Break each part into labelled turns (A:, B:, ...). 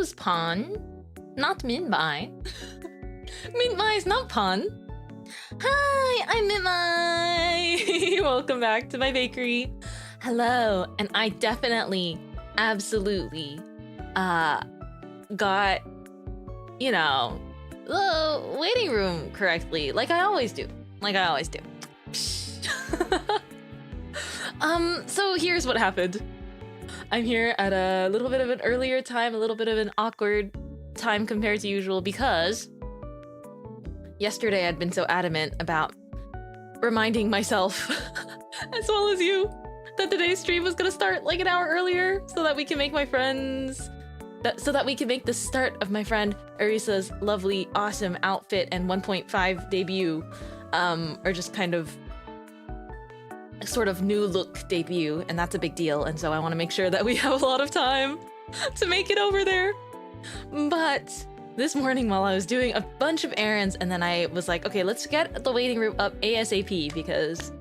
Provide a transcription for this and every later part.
A: is Pun, not Mintmai. Mintmai is not Pun. Hi, I'm Mintmai. Welcome back to my bakery. Hello, and I definitely, absolutely, got, you know, the waiting room correctly, like I always do. So here's what happened. I'm here at a little bit of an earlier time, a little bit of an awkward time compared to usual, because yesterday I'd been so adamant about reminding myself, as well as you, that today's stream was gonna start like an hour earlier so that we can make my friends, so that we can make the start of my friend Arisa's lovely, awesome outfit and 1.5 debut, or just kind of sort of new look debut, and that's a big deal, and so I want to make sure that we have a lot of time to make it over there. But this morning while I was doing a bunch of errands, and then I was like, okay, let's get the waiting room up ASAP, because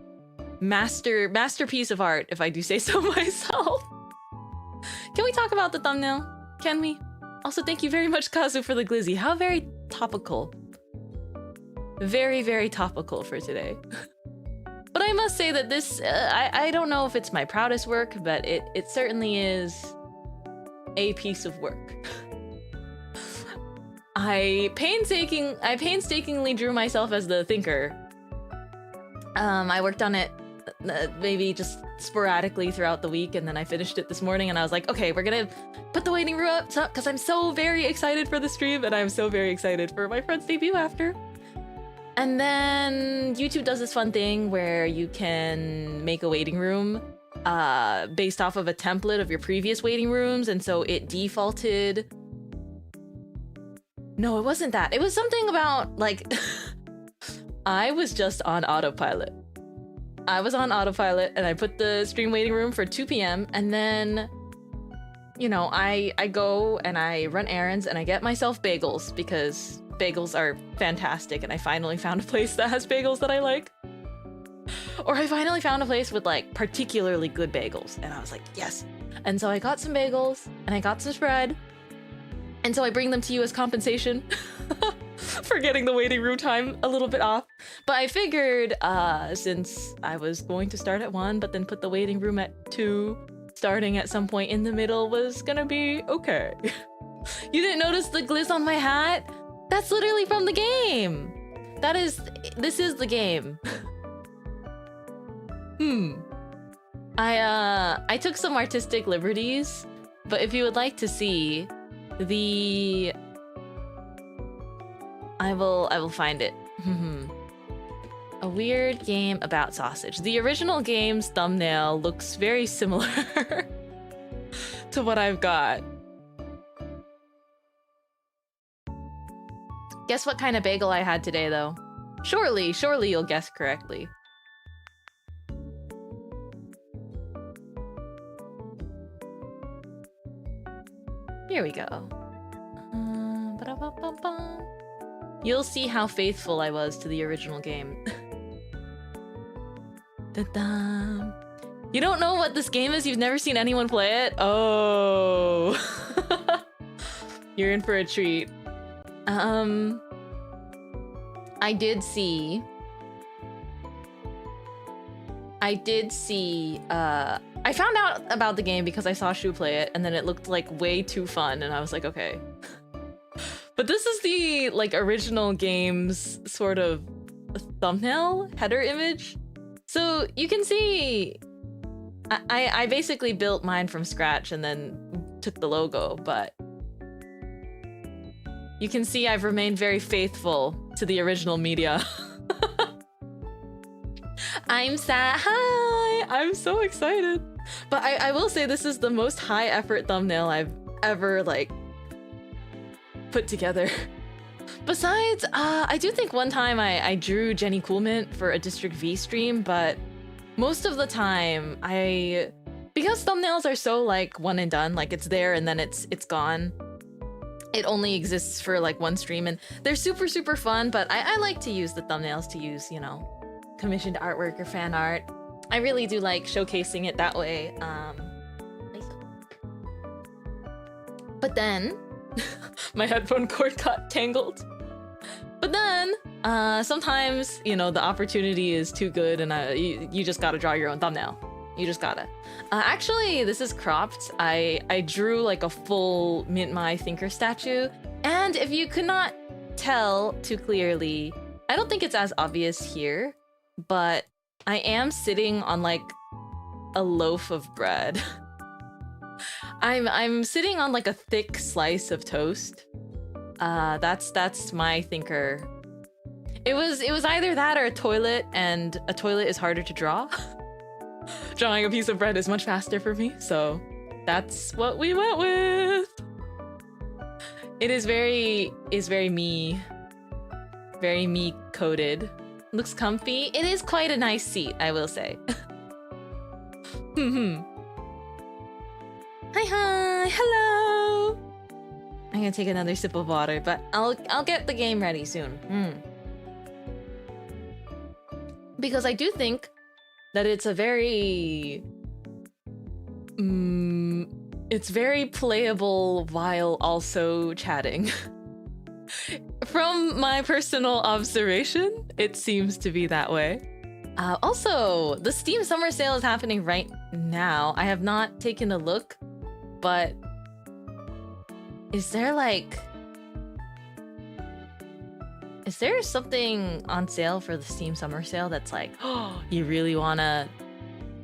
A: masterpiece of art, if I do say so myself. Can we talk about the thumbnail? Can we? Also, thank you very much, Kazu, for the glizzy. How very topical. Very, very topical for today. But I must say that this, I don't know if it's my proudest work, but it certainly is a piece of work. I painstakingly drew myself as the thinker. I worked on it maybe just sporadically throughout the week, and then I finished it this morning, and I was like, okay, we're gonna put the waiting room up, because I'm so very excited for the stream, and I'm so very excited for my friend's debut after. And then YouTube does this fun thing where you can make a waiting room based off of a template of your previous waiting rooms, and so it defaulted. No, it wasn't that. It was something about, like, I was just on autopilot. I was on autopilot, and I put the stream waiting room for 2 p.m. and then, you know, I go and I run errands and I get myself bagels, because bagels are fantastic, and I finally found a place that has bagels that I like. Or I finally found a place with, like, particularly good bagels, and I was like, yes. And so I got some bagels, and I got some spread, and so I bring them to you as compensation for getting the waiting room time a little bit off. But I figured, since I was going to start at 1, but then put the waiting room at 2, starting at some point in the middle was gonna be okay. You didn't notice the glizz on my hat? That's literally from the game. This is the game. I took some artistic liberties, but if you would like to see the, I will find it. A weird game about sausage. The original game's thumbnail looks very similar to what I've got. Guess what kind of bagel I had today, though? Surely you'll guess correctly. Here we go. You'll see how faithful I was to the original game. Da-da. You don't know what this game is? You've never seen anyone play it? Oh. You're in for a treat. I did see, I found out about the game because I saw Shu play it, and then it looked like way too fun, and I was like, okay. But this is the, like, original game's sort of thumbnail header image. So you can see, I basically built mine from scratch and then took the logo, but you can see I've remained very faithful to the original media. I'm sad. Hi! I'm so excited. But I will say this is the most high effort thumbnail I've ever, like, put together. Besides, I do think one time I drew Jenny Coolmint for a District V stream, but most of the time because thumbnails are so, like, one and done, like, it's there and then it's gone. It only exists for, like, one stream, and they're super, super fun, but I like to use the thumbnails to use, you know, commissioned artwork or fan art. I really do like showcasing it that way. But then, My headphone cord got tangled. But then, sometimes, you know, the opportunity is too good and you just gotta draw your own thumbnail. You just gotta. Actually, this is cropped. I drew like a full Mintmai thinker statue. And if you could not tell too clearly, I don't think it's as obvious here, but I am sitting on like a loaf of bread. I'm sitting on like a thick slice of toast. That's my thinker. It was either that or a toilet, and a toilet is harder to draw. Drawing a piece of bread is much faster for me, so that's what we went with. It is very me coded. Looks comfy. It is quite a nice seat, I will say. Hi, hello. I'm gonna take another sip of water, but I'll get the game ready soon. Because I do think that it's a very it's very playable while also chatting. From my personal observation, it seems to be that way. Also, the Steam Summer Sale is happening right now. I have not taken a look, but is there something on sale for the Steam Summer Sale that's like, oh, you really wanna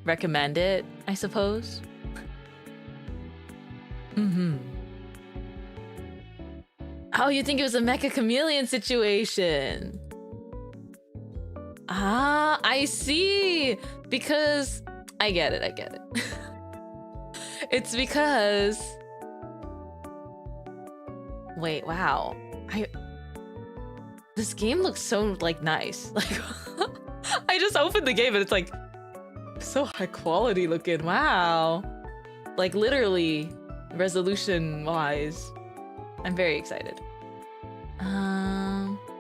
A: recommend it, I suppose? Oh, you think it was a Mecha Chameleon situation? Ah, I see. Because I get it. It's because... Wait, wow. This game looks so, like, nice. Like, I just opened the game and it's, like, so high quality looking. Wow. Like, literally, resolution-wise. I'm very excited.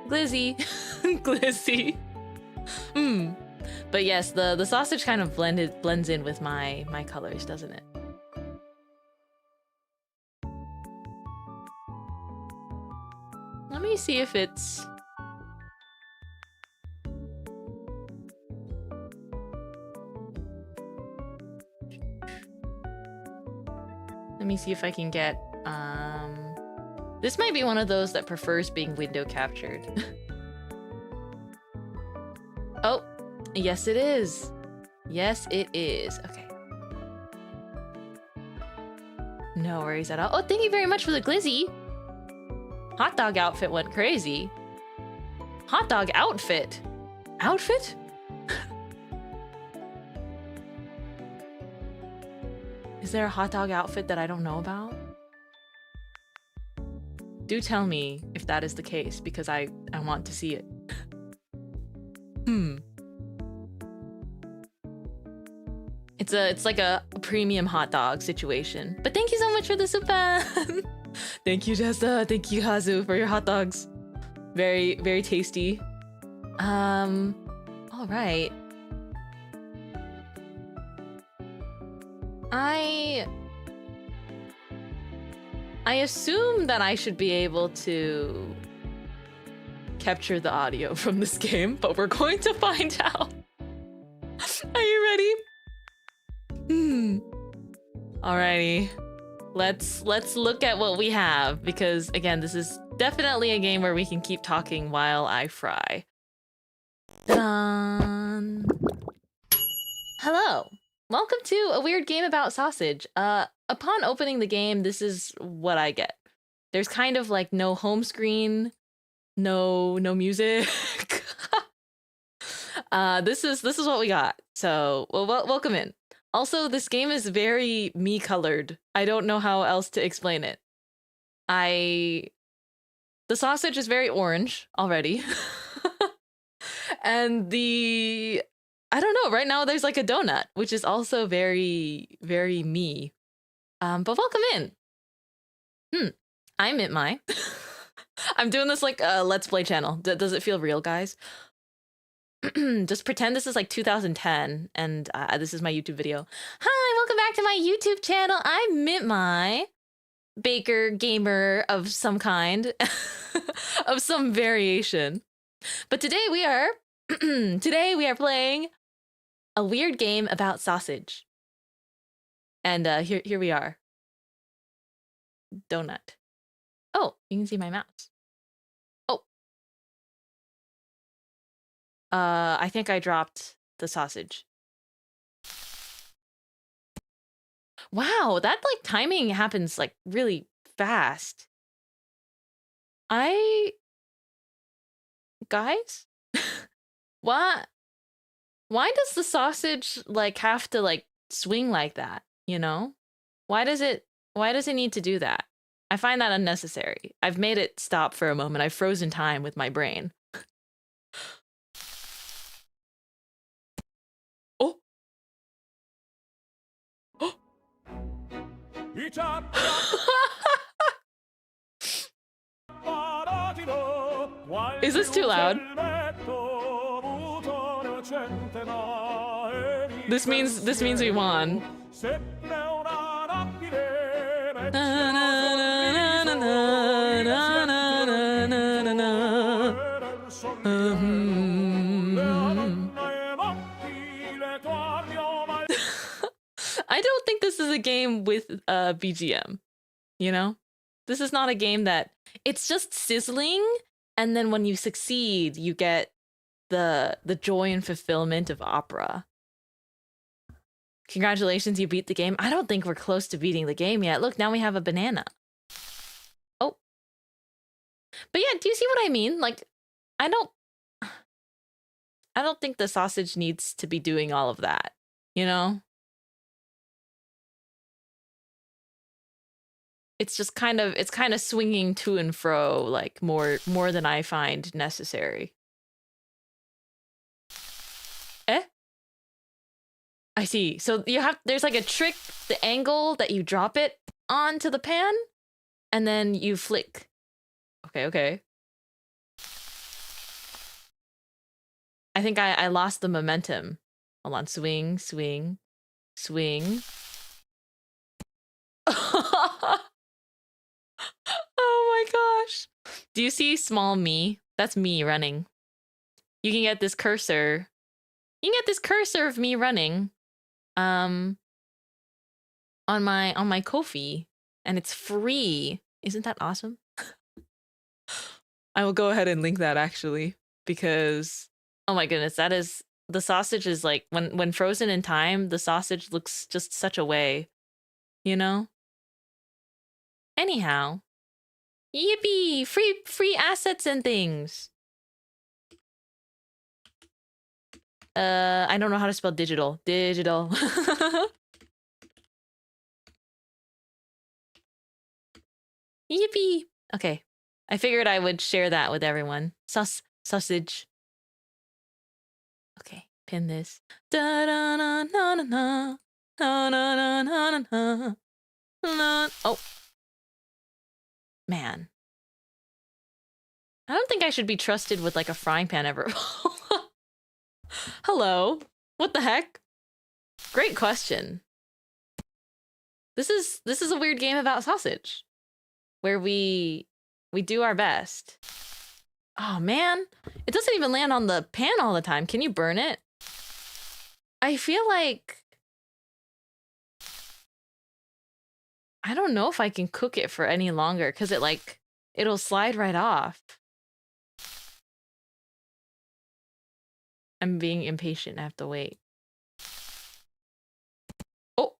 A: Glizzy. Glizzy. But yes, the sausage kind of blends in with my colors, doesn't it? Let me see if it's... Let me see if I can get, this might be one of those that prefers being window captured. Oh, yes it is. Yes it is. Okay. No worries at all. Oh, thank you very much for the glizzy. Hot dog outfit went crazy. Hot dog outfit? Outfit? Is there a hot dog outfit that I don't know about? Do tell me if that is the case, because I want to see it. It's like a premium hot dog situation. But thank you so much for the super. Thank you, Jessa. Thank you, Hazu, for your hot dogs. Very, very tasty. All right. I assume that I should be able to capture the audio from this game, but we're going to find out. Are you ready? Alrighty. Let's look at what we have, because again, this is definitely a game where we can keep talking while I fry. Dun. Hello. Welcome to a weird game about sausage. Upon opening the game, this is what I get. There's kind of like no home screen, no music. This is what we got. So, well, welcome in. Also, this game is very me colored. I don't know how else to explain it. The sausage is very orange already. And I don't know, right now there's like a donut, which is also very, very me. But welcome in. I'm Mintmai. I'm doing this like a Let's Play channel. Does it feel real, guys? Just pretend this is like 2010 and this is my YouTube video. Hi, welcome back to my YouTube channel. I'm Mintmai. baker, gamer of some kind, of some variation. But today we are playing a weird game about sausage. And here we are. Donut. Oh, you can see my mouse. Oh. I think I dropped the sausage. Wow, that like timing happens like really fast. Guys? Why does the sausage like have to like swing like that, you know? Why does it need to do that? I find that unnecessary. I've made it stop for a moment. I've frozen time with my brain. Oh. Oh. Is this too loud? This means we won. I don't think this is a game with BGM, you know? This is not a game that it's just sizzling, and then when you succeed, you get the joy and fulfillment of opera. Congratulations, you beat the game. I don't think we're close to beating the game yet. Look, now we have a banana. Oh. But yeah, do you see what I mean? Like, I don't think the sausage needs to be doing all of that, you know? It's just kind of swinging to and fro like more than I find necessary. I see. So there's like a trick, the angle that you drop it onto the pan, and then you flick. Okay. I think I lost the momentum. Hold on, swing. Oh my gosh. Do you see small me? That's me running. You can get this cursor. You can get this cursor of me running. On my Ko-fi, and it's free. Isn't that awesome? I will go ahead and link that actually, because oh my goodness, that is, the sausage is like when frozen in time, the sausage looks just such a way, you know? Anyhow, yippee, free assets and things. I don't know how to spell digital. Yippee! Okay, I figured I would share that with everyone. Sausage. Okay, pin this. Da da na na na na na na na na na. Oh, man. I don't think I should be trusted with like a frying pan ever. Hello. What the heck? Great question. This is a weird game about sausage, where we do our best. Oh man, it doesn't even land on the pan all the time. Can you burn it? I feel like I don't know if I can cook it for any longer, because it'll slide right off. I'm being impatient. I have to wait. Oh.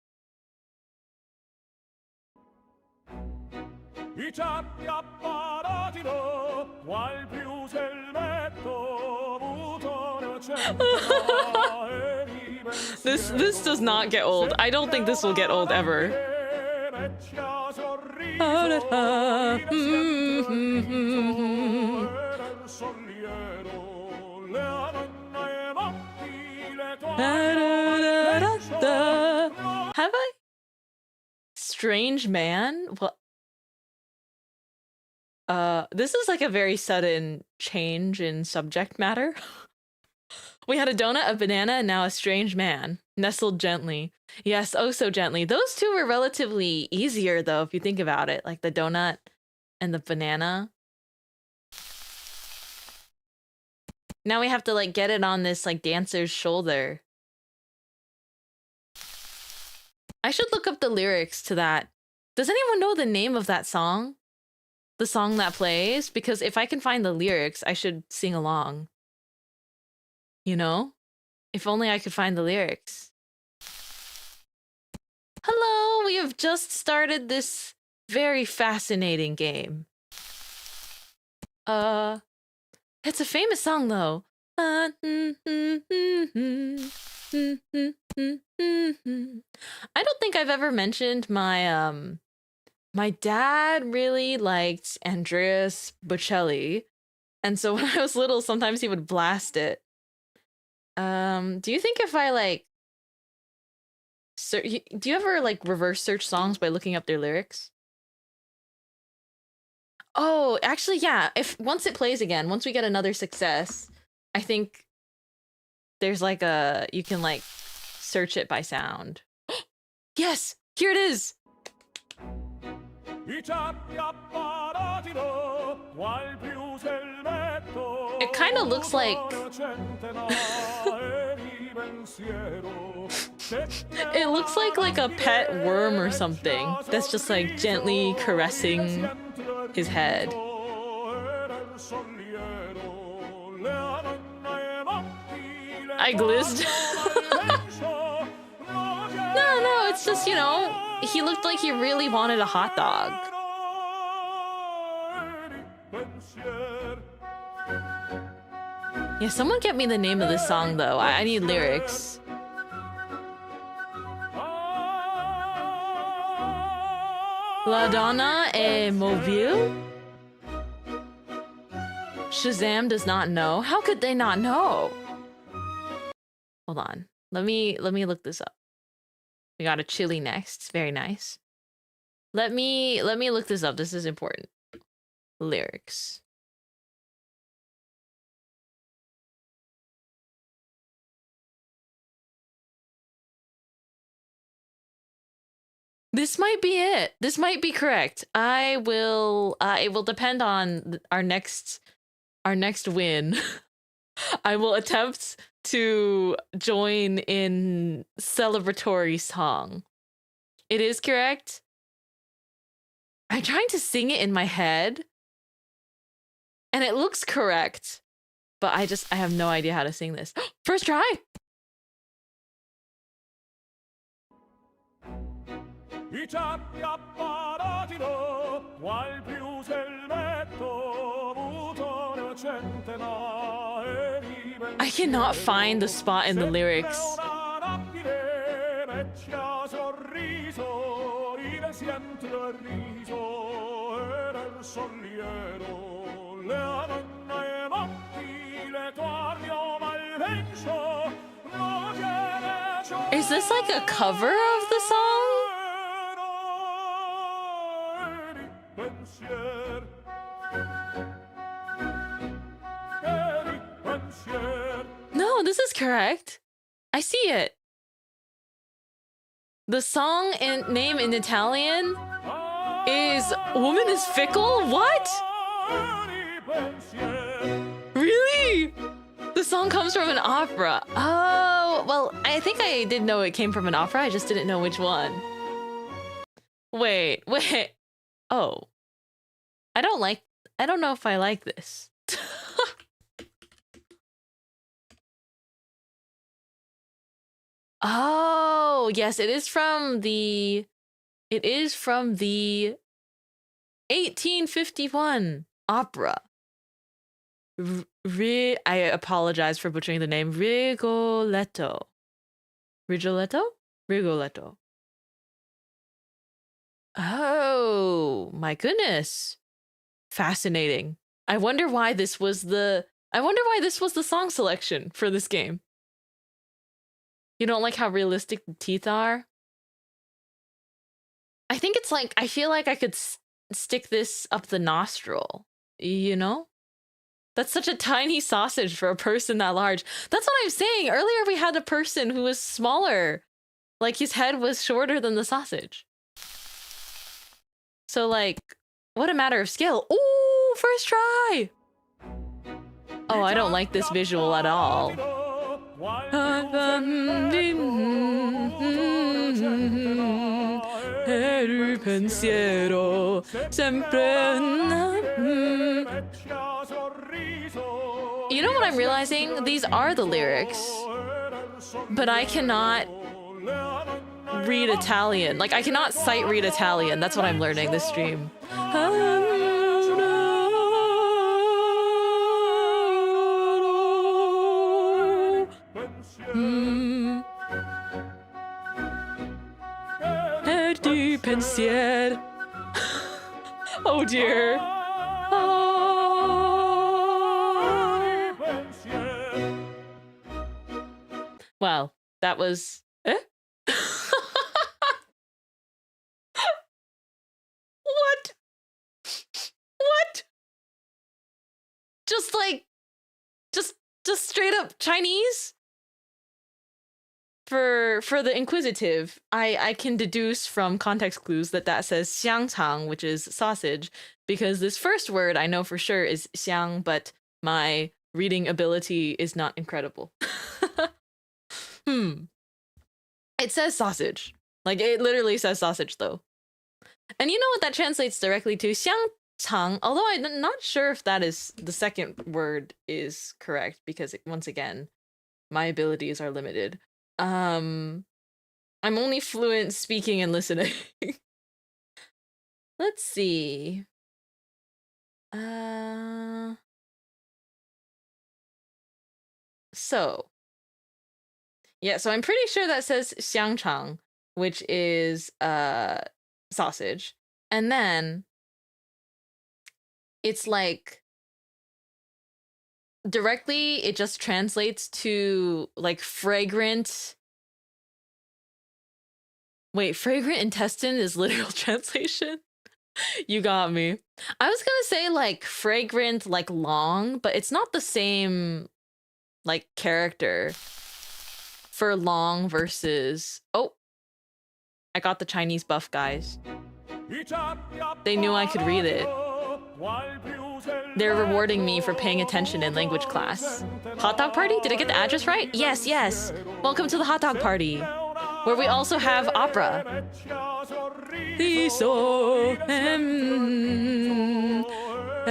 A: This does not get old. I don't think this will get old ever. Have I? Strange man? What? This is like a very sudden change in subject matter. We had a donut, a banana, and now a strange man. Nestled gently. Yes, oh so gently. Those two were relatively easier, though, if you think about it. Like the donut and the banana. Now we have to, like, get it on this, like, dancer's shoulder. I should look up the lyrics to that. Does anyone know the name of that song? The song that plays? Because if I can find the lyrics, I should sing along. You know? If only I could find the lyrics. Hello, we have just started this very fascinating game. It's a famous song though. I don't think I've ever mentioned my my dad really liked Andreas Bocelli, and so when I was little, sometimes he would blast it. Do you think if I like do you ever like reverse search songs by looking up their lyrics? Oh, actually, yeah. If once it plays again, once we get another success, I think there's like a you can like search it by sound. Yes, here it is. It kind of looks like it looks like a pet worm or something that's just like gently caressing his head. I glizzed. No, it's just, you know, he looked like he really wanted a hot dog. Yeah, someone get me the name of this song though. I need lyrics. La donna est mobile? Shazam does not know. How could they not know? Hold on. Let me look this up. We got a chili next. Very nice. Let me look this up. This is important. Lyrics. This might be it. This might be correct. I will it will depend on our next win. I will attempt to join in celebratory song. It is correct. I'm trying to sing it in my head and it looks correct, but I have no idea how to sing this. First try. I cannot find the spot in the lyrics. Is this like a cover of the song? No, this is correct. I see it. The song and name in Italian is Woman is Fickle? What? Really? The song comes from an opera. Oh, well, I think I did know it came from an opera. I just didn't know which one. Wait. Oh. I don't know if I like this. Oh, yes, it is from the 1851 opera. I apologize for butchering the name. Rigoletto. Rigoletto. Oh, my goodness. Fascinating. I wonder why this was the song selection for this game. You don't like how realistic the teeth are? I think it's like, I feel like I could stick this up the nostril, you know? That's such a tiny sausage for a person that large. That's what I'm saying. Earlier we had a person who was smaller. Like his head was shorter than the sausage. So like, what a matter of scale. Ooh, first try. Oh, I don't like this visual at all. You know what I'm realizing? These are the lyrics, but I cannot read Italian. Like, I cannot sight read Italian. That's what I'm learning this stream. Oh dear. Well, that was... Eh? What? What? Just like... Just straight up Chinese? For the inquisitive, I can deduce from context clues that says xiangcang, which is sausage, because this first word I know for sure is xiang, but my reading ability is not incredible. It says sausage. Like, it literally says sausage, though. And you know what that translates directly to? Xiangcang, although I'm not sure if that is the second word is correct, because once again, my abilities are limited. I'm only fluent speaking and listening. Let's see. So yeah, so I'm pretty sure that says xiangchang, which is sausage. And then it's like directly it just translates to like fragrant. Wait, fragrant intestine is literal translation? You got me. I was gonna say like fragrant, like long, but it's not the same like character for long versus... Oh, I got the Chinese buff guys. They knew I could read it. They're rewarding me for paying attention in language class. Hot dog party? Did I get the address right? Yes, yes. Welcome to the hot dog party, where we also have opera. I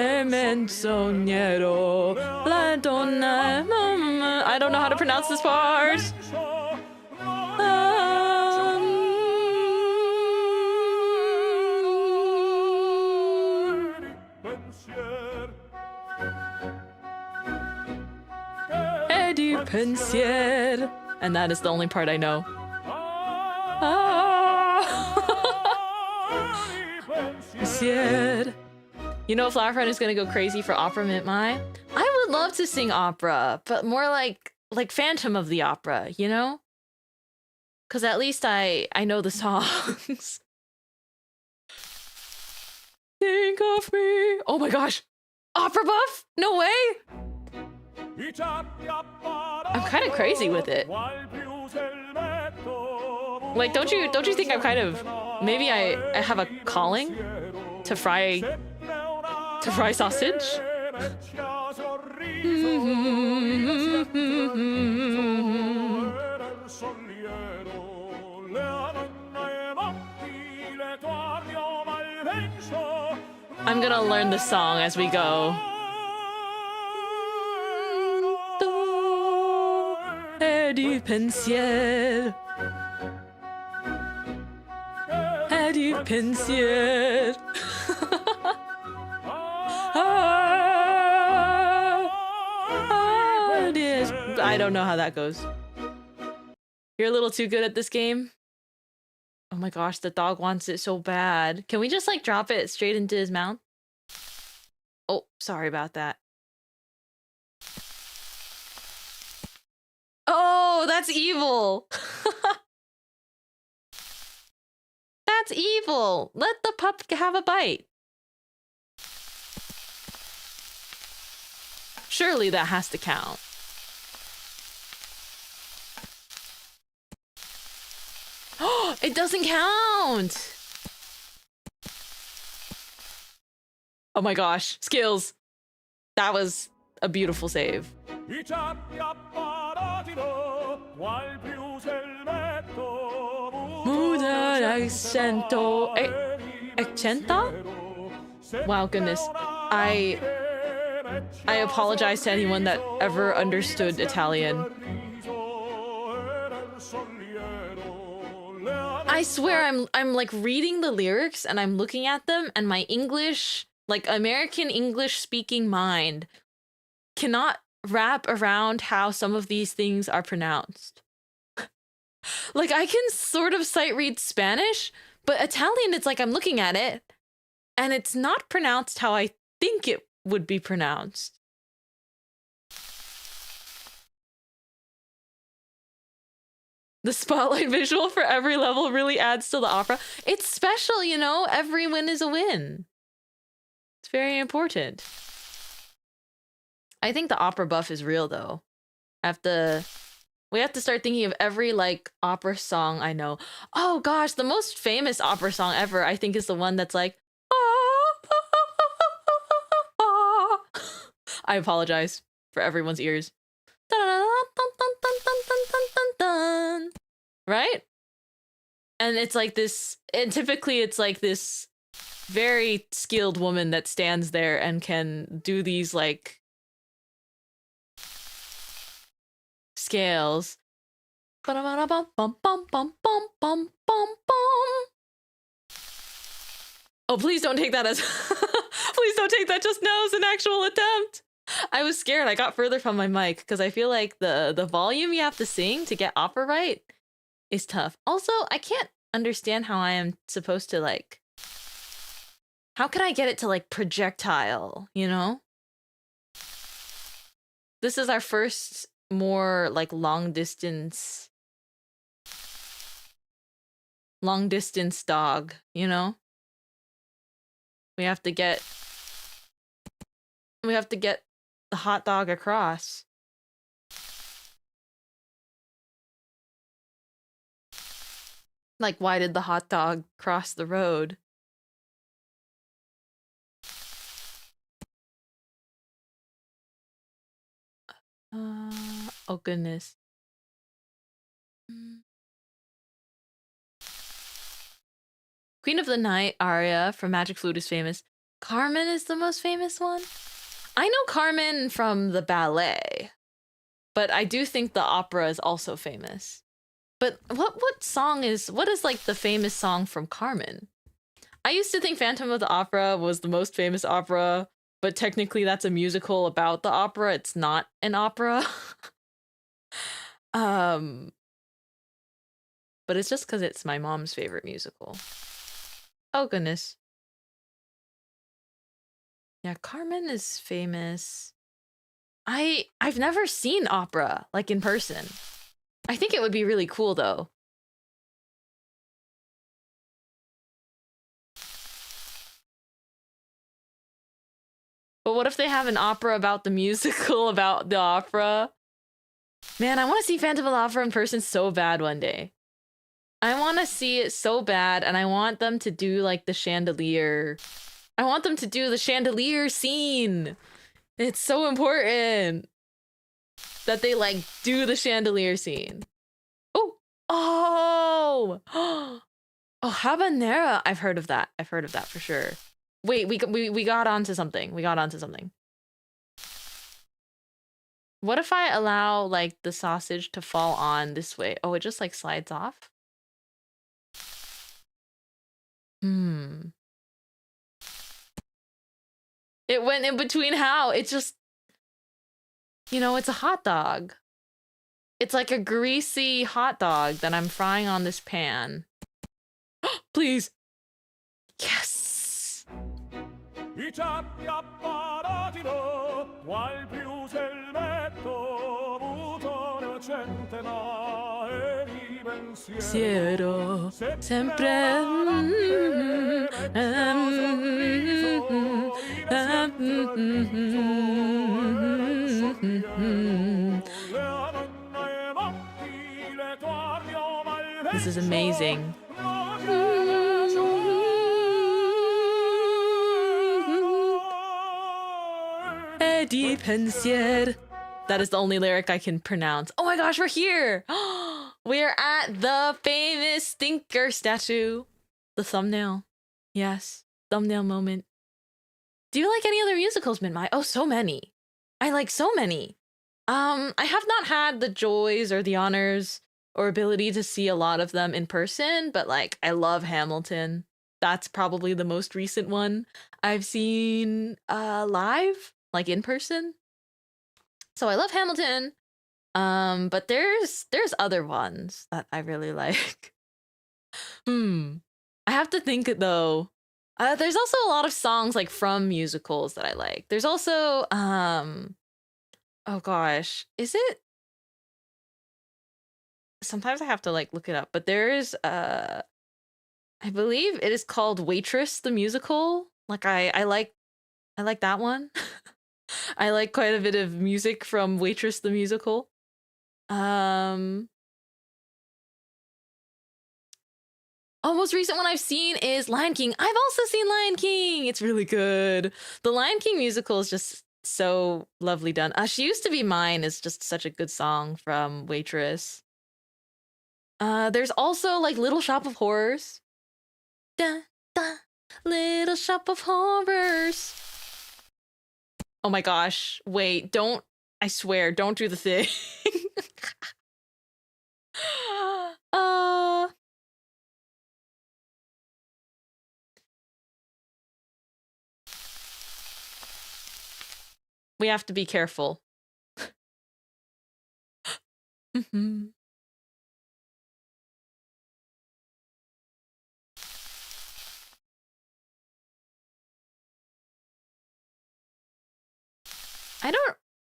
A: don't know how to pronounce this part. And that is the only part I know. You know, Flower Friend is gonna go crazy for opera Mintmai. I would love to sing opera, but more like Phantom of the Opera, you know? Because at least I know the songs. Think of me. Oh my gosh. Opera buff? No way. I'm kind of crazy with it. Like, don't you think I'm kind of... Maybe I have a calling to fry sausage? I'm gonna learn the song as we go. Du pensier. Du pensier. I don't know how that goes. You're a little too good at this game. Oh my gosh, the dog wants it so bad. Can we just like drop it straight into his mouth? Oh, sorry about that. Oh, that's evil. That's evil. Let the pup have a bite. Surely that has to count. Oh, it doesn't count! Oh my gosh, skills. That was a beautiful save. Wow, goodness. I apologize to anyone that ever understood Italian. I swear I'm like reading the lyrics and I'm looking at them and my English, like American English speaking mind cannot wrap around how some of these things are pronounced. Like I can sort of sight read Spanish, but Italian, it's like I'm looking at it and it's not pronounced how I think it would be pronounced. The spotlight visual for every level really adds to the opera. It's special, you know? Every win is a win. It's very important. I think the opera buff is real, though. We have to start thinking of every, like, opera song I know. Oh, gosh, the most famous opera song ever, I think, is the one that's like... I apologize for everyone's ears. Right? And it's like this, and typically it's like this very skilled woman that stands there and can do these like scales. Oh, please don't take that as please don't take that just now as an actual attempt. I was scared. I got further from my mic because I feel like the volume you have to sing to get opera right is tough. Also, I can't understand how I am supposed to like, how can I get it to like projectile, you know? This is our first more like long distance dog, you know? We have to get the hot dog across. Like, why did the hot dog cross the road? Oh goodness. Queen of the Night aria from Magic Flute is famous. Carmen is the most famous one? I know Carmen from the ballet, but I do think the opera is also famous. But what is like the famous song from Carmen? I used to think Phantom of the Opera was the most famous opera, but technically that's a musical about the opera. It's not an opera. But it's just because it's my mom's favorite musical. Oh goodness. Yeah, Carmen is famous. I've never seen opera, like in person. I think it would be really cool though. But what if they have an opera about the musical about the opera? Man, I want to see Phantom of the Opera in person so bad one day. I want to see it so bad, and I want them to do like the chandelier. I want them to do the chandelier scene. It's so important that they like do the chandelier scene. Oh, oh, habanera. I've heard of that. I've heard of that for sure. Wait, we got onto something. We got onto something. What if I allow like the sausage to fall on this way? Oh, it just like slides off. It went in between how? It just, you know, it's a hot dog. It's like a greasy hot dog that I'm frying on this pan. Please. Yes. Siero sempre This is amazing. Eddie Pensier. That is the only lyric I can pronounce. Oh my gosh, we're here! We're at the famous stinker statue. The thumbnail. Yes, thumbnail moment. Do you like any other musicals, Mintmai? Oh, so many. I like so many. I have not had the joys or the honors or ability to see a lot of them in person, but like, I love Hamilton. That's probably the most recent one I've seen live, like in person. So I love Hamilton. But there's other ones that I really like. I have to think though. There's also a lot of songs like from musicals that I like. There's also oh gosh, is it? Sometimes I have to like look it up, but there's I believe it is called Waitress the Musical. Like I like that one. I like quite a bit of music from Waitress the Musical. Most recent one I've seen is Lion King. I've also seen Lion King. It's really good. The Lion King musical is just so lovely done. She Used to Be Mine is just such a good song from Waitress. There's also like Little Shop of Horrors. Da, da, Little Shop of Horrors. Oh my gosh. Wait, don't. I swear, don't do the thing. We have to be careful.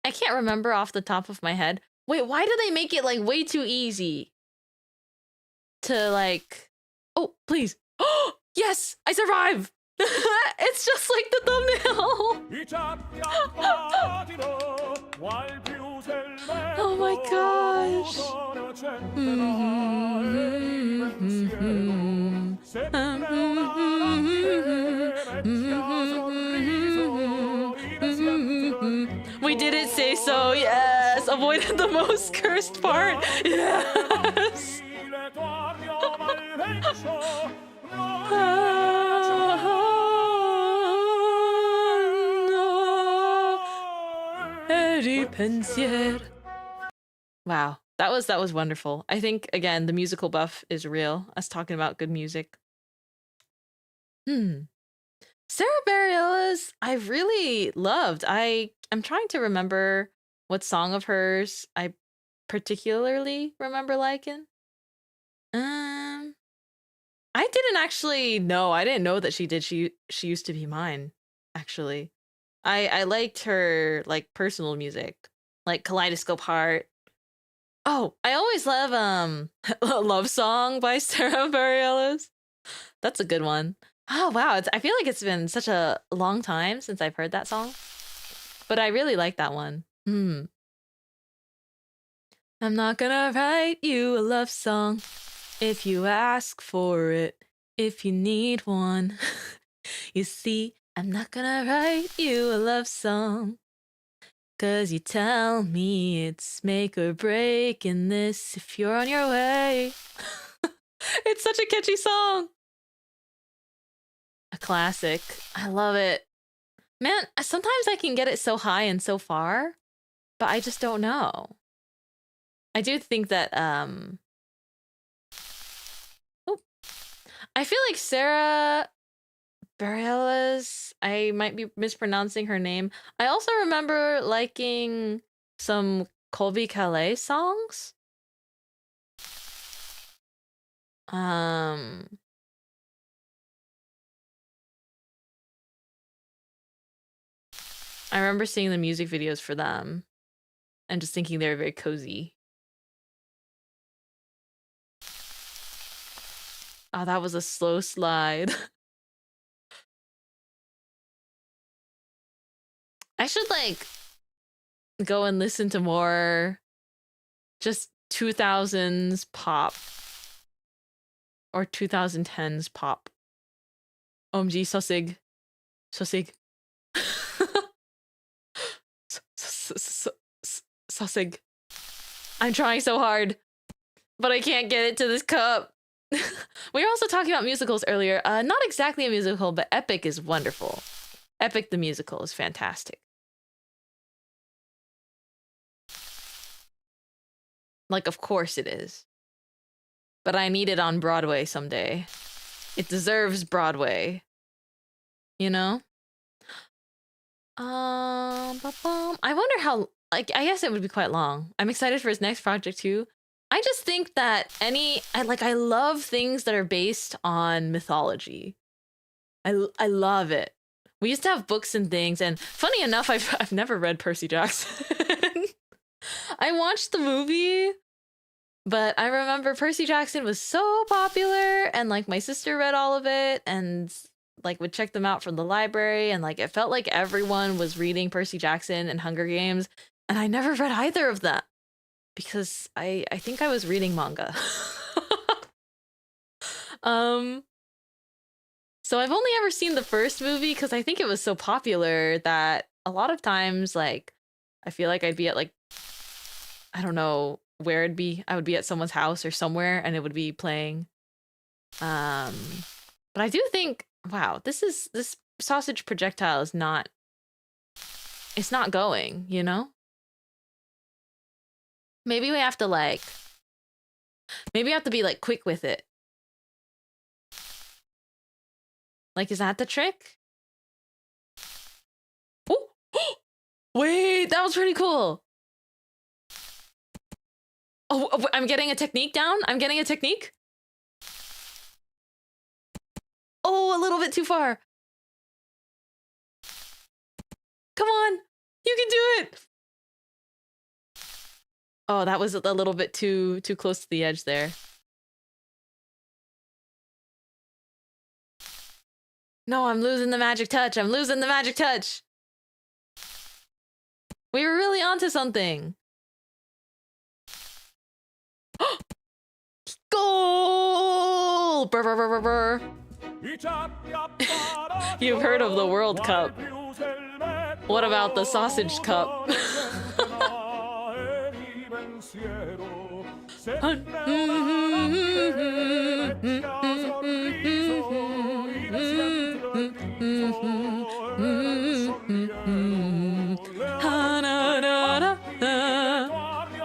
A: I can't remember off the top of my head. Wait, why do they make it like way too easy to like, oh, please. Oh, yes, I survive. It's just like the thumbnail. Oh my gosh. We didn't say so, yes. Avoided the most cursed part. Yes. Eddie Pensier. Wow, that was wonderful. I think again the musical buff is real. Us talking about good music. Sarah Bareilles, I really loved. I'm trying to remember what song of hers I particularly remember liking. I didn't actually know. I didn't know that she did. She Used to Be Mine, actually. I liked her like personal music, like Kaleidoscope Heart. Oh, I always love Love Song by Sarah Bareilles. That's a good one. Oh wow, I feel like it's been such a long time since I've heard that song, but I really like that one. I'm not gonna write you a love song if you ask for it, if you need one. You see, I'm not gonna write you a love song 'cause you tell me it's make or break in this if you're on your way. It's such a catchy song. A classic. I love it. Man, sometimes I can get it so high and so far, but I just don't know. I do think that, I feel like Sarah Bareilles, I might be mispronouncing her name. I also remember liking some Colby Calais songs. I remember seeing the music videos for them and just thinking they were very cozy. Oh, that was a slow slide. I should like go and listen to more just 2000s pop or 2010s pop. OMG, Sussig. Sussig. Sussig. I'm trying so hard, but I can't get it to this cup. We were also talking about musicals earlier. Not exactly a musical, but Epic is wonderful. Epic the musical is fantastic. Like, of course it is. But I need it on Broadway someday. It deserves Broadway. You know? I wonder how, like, I guess it would be quite long. I'm excited for his next project too. I just think that I love things that are based on mythology. I love it. We used to have books and things, and funny enough, I've never read Percy Jackson. I watched the movie, but I remember Percy Jackson was so popular, and like my sister read all of it, and like would check them out from the library, and like it felt like everyone was reading Percy Jackson and Hunger Games, and I never read either of them because I think I was reading manga. So I've only ever seen the first movie because I think it was so popular that a lot of times, like, I feel like I'd be at, like, I don't know where it'd be. I would be at someone's house or somewhere and it would be playing. But I do think, wow, this sausage projectile is not, it's not going, you know? Maybe we have to, like, maybe we have to be, like, quick with it. Like, is that the trick? Oh! Wait, that was pretty cool. Oh, I'm getting a technique down. I'm getting a technique. Oh, a little bit too far. Come on. You can do it. Oh, that was a little bit too close to the edge there. No, I'm losing the magic touch. I'm losing the magic touch. We were really onto something. Goal! Brr, brr, brr, brr, brr. You've heard of the World Cup. What about the Sausage Cup?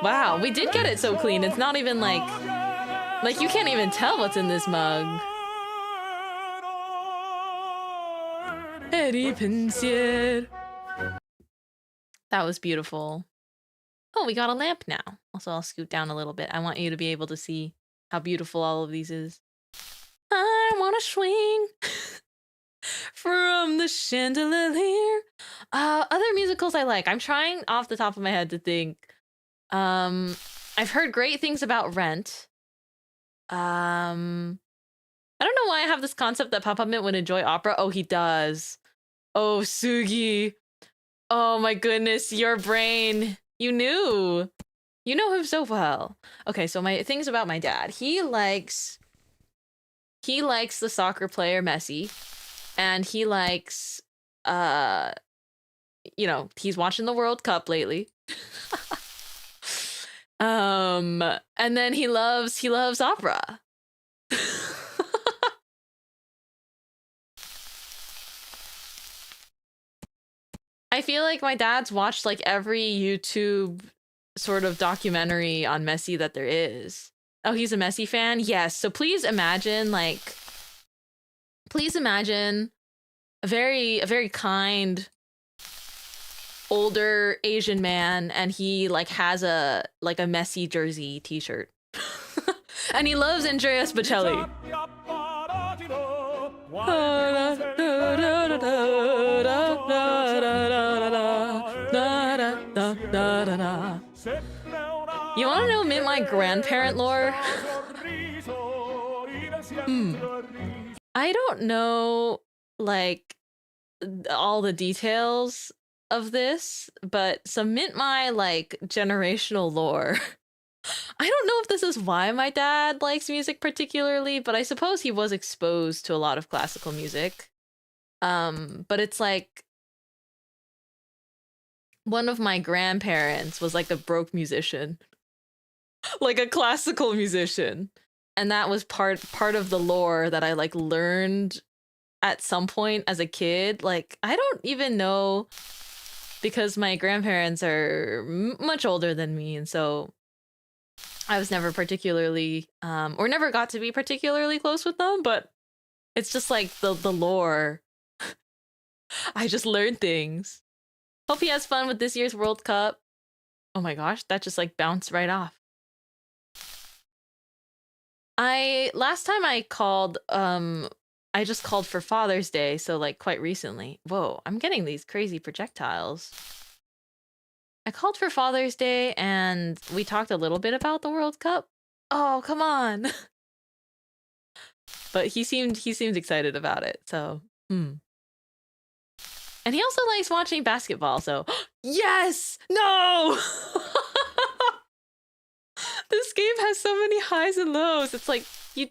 A: Wow, we did get it so clean. It's not even like you can't even tell what's in this mug. That was beautiful. Oh, we got a lamp now. Also, I'll scoot down a little bit. I want you to be able to see how beautiful all of these is. I want to swing from the chandelier. Other musicals I like. I'm trying off the top of my head to think. I've heard great things about Rent. I don't know why I have this concept that Papa Mint would enjoy opera. Oh, he does. Oh, Sugi. Oh my goodness, your brain. You knew. You know him so well. Okay, so my things about my dad. He likes the soccer player Messi, and he likes you know, he's watching the World Cup lately. And then he loves opera. I feel like my dad's watched like every YouTube sort of documentary on Messi that there is. Oh, he's a Messi fan? Yes. So please imagine a very kind older Asian man, and he like has a Messi jersey t-shirt. And he loves Andreas Bocelli. You want to know my grandparent lore? I don't know like all the details of this, but some Mintmai like generational lore. I don't know if this is why my dad likes music particularly, but I suppose he was exposed to a lot of classical music. But it's like one of my grandparents was like a broke musician, like a classical musician. And that was part of the lore that I like learned at some point as a kid. Like, I don't even know, because my grandparents are much older than me, and so I was never particularly or never got to be particularly close with them, but it's just like the lore. I just learned things. Hope he has fun with this year's World Cup. Oh my gosh, that just like bounced right off. Last time I called, I just called for Father's Day, so like quite recently. Whoa, I'm getting these crazy projectiles. I called for Father's Day and we talked a little bit about the World Cup. Oh, come on. But he seemed excited about it, so And he also likes watching basketball, so yes! No! This game has so many highs and lows. It's like you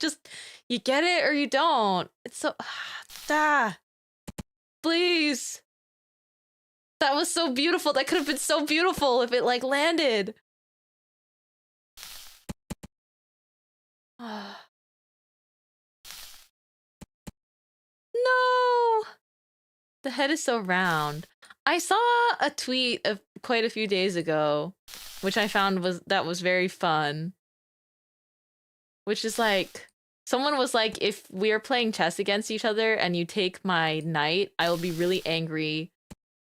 A: get it or you don't. It's so please. That was so beautiful. That could have been so beautiful if it like landed. No. The head is so round. I saw a tweet of quite a few days ago, which I found was very fun. Which is like, someone was like, if we are playing chess against each other and you take my knight, I will be really angry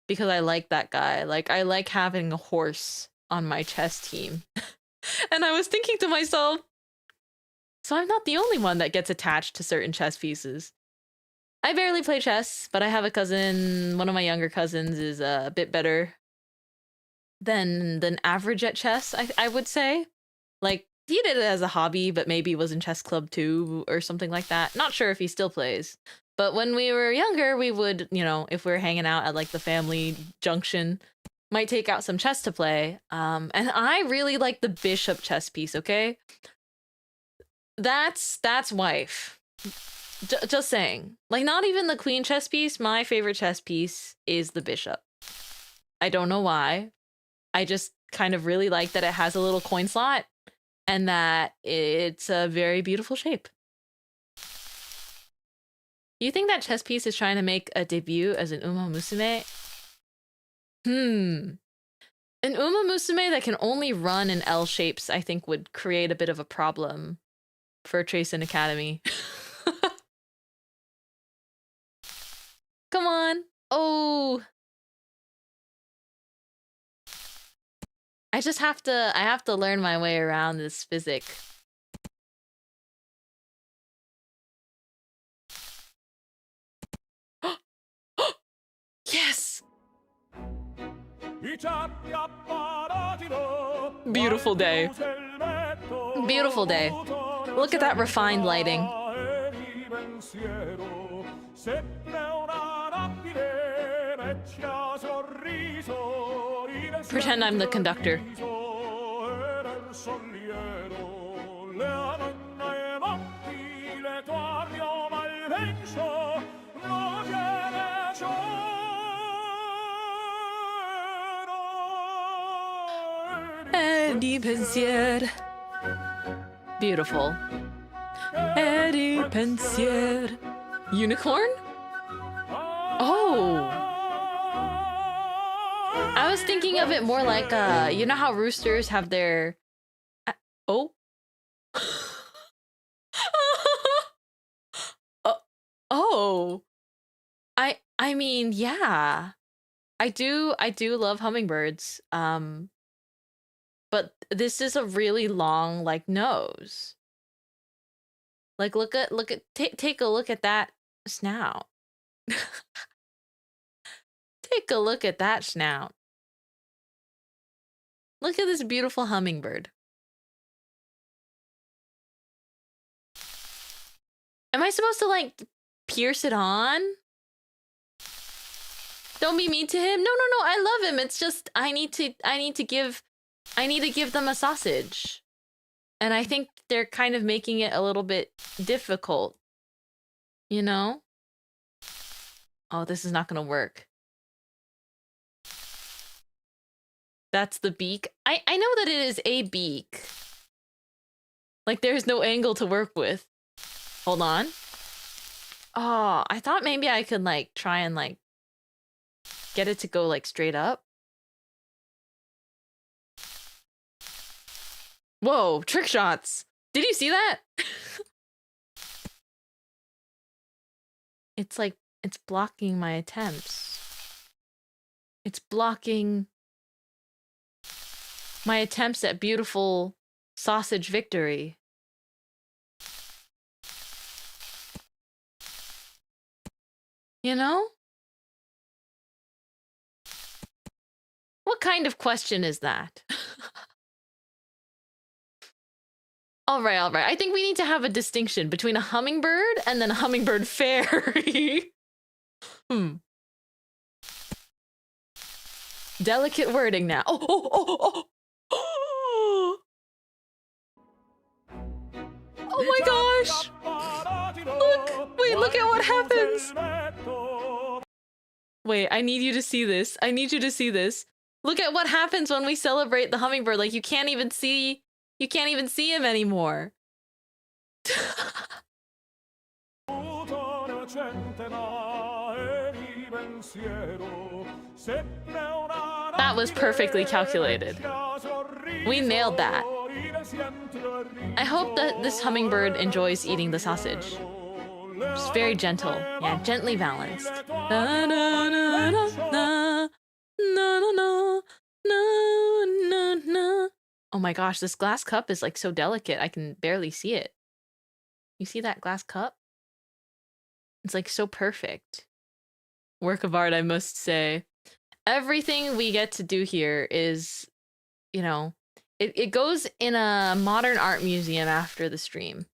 A: because I like that guy. Like, I like having a horse on my chess team. And I was thinking to myself, so I'm not the only one that gets attached to certain chess pieces. I barely play chess, but I have a cousin. One of my younger cousins is a bit better than average at chess, I would say. Like, he did it as a hobby, but maybe was in chess club too, or something like that. Not sure if he still plays. But when we were younger, we would, you know, if we were hanging out at like the family junction, might take out some chess to play. And I really like the bishop chess piece, okay? That's wife. Just saying. Like, not even the queen chess piece. My favorite chess piece is the bishop. I don't know why. I just kind of really like that it has a little coin slot and that it's a very beautiful shape. Do you think that chess piece is trying to make a debut as an Uma Musume? An Uma Musume that can only run in L shapes, I think, would create a bit of a problem for Tracen Academy. Come on. Oh. I have to learn my way around this physic. Yes! Beautiful day. Beautiful day. Look at that refined lighting. Pretend I'm the conductor. Eddie Pensier. Beautiful. Eddie Pensier. Unicorn? Oh. I was thinking of it more like, you know how roosters have their... Oh. Oh. I mean, yeah. I do love hummingbirds. But this is a really long, like, nose. Like, take a look at that snout. Take a look at that snout. Look at this beautiful hummingbird. Am I supposed to, like, pierce it on? Don't be mean to him. No, I love him. It's just I need to give them a sausage. And I think they're kind of making it a little bit difficult, you know? Oh, this is not gonna work. That's the beak. I know that it is a beak. Like, there's no angle to work with. Hold on. Oh, I thought maybe I could, like, try and, like, get it to go, like, straight up. Whoa, trick shots. Did you see that? It's like, it's blocking my attempts. It's blocking my attempts at beautiful sausage victory. You know? What kind of question is that? All right. I think we need to have a distinction between a hummingbird and then a hummingbird fairy. Delicate wording now. Oh. Oh my gosh! Look! Wait, look at what happens! Wait, I need you to see this. I need you to see this. Look at what happens when we celebrate the hummingbird. Like, you can't even see him anymore. That was perfectly calculated. We nailed that. I hope that this hummingbird enjoys eating the sausage. Just very gentle. Yeah, gently balanced. Na, na, na, na, na, na, na, na, na, na. Oh my gosh, this glass cup is like so delicate. I can barely see it. You see that glass cup? It's like so perfect. Work of art, I must say. Everything we get to do here is, you know, it goes in a modern art museum after the stream.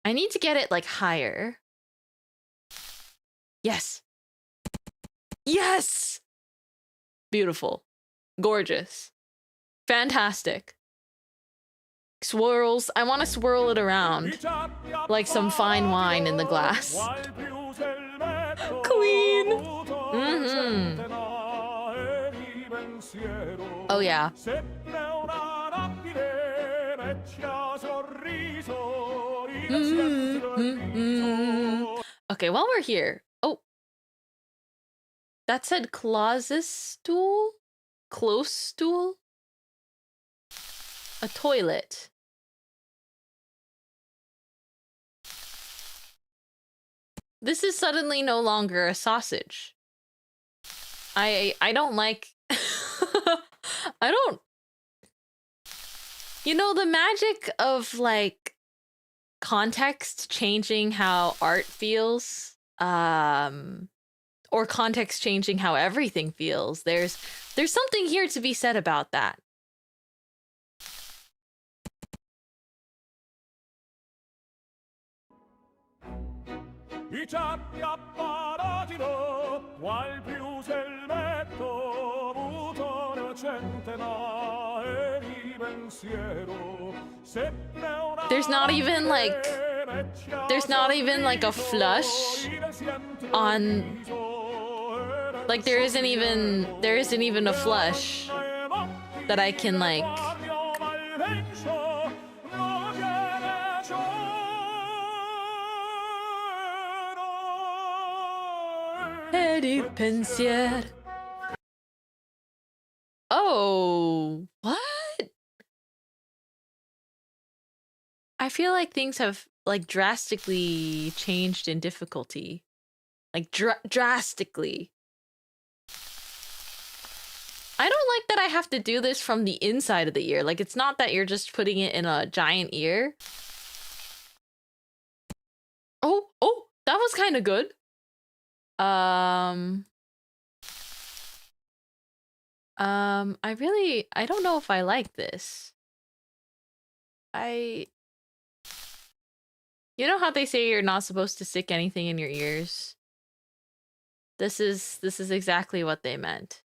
A: I need to get it like higher. Yes. Yes! Beautiful. Gorgeous. Fantastic. Swirls. I want to swirl it around like some fine wine in the glass. Clean. Mm-hmm. Oh yeah. Mm-hmm. Okay, while we're here. Oh. That said closet stool? Close stool? A toilet. This is suddenly no longer a sausage. I don't like... I don't... You know, the magic of, like, context changing how art feels, or context changing how everything feels. There's something here to be said about that. There's not even like a flush on, like there isn't even a flush that I can like pensier. Oh, what? I feel like things have like drastically changed in difficulty. Like drastically. I don't like that I have to do this from the inside of the ear. Like, it's not that you're just putting it in a giant ear. Oh, that was kind of good. I don't know if I like this. You know how they say you're not supposed to stick anything in your ears? This is exactly what they meant.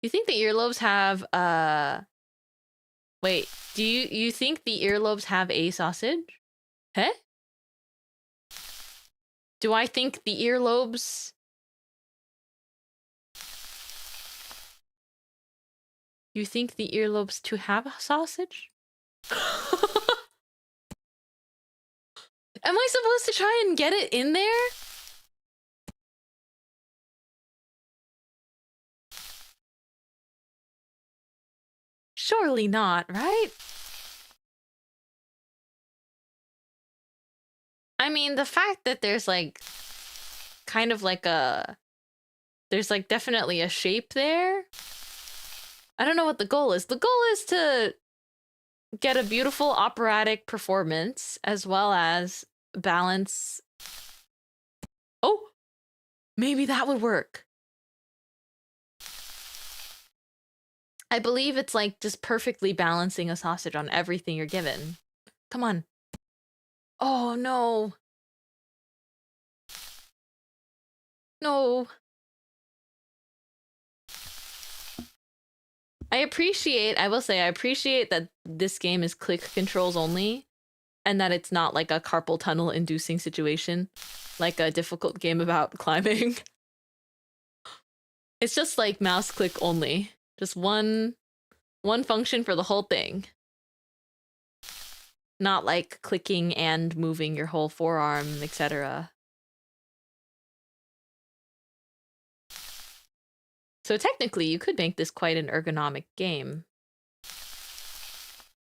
A: You think the earlobes have wait, do you think the earlobes have a sausage? Huh? Do I think the earlobes... You think the earlobes to have a sausage? Am I supposed to try and get it in there? Surely not, right? I mean, the fact that there's like kind of like a... There's like definitely a shape there. I don't know what the goal is. The goal is to get a beautiful operatic performance as well as balance. Oh, maybe that would work. I believe it's like just perfectly balancing a sausage on everything you're given. Come on. Oh, no. No. I will say, I appreciate that this game is click controls only and that it's not like a carpal tunnel inducing situation, like a difficult game about climbing. It's just like mouse click only. Just one function for the whole thing. Not like clicking and moving your whole forearm, etc. So technically, you could make this quite an ergonomic game.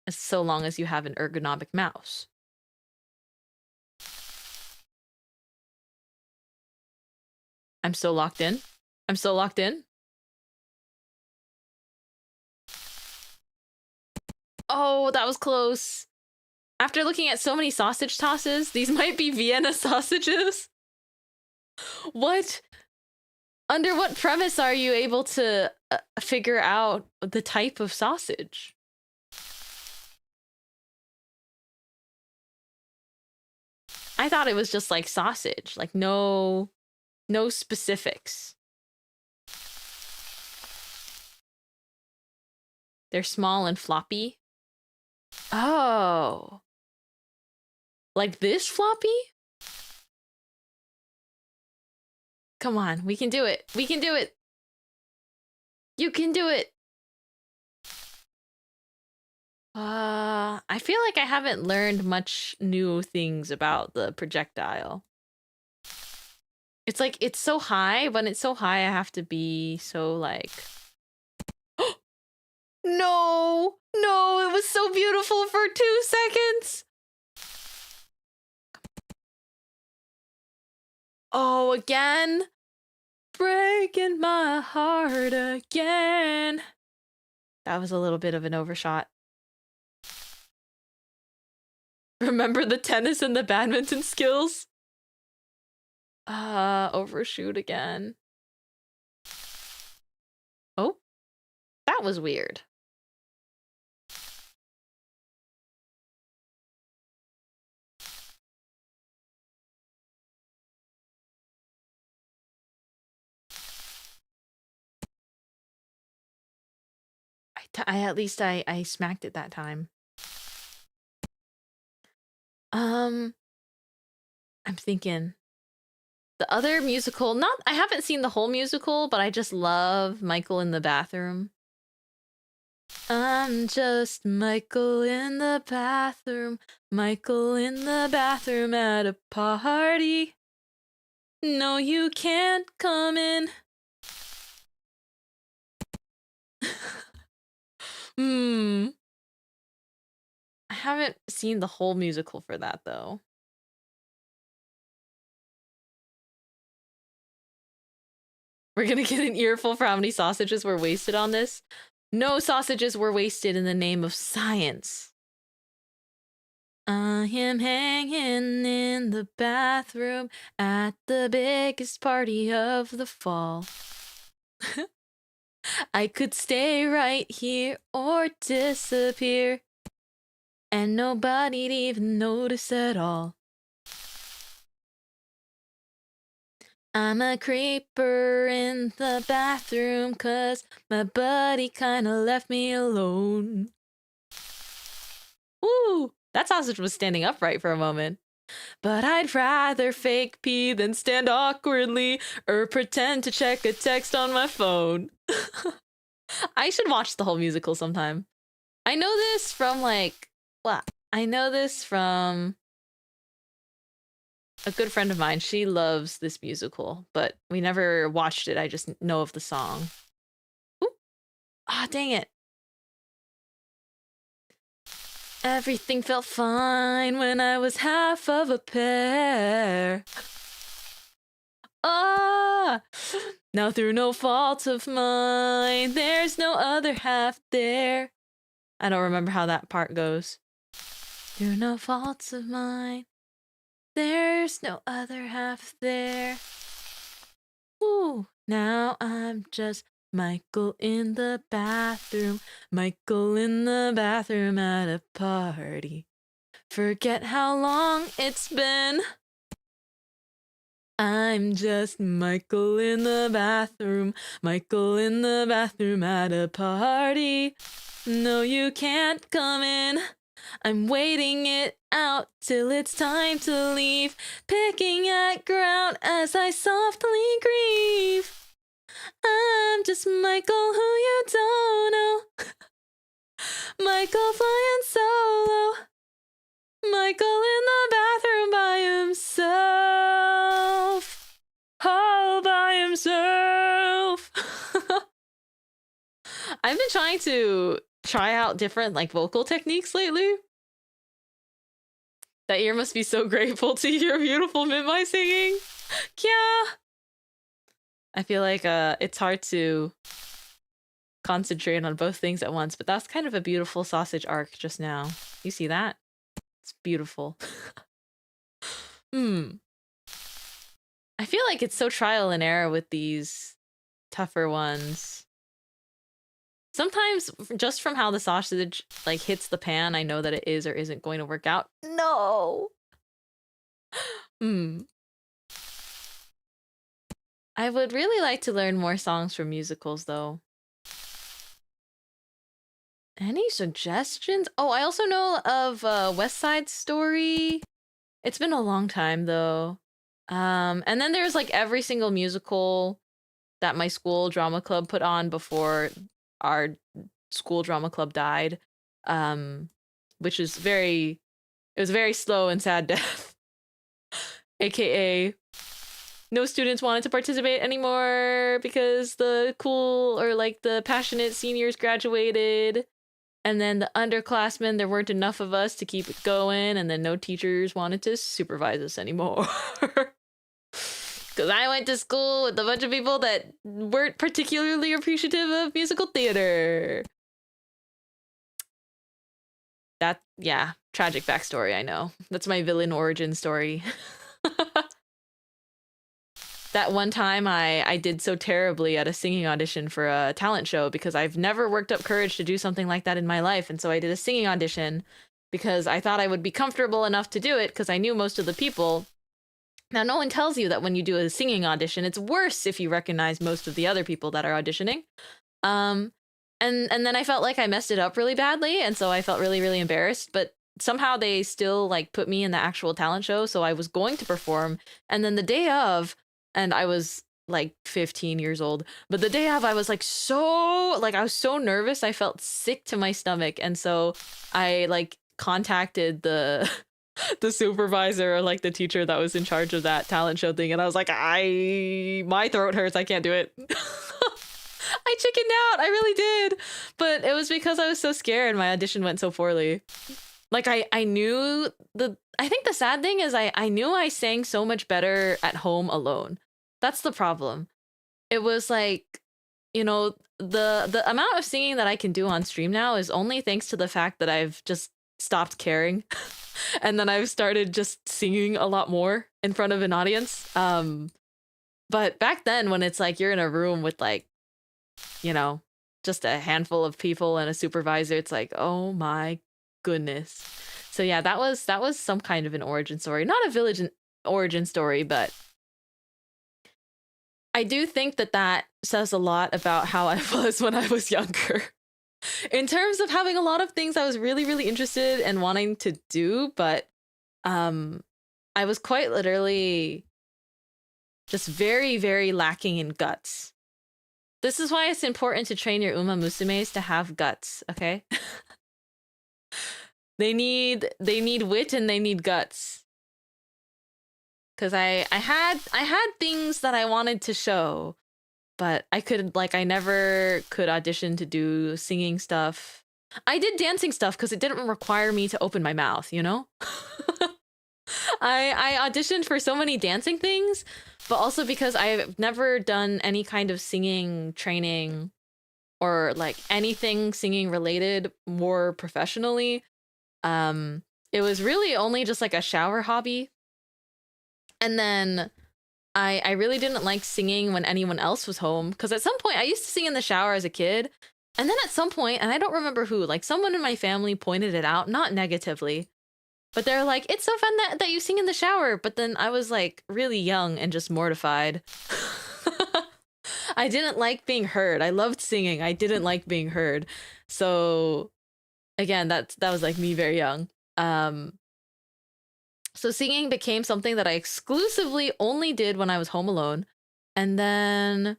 A: So long as you have an ergonomic mouse. I'm so locked in. I'm so locked in. Oh, that was close. After looking at so many sausage tosses, these might be Vienna sausages. What? Under what premise are you able to figure out the type of sausage? I thought it was just like sausage, like no specifics. They're small and floppy. Oh. Like this floppy? Come on, we can do it. We can do it. You can do it. I feel like I haven't learned much new things about the projectile. It's like, it's so high. When it's so high, I have to be so like... No! No, it was so beautiful for 2 seconds! Oh, again? Breaking my heart again. That was a little bit of an overshot. Remember the tennis and the badminton skills? Overshoot again. Oh, that was weird. At least I smacked it that time. I'm thinking the other musical, I haven't seen the whole musical, but I just love Michael in the bathroom. I'm just Michael in the bathroom, Michael in the bathroom at a party. No, you can't come in. I haven't seen the whole musical for that, though. We're gonna get an earful for how many sausages were wasted on this. No sausages were wasted in the name of science. I am hanging in the bathroom at the biggest party of the fall. I could stay right here or disappear, and nobody'd even notice at all. I'm a creeper in the bathroom 'cause my buddy kinda left me alone. Woo! That sausage was standing upright for a moment. But I'd rather fake pee than stand awkwardly or pretend to check a text on my phone. I should watch the whole musical sometime. I know this from I know this from a good friend of mine. She loves this musical, but we never watched it. I just know of the song. Ooh. Ah, dang it. Everything felt fine when I was half of a pear. Ah! Now through no fault of mine, there's no other half there. I don't remember how that part goes. Through no faults of mine, there's no other half there. Ooh, now I'm just Michael in the bathroom. Michael in the bathroom at a party. Forget how long it's been. I'm just Michael in the bathroom. Michael in the bathroom at a party. No, you can't come in. I'm waiting it out till it's time to leave. Picking at ground as I softly grieve. I'm just Michael who you don't know. Michael flying solo. Michael in the bathroom by himself. All by himself. I've been trying to try out different vocal techniques lately. That ear must be so grateful to hear beautiful Mintmai singing. Kya. I feel like it's hard to concentrate on both things at once, but that's kind of a beautiful sausage arc just now. You see that? It's beautiful. I feel like it's so trial and error with these tougher ones. Sometimes just from how the sausage hits the pan, I know that it is or isn't going to work out. No. I would really like to learn more songs from musicals though. Any suggestions? Oh, I also know of West Side Story. It's been a long time though. And then there's every single musical that my school drama club put on before our school drama club died. Which is it was a very slow and sad death. AKA no students wanted to participate anymore because the cool or the passionate seniors graduated. And then the underclassmen, there weren't enough of us to keep it going. And then no teachers wanted to supervise us anymore. Because I went to school with a bunch of people that weren't particularly appreciative of musical theater. Yeah, tragic backstory, I know. That's my villain origin story. That one time I did so terribly at a singing audition for a talent show because I've never worked up courage to do something like that in my life. And so I did a singing audition because I thought I would be comfortable enough to do it because I knew most of the people. Now, no one tells you that when you do a singing audition, it's worse if you recognize most of the other people that are auditioning. And then I felt like I messed it up really badly. And so I felt really, really embarrassed. But somehow they still put me in the actual talent show. So I was going to perform. And then the day of, and I was 15 years old, but the day of I was I was so nervous. I felt sick to my stomach. And so I contacted the supervisor or the teacher that was in charge of that talent show thing. And I was like, my throat hurts. I can't do it. I chickened out. I really did. But it was because I was so scared. My audition went so poorly. I knew I think the sad thing is I knew I sang so much better at home alone. That's the problem. It was the amount of singing that I can do on stream now is only thanks to the fact that I've just stopped caring. And then I've started just singing a lot more in front of an audience. But back then when it's you're in a room with just a handful of people and a supervisor, it's oh my goodness. So yeah, that was some kind of an origin story. Not a village origin story, but I do think that that says a lot about how I was when I was younger. In terms of having a lot of things I was really, really interested in wanting to do, but I was quite literally just very, very lacking in guts. This is why it's important to train your Uma Musumes to have guts, okay? They need wit and they need guts. Cause I had things that I wanted to show, but I never could audition to do singing stuff. I did dancing stuff because it didn't require me to open my mouth, you know? I auditioned for so many dancing things, but also because I've never done any kind of singing training or like anything singing related more professionally. It was really only just like a shower hobby. And then I really didn't like singing when anyone else was home, because at some point I used to sing in the shower as a kid. And then at some point, and I don't remember who, like someone in my family pointed it out, not negatively, but they're like, it's so fun that you sing in the shower. But then I was like really young and just mortified. I didn't like being heard. I loved singing. I didn't like being heard. So again, that was like me very young. So singing became something that I exclusively only did when I was home alone. And then,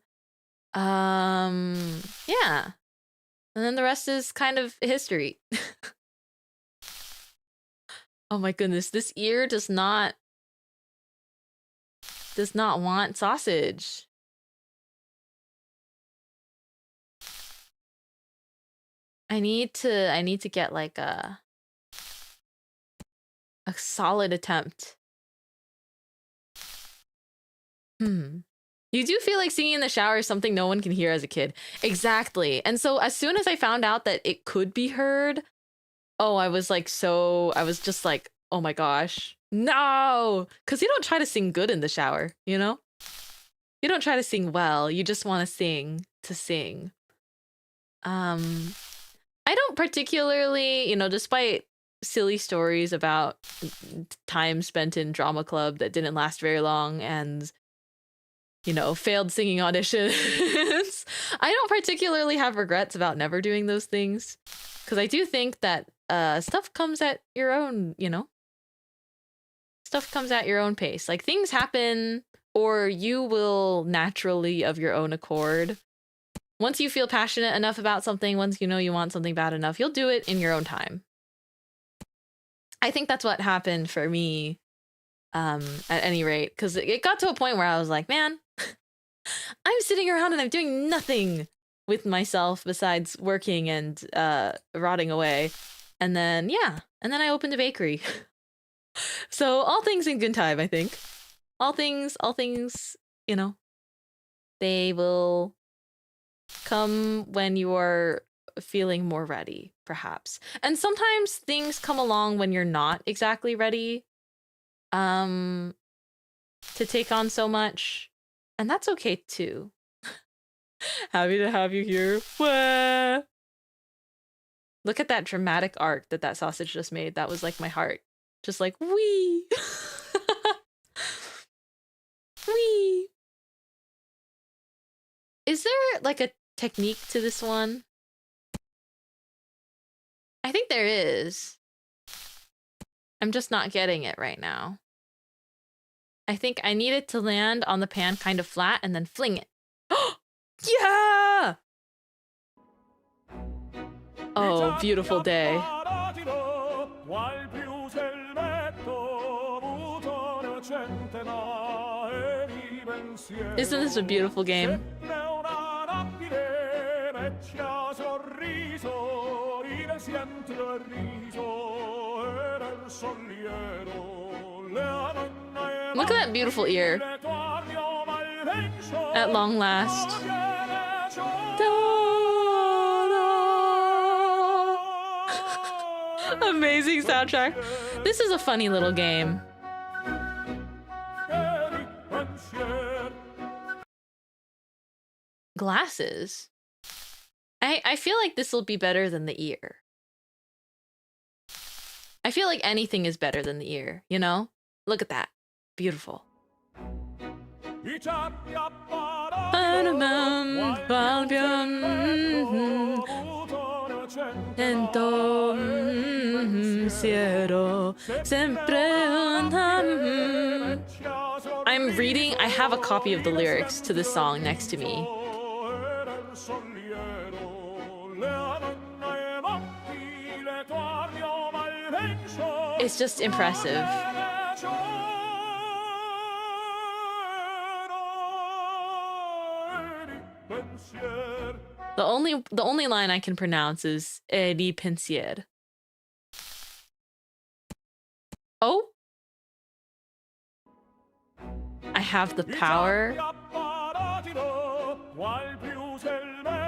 A: yeah. And then the rest is kind of history. Oh my goodness, this ear does not want sausage. I need to get like a solid attempt. You do feel like singing in the shower is something no one can hear as a kid. Exactly. And so as soon as I found out that it could be heard, oh, I was just like, oh my gosh, no. Because you don't try to sing good in the shower, you know? You don't try to sing well. You just want to sing to sing. I don't particularly, despite silly stories about time spent in drama club that didn't last very long and failed singing auditions. I don't particularly have regrets about never doing those things, because I do think that stuff comes at your own, stuff comes at your own pace. Like things happen, or you will naturally of your own accord. Once you feel passionate enough about something, once you know you want something bad enough, you'll do it in your own time. I think that's what happened for me, at any rate, because it got to a point where I was like, man, I'm sitting around and I'm doing nothing with myself besides working and rotting away. And then, yeah, and then I opened a bakery. So all things in good time, I think. All things, they will come when you are feeling more ready, perhaps. And sometimes things come along when you're not exactly ready to take on so much, and that's okay too. Happy to have you here. Wah! Look at that dramatic arc that sausage just made. That was like my heart, just like wee. Wee. Is there like a technique to this one? I think there is. I'm just not getting it right now. I think I need it to land on the pan kind of flat and then fling it. Yeah! Oh, beautiful day. Isn't this a beautiful game? Look at that beautiful ear. At long last. Amazing soundtrack. This is a funny little game. Glasses. I feel like this will be better than the ear. I feel like anything is better than the ear, you know? Look at that. Beautiful. I'm reading, I have a copy of the lyrics to this song next to me. It's just impressive. The only line I can pronounce is di pensier. Oh? I have the power.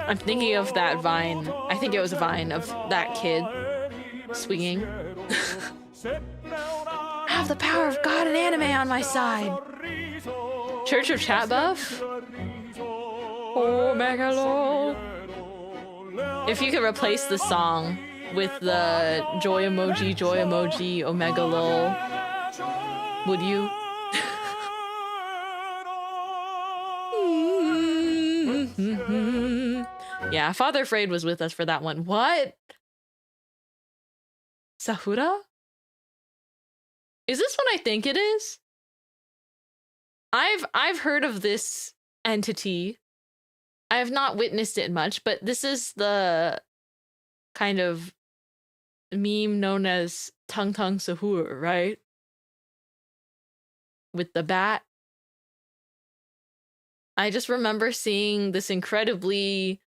A: I'm thinking of that Vine. I think it was a Vine of that kid swinging. I have the power of God and anime on my side. Church of Chat Buff? Oh, Megalo. If you could replace the song with the joy emoji, Omega lol, would you? Yeah, Father Frayed was with us for that one. What? Sahura? Is this what I think it is? I've heard of this entity. I have not witnessed it much, but this is the kind of meme known as Tung Tung Sahur, right? With the bat. I just remember seeing this incredibly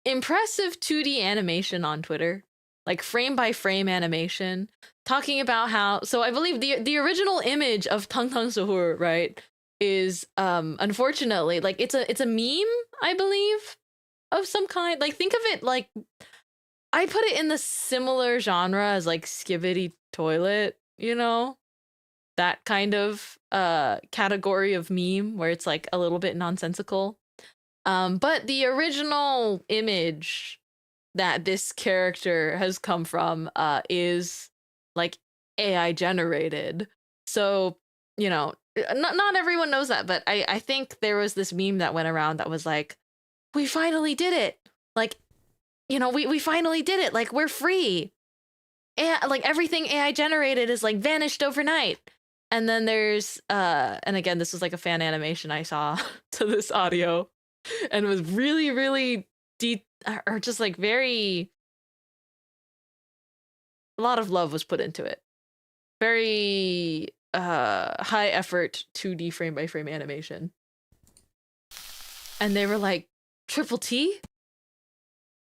A: impressive 2D animation on Twitter, like frame by frame animation, talking about how, so I believe the original image of Tung Tung Sahur, right, is unfortunately like it's a meme, I believe, of some kind. Like think of it like, I put it in the similar genre as like Skibidi Toilet, you know? That kind of category of meme where it's like a little bit nonsensical. But the original image that this character has come from is like AI generated. So, you know, not everyone knows that, but I think there was this meme that went around that was like, we finally did it. Like, you know, we finally did it. Like, we're free. And like everything AI generated is like vanished overnight. And then there's and again, this was like a fan animation I saw to this audio, and it was really, really deep, or just like very, a lot of love was put into it. Very high effort 2D frame by frame animation. And they were like, triple T?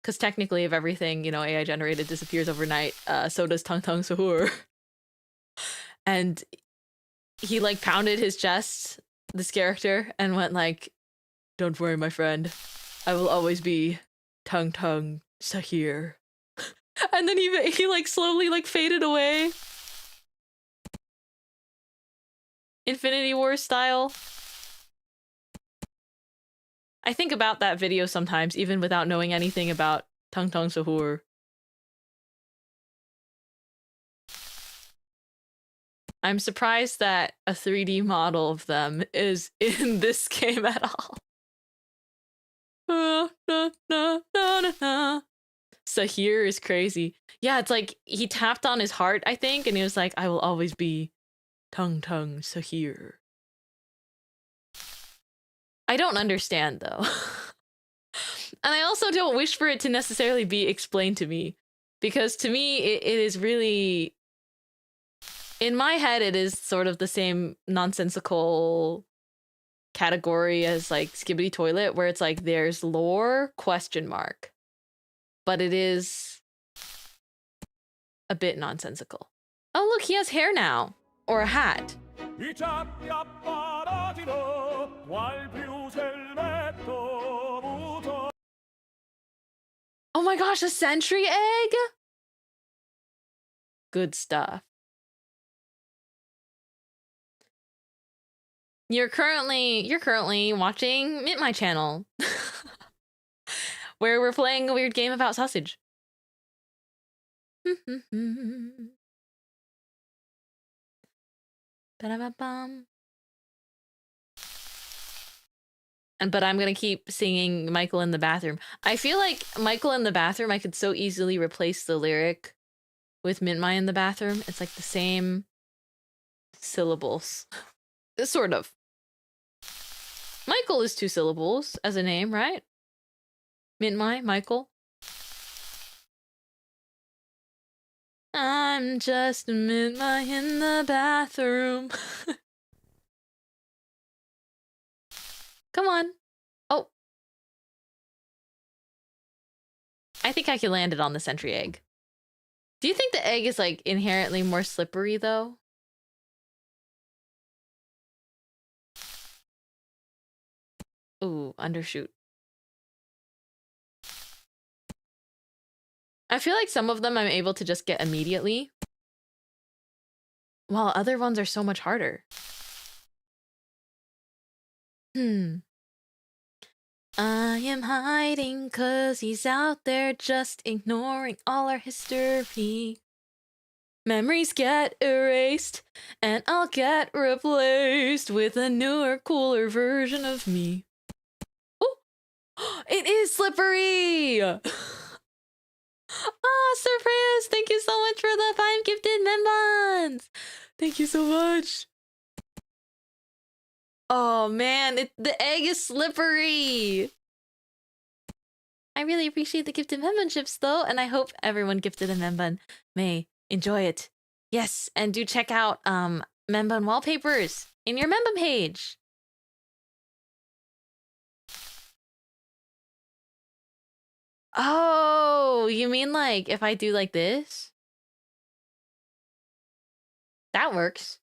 A: Because technically if everything, you know, AI generated disappears overnight, so does Tung Tung Sahur. And he like pounded his chest, this character, and went like, don't worry, my friend. I will always be Tung Tung Sahir. And then he like slowly like faded away. Infinity War style. I think about that video sometimes, even without knowing anything about Tung Tung Sahur. I'm surprised that a 3D model of them is in this game at all. Sahir is crazy. Yeah, it's like he tapped on his heart, I think, and he was like, I will always be Tung Tung Sahir. I don't understand, though. And I also don't wish for it to necessarily be explained to me, because to me, it is really, in my head, it is sort of the same nonsensical category as like Skibidi Toilet, where it's like there's lore question mark, but it is a bit nonsensical. Oh look, he has hair now, or a hat. Oh my gosh, a sentry egg? Good stuff. You're currently watching Mintmai channel, where we're playing a weird game about sausage. Ba-da-ba-bum. but I'm gonna keep singing Michael in the bathroom. I feel like Michael in the bathroom, I could so easily replace the lyric with Mintmai in the bathroom. It's like the same syllables. Sort of. Michael is 2 syllables as a name, right? Mintmai, Michael. I'm just a Mintmai in the bathroom. Come on. Oh. I think I can land it on the sentry egg. Do you think the egg is like inherently more slippery though? Ooh, undershoot. I feel like some of them I'm able to just get immediately, while other ones are so much harder. I am hiding 'cause he's out there just ignoring all our history. Memories get erased, and I'll get replaced with a newer, cooler version of me. Oh, it is slippery! Ah, surprise! Thank you so much for the 5 gifted members! Thank you so much! Oh man, the egg is slippery! I really appreciate the gifted memberships though, and I hope everyone gifted a member may enjoy it. Yes, and do check out member wallpapers in your member page. Oh, you mean like if I do like this? That works.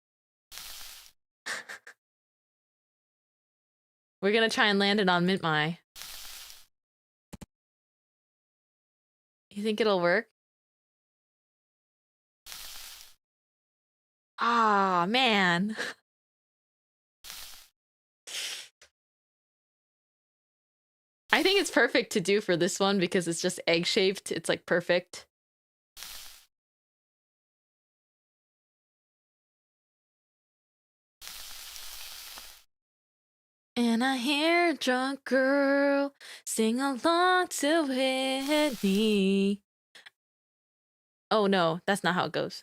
A: We're gonna try and land it on Mintmai. You think it'll work? Ah, man. I think it's perfect to do for this one because it's just egg-shaped. It's like perfect. And I hear a drunk girl sing along to Whitney. Oh no, that's not how it goes.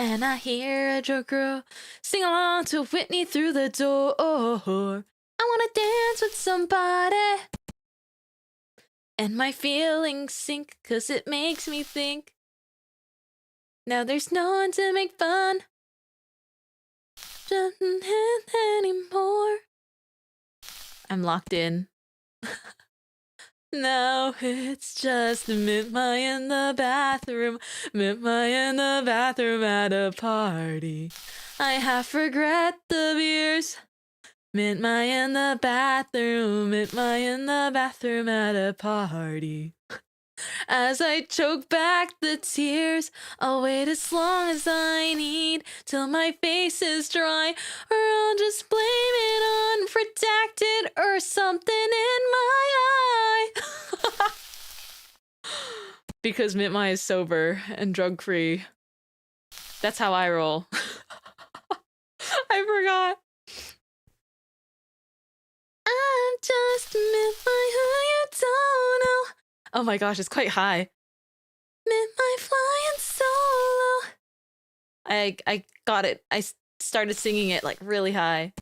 A: And I hear a drunk girl sing along to Whitney through the door. I wanna dance with somebody. And my feelings sink 'cause it makes me think. Now there's no one to make fun. Doesn't hit anymore. I'm locked in. Now it's just Mintmai in the bathroom, Mintmai in the bathroom at a party. I half regret the beers. Mintmai in the bathroom, Mintmai in the bathroom at a party. As I choke back the tears, I'll wait as long as I need till my face is dry, or I'll just blame it on Redacted or something in my eye. Because Mintmai is sober and drug-free. That's how I roll. I forgot. I'm just Mintmai who you don't know. Oh my gosh, it's quite high. Mintmai flying solo. I got it. I started singing it like really high.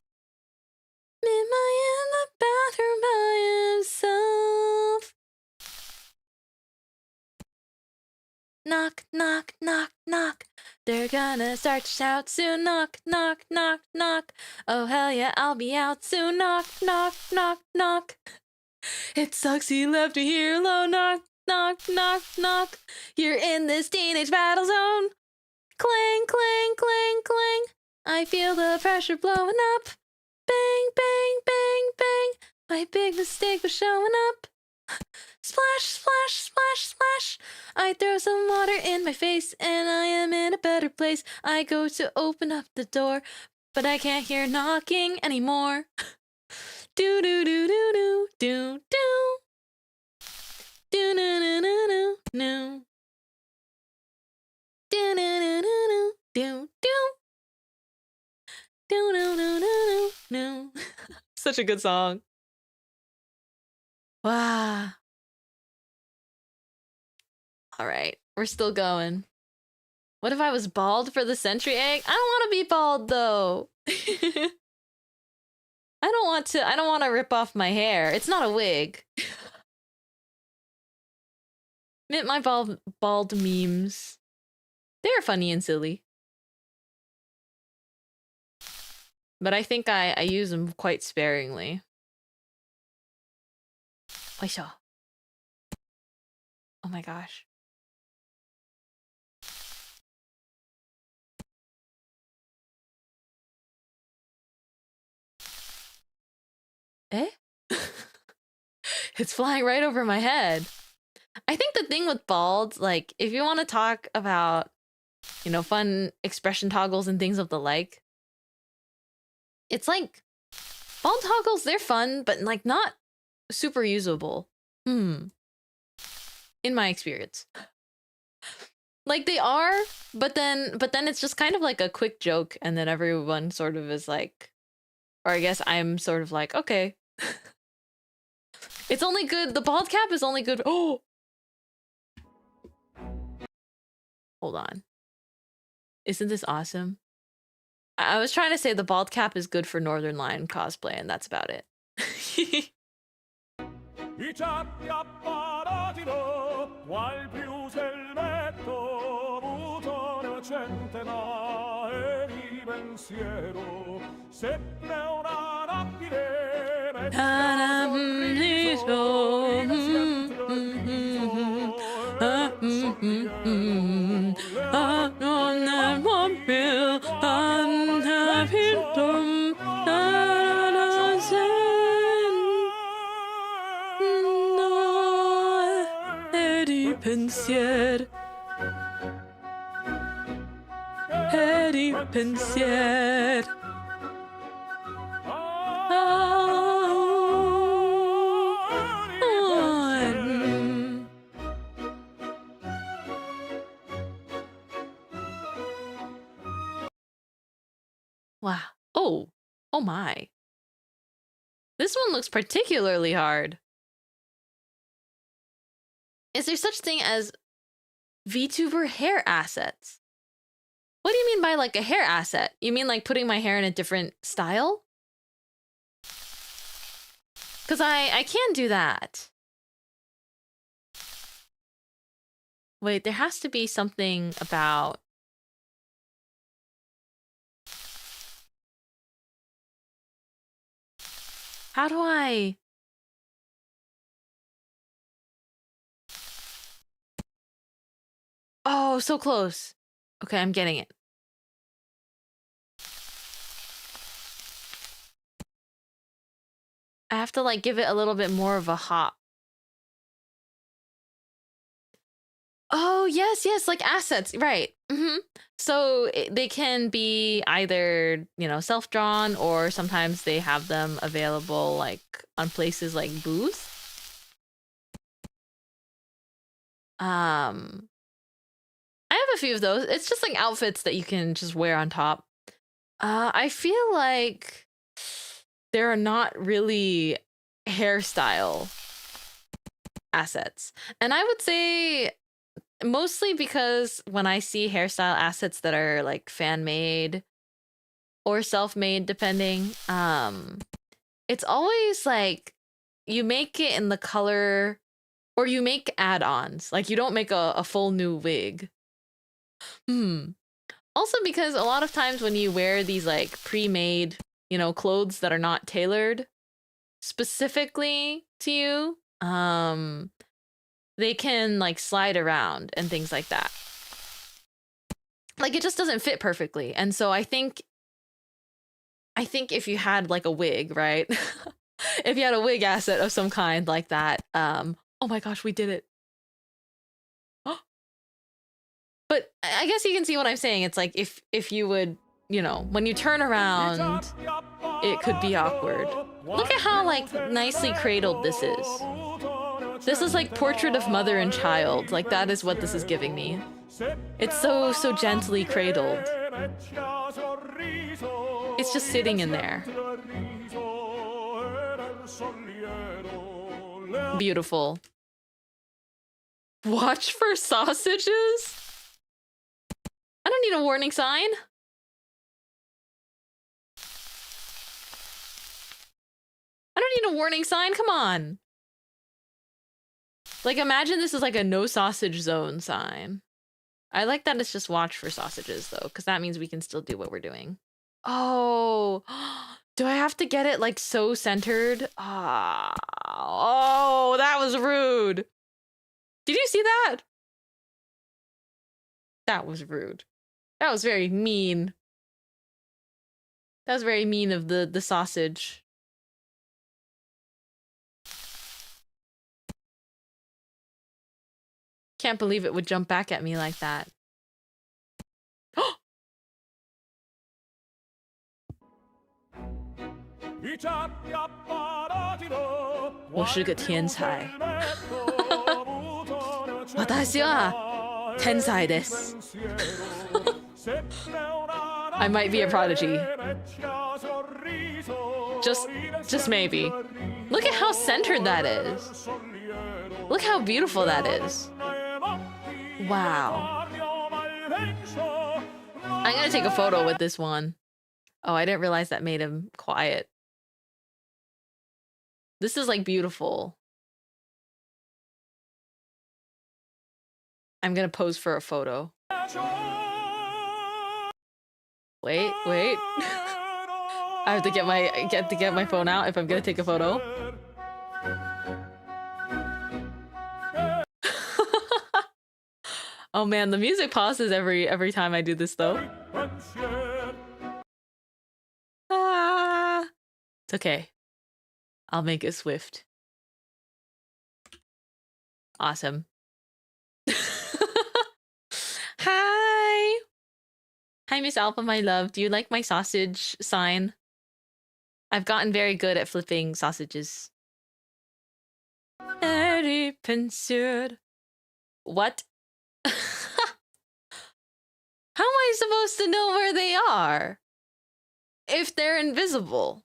A: Mintmai in the bathroom by himself. Knock, knock, knock, knock. They're gonna start to shout soon. Knock, knock, knock, knock. Oh hell yeah, I'll be out soon. Knock, knock, knock, knock. It sucks he left me here alone. Knock, knock, knock, knock. You're in this teenage battle zone. Clang, clang, clang, clang. I feel the pressure blowing up. Bang, bang, bang, bang. My big mistake was showing up. Splash, splash, splash, splash. I throw some water in my face and I am in a better place. I go to open up the door, but I can't hear knocking anymore. Do do do do do do do. Do do do do do do. Do do do do do do. Do do do do do do. Such a good song. Wow. All right, we're still going. What if I was bald for the century egg? I don't want to be bald though. I don't want to rip off my hair. It's not a wig. My bald memes. They're funny and silly. But I think I use them quite sparingly. Oisho. Oh my gosh. Eh? It's flying right over my head. I think the thing with bald, like, if you want to talk about, you know, fun expression toggles and things of the like, it's like, bald toggles, they're fun, but like not super usable. In my experience. Like they are, but then it's just kind of like a quick joke, and then everyone sort of is like, or I guess I'm sort of like, okay. It's only good, the bald cap is only good. Oh! Hold on. Isn't this awesome? I was trying to say the bald cap is good for Northern Lion cosplay, and that's about it. Pensier. Eri pensier. Wow. Oh my. This one looks particularly hard. Is there such thing as VTuber hair assets? What do you mean by like a hair asset? You mean like putting my hair in a different style? Because I can do that. Wait, there has to be something about... How do I... Oh, so close. Okay, I'm getting it. I have to like give it a little bit more of a hop. Oh, yes, like assets, right. So they can be either, you know, self-drawn, or sometimes they have them available like on places like Booth. I have a few of those. It's just like outfits that you can just wear on top. I feel like there are not really hairstyle assets. And I would say mostly because when I see hairstyle assets that are like fan-made or self-made, depending, it's always like you make it in the color, or you make add-ons. Like you don't make a full new wig. Also because a lot of times when you wear these like pre-made, you know, clothes that are not tailored specifically to you, they can like slide around and things like that. Like it just doesn't fit perfectly. And so I think if you had like a wig, right? If you had a wig asset of some kind like that, oh my gosh, we did it. But I guess you can see what I'm saying. It's like if you would, you know, when you turn around, it could be awkward. Look at how like nicely cradled this is. This is like portrait of mother and child. Like that is what this is giving me. It's so gently cradled. It's just sitting in there. Beautiful. Watch for sausages? I don't need a warning sign. I don't need a warning sign, come on. Like, imagine this is like a no sausage zone sign. I like that it's just watch for sausages though, because that means we can still do what we're doing. Oh, do I have to get it like so centered? Ah, oh, that was rude. Did you see that? That was rude. That was very mean. That was very mean of the sausage. Can't believe it would jump back at me like that. 我是个天才。私は天才です。I might be a prodigy. Just maybe. Look at how centered that is. Look how beautiful that is. Wow. I'm gonna take a photo with this one. Oh, I didn't realize that made him quiet. This is like beautiful. I'm gonna pose for a photo. Wait. I have to get my phone out if I'm gonna take a photo. Oh man, the music pauses every time I do this though. Ah, it's okay. I'll make it swift. Awesome. Hi! Hi, Miss Alpha, my love. Do you like my sausage sign? I've gotten very good at flipping sausages. Very penseur. What? How am I supposed to know where they are? If they're invisible.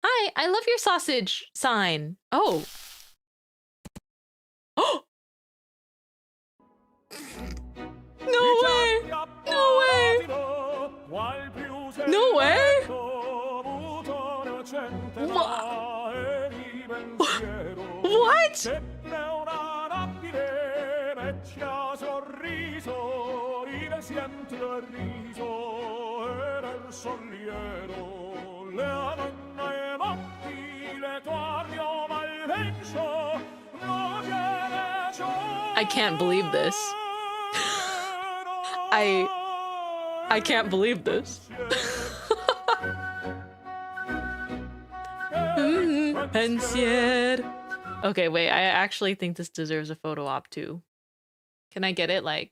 A: Hi, I love your sausage sign. Oh. Oh! No way! No way! No way! What? I can't believe this. I can't believe this. Okay, wait, I actually think this deserves a photo op too. Can I get it like...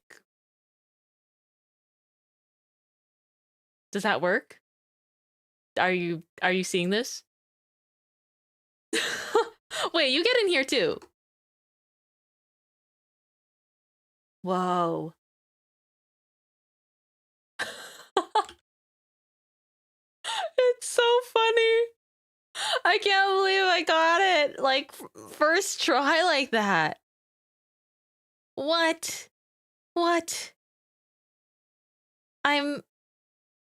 A: Does that work? Are you seeing this? Wait, you get in here too. Whoa. It's so funny. I can't believe I got it. Like, first try like that. What? What?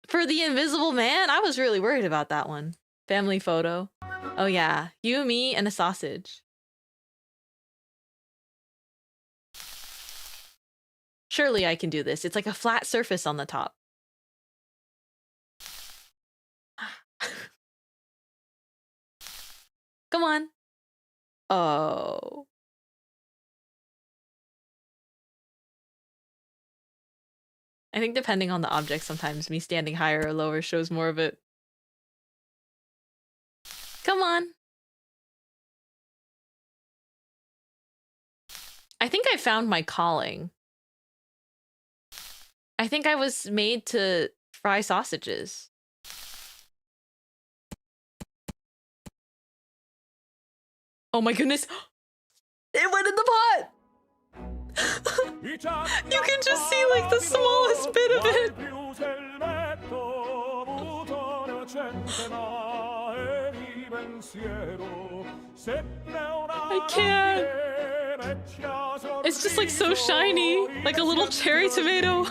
A: For the invisible man? I was really worried about that one. Family photo. Oh yeah, you, me, and a sausage. Surely I can do this. It's like a flat surface on the top. Come on. Oh. I think depending on the object, sometimes me standing higher or lower shows more of it. Come on. I think I found my calling. I think I was made to fry sausages. Oh my goodness. It went in the pot! You can just see like the smallest bit of it. I can't. It's just like so shiny, like a little cherry tomato.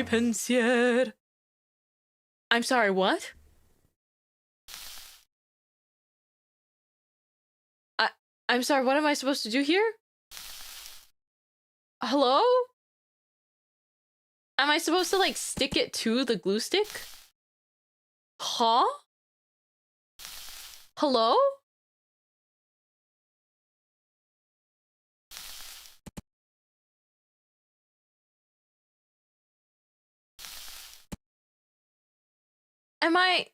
A: Pensier. I'm sorry, what? I'm sorry, what am I supposed to do here? Hello? Am I supposed to, like, stick it to the glue stick? Huh? Hello? Am I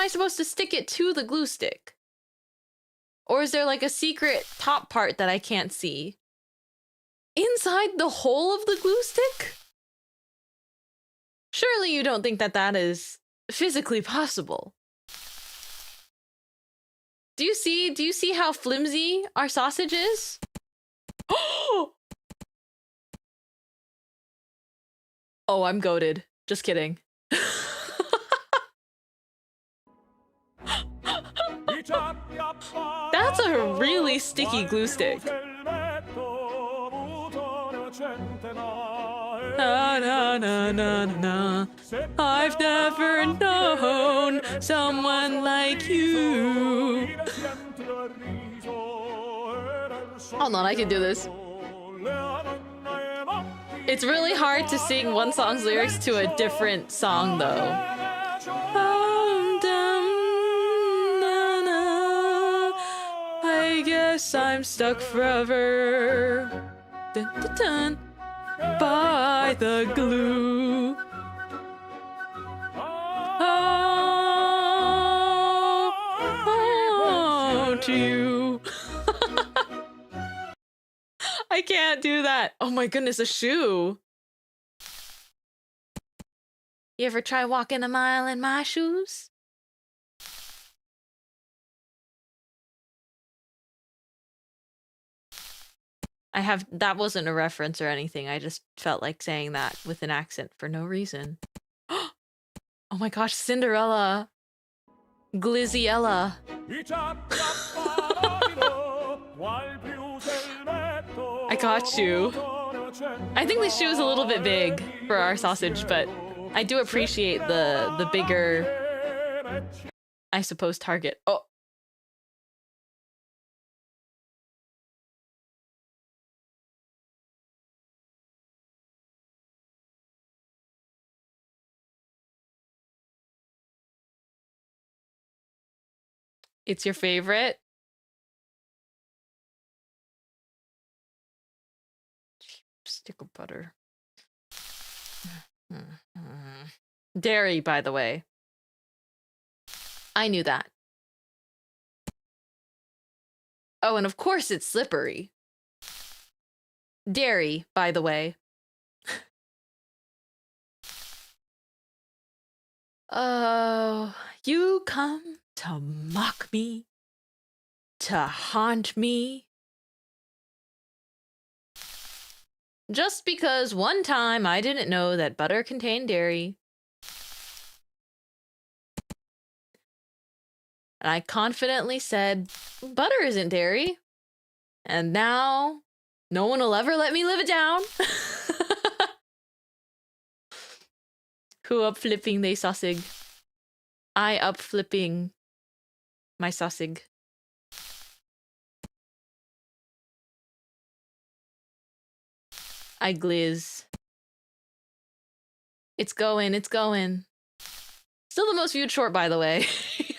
A: supposed to stick it to the glue stick? Or is there like a secret top part that I can't see? Inside the hole of the glue stick? Surely you don't think that that is physically possible. Do you see how flimsy our sausage is? Oh, I'm goated. Just kidding. That's a really sticky glue stick. Na, na, na, na, na. I've never known someone like you. Hold on, I can do this. It's really hard to sing one song's lyrics to a different song, though. I guess I'm stuck forever. Dun, dun, dun, by the glue. Oh, to you. I can't do that. Oh my goodness, a shoe. You ever try walking a mile in my shoes? That wasn't a reference or anything. I just felt like saying that with an accent for no reason. Oh my gosh, Cinderella. Glizziella. I got you. I think the shoe is a little bit big for our sausage, but I do appreciate the bigger, I suppose, target. Oh. It's your favorite? Stick of butter. Dairy, by the way. I knew that. Oh, and of course it's slippery. Dairy, by the way. Oh, you come to mock me, to haunt me. Just because one time I didn't know that butter contained dairy. And I confidently said, butter isn't dairy. And now, no one will ever let me live it down. Who up flipping they sausage? I up flipping my sausage. I gliz. It's going, it's going. Still the most viewed short, by the way.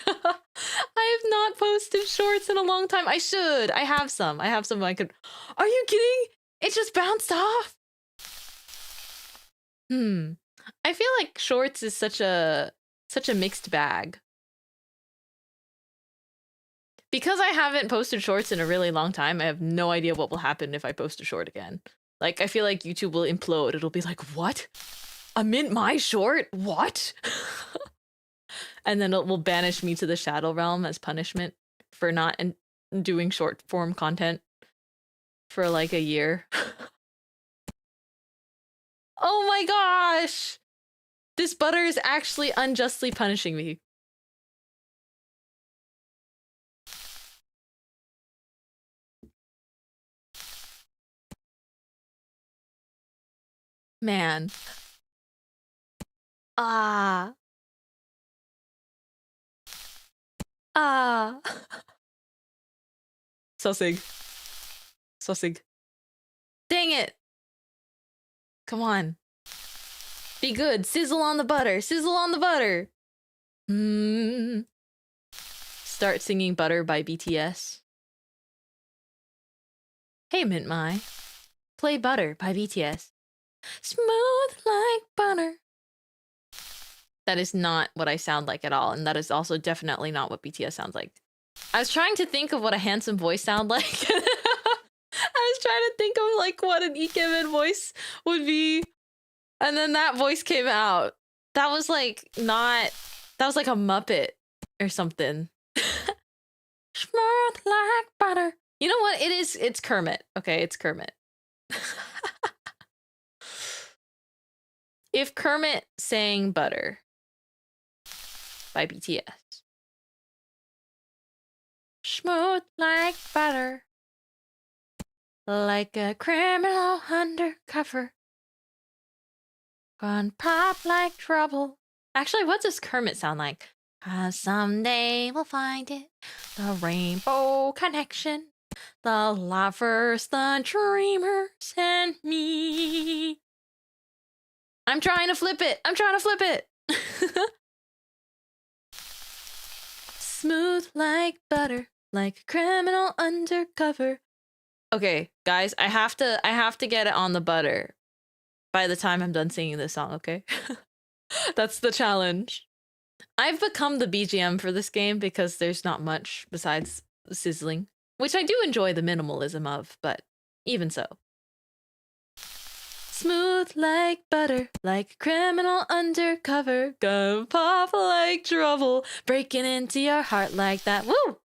A: I have not posted shorts in a long time. I should. I have some I could. Are you kidding? It just bounced off. I feel like shorts is such a mixed bag. Because I haven't posted shorts in a really long time, I have no idea what will happen if I post a short again. Like, I feel like YouTube will implode. It'll be like, what? A Mintmai short? What? And then it will banish me to the shadow realm as punishment for not doing short form content for like a year. Oh my gosh! This butter is actually unjustly punishing me. Man. Ah. Ah. Sussig. Sussig. Dang it! Come on. Be good. Sizzle on the butter. Sizzle on the butter. Start singing Butter by BTS. Hey, Mintmai. Play Butter by BTS. Smooth like butter. That is not what I sound like at all, and that is also definitely not what BTS sounds like. I was trying to think of what a handsome voice sound like. I was trying to think of like what an ikemen voice would be, and then that voice came out. That was like not. That was like a Muppet or something. Smooth like butter. You know what? It is. It's Kermit. Okay, it's Kermit. If Kermit sang Butter by BTS. Smooth like butter. Like a criminal undercover. Gone pop like trouble. Actually, what does Kermit sound like? Someday we'll find it. The rainbow connection. The lovers, the dreamers, and me. I'm trying to flip it. I'm trying to flip it. Smooth like butter, like a criminal undercover. Okay, guys, I have to get it on the butter by the time I'm done singing this song, okay? That's the challenge. I've become the BGM for this game because there's not much besides sizzling, which I do enjoy the minimalism of, but even so. Smooth like butter, like a criminal undercover, gonna pop like trouble, breaking into your heart like that. Woo!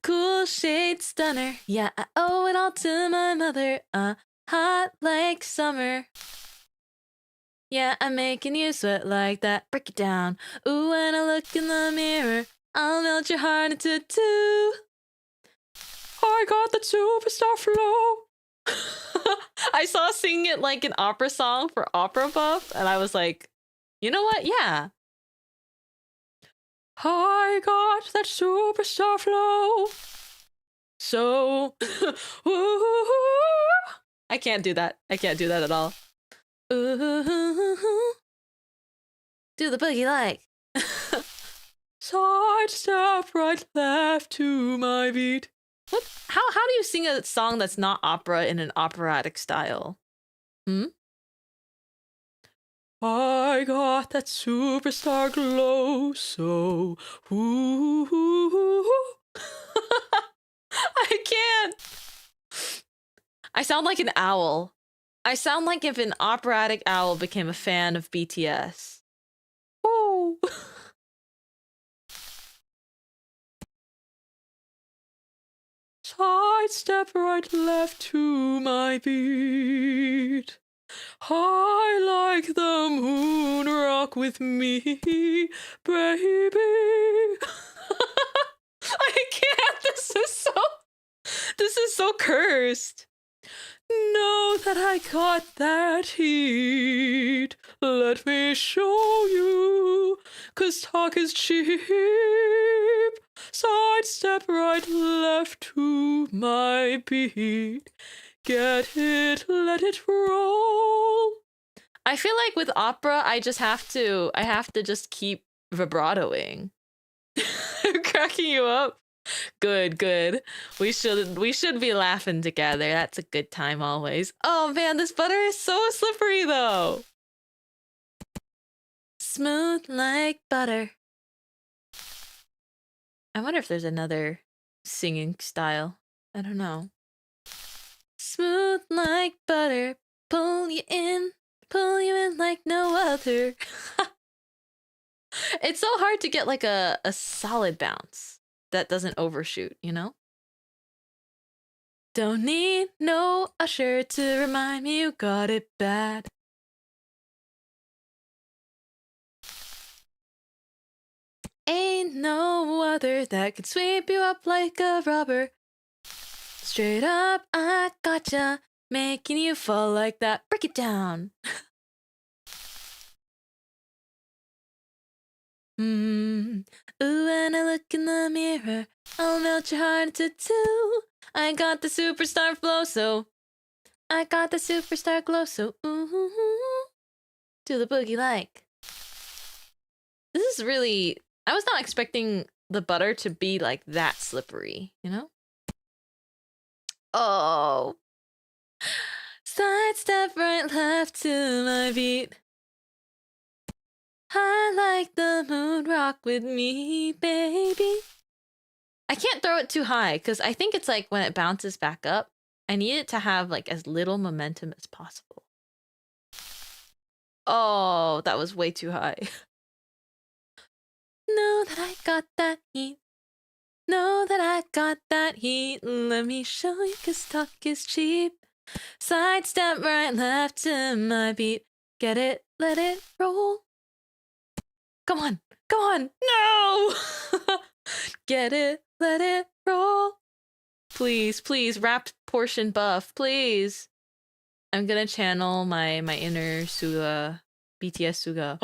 A: Cool shade stunner, yeah, I owe it all to my mother. Hot like summer. Yeah, I'm making you sweat like that. Break it down. Ooh, when I look in the mirror, I'll melt your heart into two. I got the superstar flow. I saw singing it like an opera song for Opera Buff, and I was like, you know what? Yeah. I got that superstar flow. So, I can't do that. I can't do that at all. Ooh, do the boogie like. Side step, right, left to my beat. What? How do you sing a song that's not opera in an operatic style? I got that superstar glow, so ooh. I can't. I sound like an owl. I sound like if an operatic owl became a fan of BTS. Ooh. Side step right left to my beat. I like the moon, rock with me, baby. I can't. This is so cursed. Know that I got that heat. Let me show you, 'cause talk is cheap. Side step right left to my beat. Get it, let it roll. I feel like with opera, I have to just keep vibratoing. I'm cracking you up. Good. We should be laughing together. That's a good time always. Oh man, this butter is so slippery though. Smooth like butter. I wonder if there's another singing style. I don't know. Smooth like butter, pull you in like no other. It's so hard to get like a solid bounce. that doesn't overshoot, you know? Don't need no usher to remind me you got it bad. Ain't no other that could sweep you up like a rubber. Straight up, I gotcha, making you fall like that. Break it down. Ooh, when I look in the mirror, I'll melt your heart into two. I got the superstar flow, so I got the superstar glow, so ooh, do the boogie like. This is really, I was not expecting the butter to be like that slippery, you know? Oh. Side step right left to my beat. I like the moon rock with me, baby. I can't throw it too high because I think it's like when it bounces back up, I need it to have like as little momentum as possible. Oh, that was way too high. Know that I got that heat. Know that I got that heat. Let me show you, cause talk is cheap. Side step right left to my beat. Get it, let it roll. Come on, come on, no! Get it, let it roll. Please, please, rap portion buff, please. I'm gonna channel my inner Suga, BTS Suga.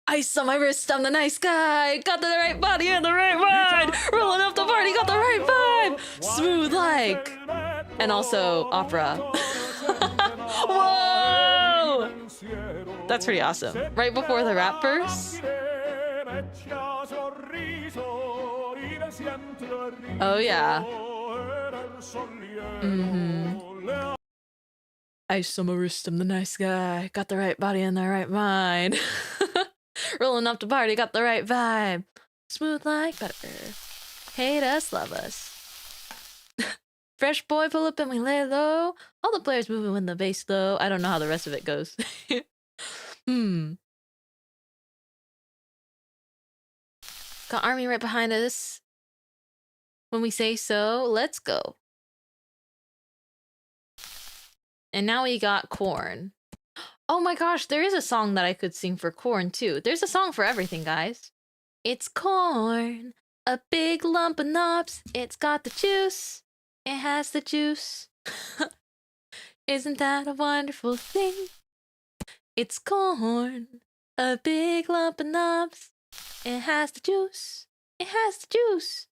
A: Ice on my wrist, I'm the nice guy. Got the right body and the right mind. Rolling up the party, got the right vibe. Smooth like. And also opera. Whoa! That's pretty awesome. Right before the rap verse. Oh yeah. Ice on my wrist, I'm the nice guy. Got the right body and the right mind. Rolling up the party, got the right vibe. Smooth like butter. Hate us, love us. Fresh boy, pull up and we lay low. All the players moving when the bass low. I don't know how the rest of it goes. Got army right behind us. When we say so, let's go. And now we got corn. Oh my gosh, there is a song that I could sing for corn too. There's a song for everything, guys. It's corn, a big lump of knobs. It's got the juice. It has the juice. Isn't that a wonderful thing? It's corn, a big lump of knobs. It has the juice. It has the juice.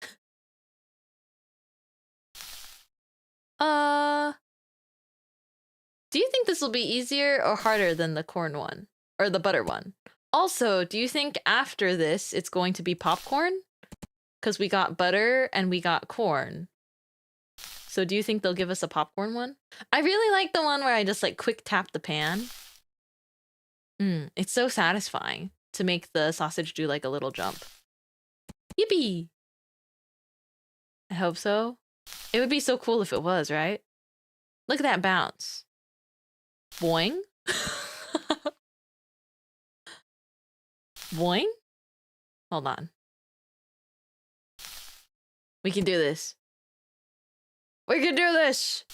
A: Do you think this will be easier or harder than the corn one? Or the butter one? Also, do you think after this it's going to be popcorn? Because we got butter and we got corn. So do you think they'll give us a popcorn one? I really like the one where I just like quick tap the pan. It's so satisfying to make the sausage do like a little jump. Yippee! I hope so. It would be so cool if it was, right? Look at that bounce. Boing? Boing? Hold on. We can do this. We can do this!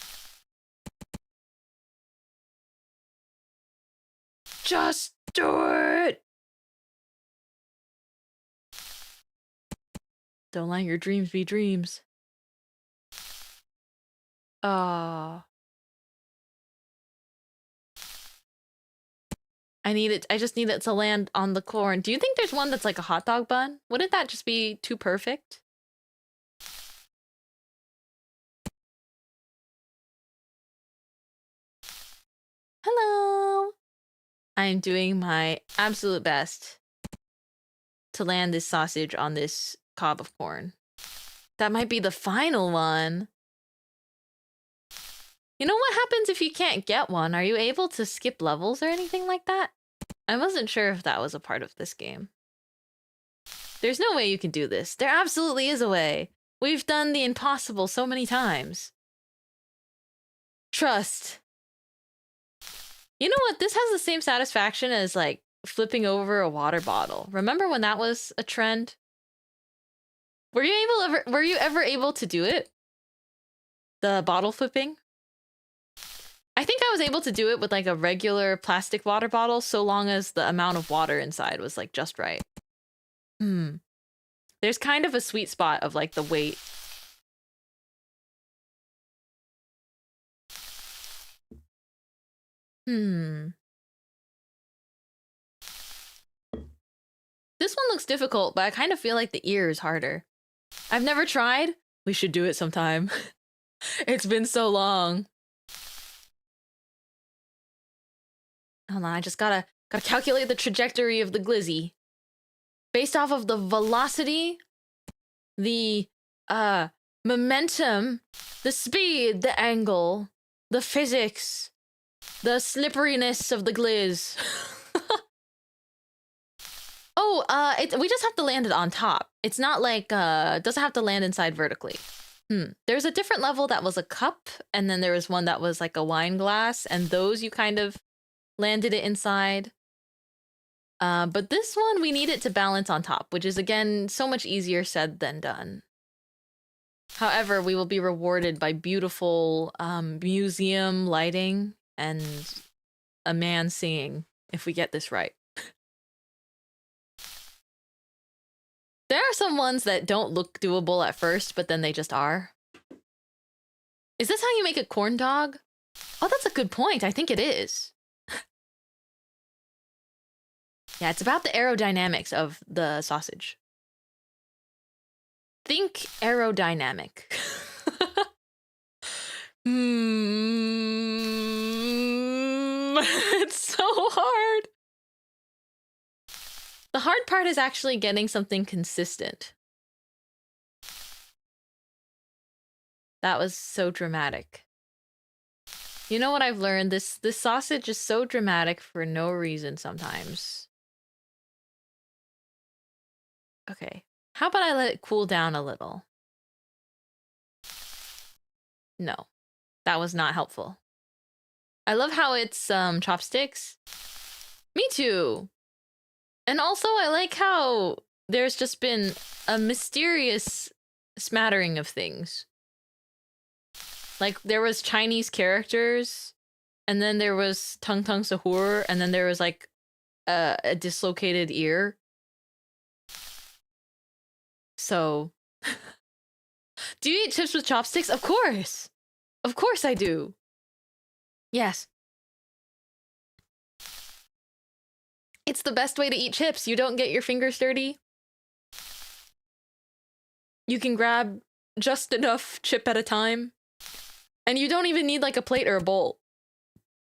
A: Just do it! Don't let your dreams be dreams. I need it. I just need it to land on the corn. Do you think there's one that's like a hot dog bun? Wouldn't that just be too perfect? Hello. I'm doing my absolute best to land this sausage on this cob of corn. That might be the final one. You know what happens if you can't get one? Are you able to skip levels or anything like that? I wasn't sure if that was a part of this game. There's no way you can do this. There absolutely is a way. We've done the impossible so many times. Trust. You know what? This has the same satisfaction as like flipping over a water bottle. Remember when that was a trend? Were you ever able to do it? The bottle flipping? I think I was able to do it with like a regular plastic water bottle so long as the amount of water inside was like just right. There's kind of a sweet spot of like the weight. This one looks difficult, but I kind of feel like the ear is harder. I've never tried. We should do it sometime. It's been so long. Hold on, I just gotta calculate the trajectory of the glizzy. Based off of the velocity, the momentum, the speed, the angle, the physics, the slipperiness of the glizz. Oh, we just have to land it on top. It's not like, doesn't have to land inside vertically. There's a different level that was a cup, and then there was one that was like a wine glass, and those you kind of landed it inside. But this one, we need it to balance on top, which is, again, so much easier said than done. However, we will be rewarded by beautiful museum lighting and a man singing if we get this right. There are some ones that don't look doable at first, but then they just are. Is this how you make a corn dog? Oh, that's a good point. I think it is. Yeah, it's about the aerodynamics of the sausage. Think aerodynamic. It's so hard. The hard part is actually getting something consistent. That was so dramatic. You know what I've learned? This sausage is so dramatic for no reason sometimes. Okay. How about I let it cool down a little? No. That was not helpful. I love how it's chopsticks. Me too. And also I like how there's just been a mysterious smattering of things. Like there was Chinese characters, and then there was tung tung sahur, and then there was like a dislocated ear. So, do you eat chips with chopsticks? Of course. Of course I do. Yes. It's the best way to eat chips. You don't get your fingers dirty. You can grab just enough chip at a time. And you don't even need like a plate or a bowl.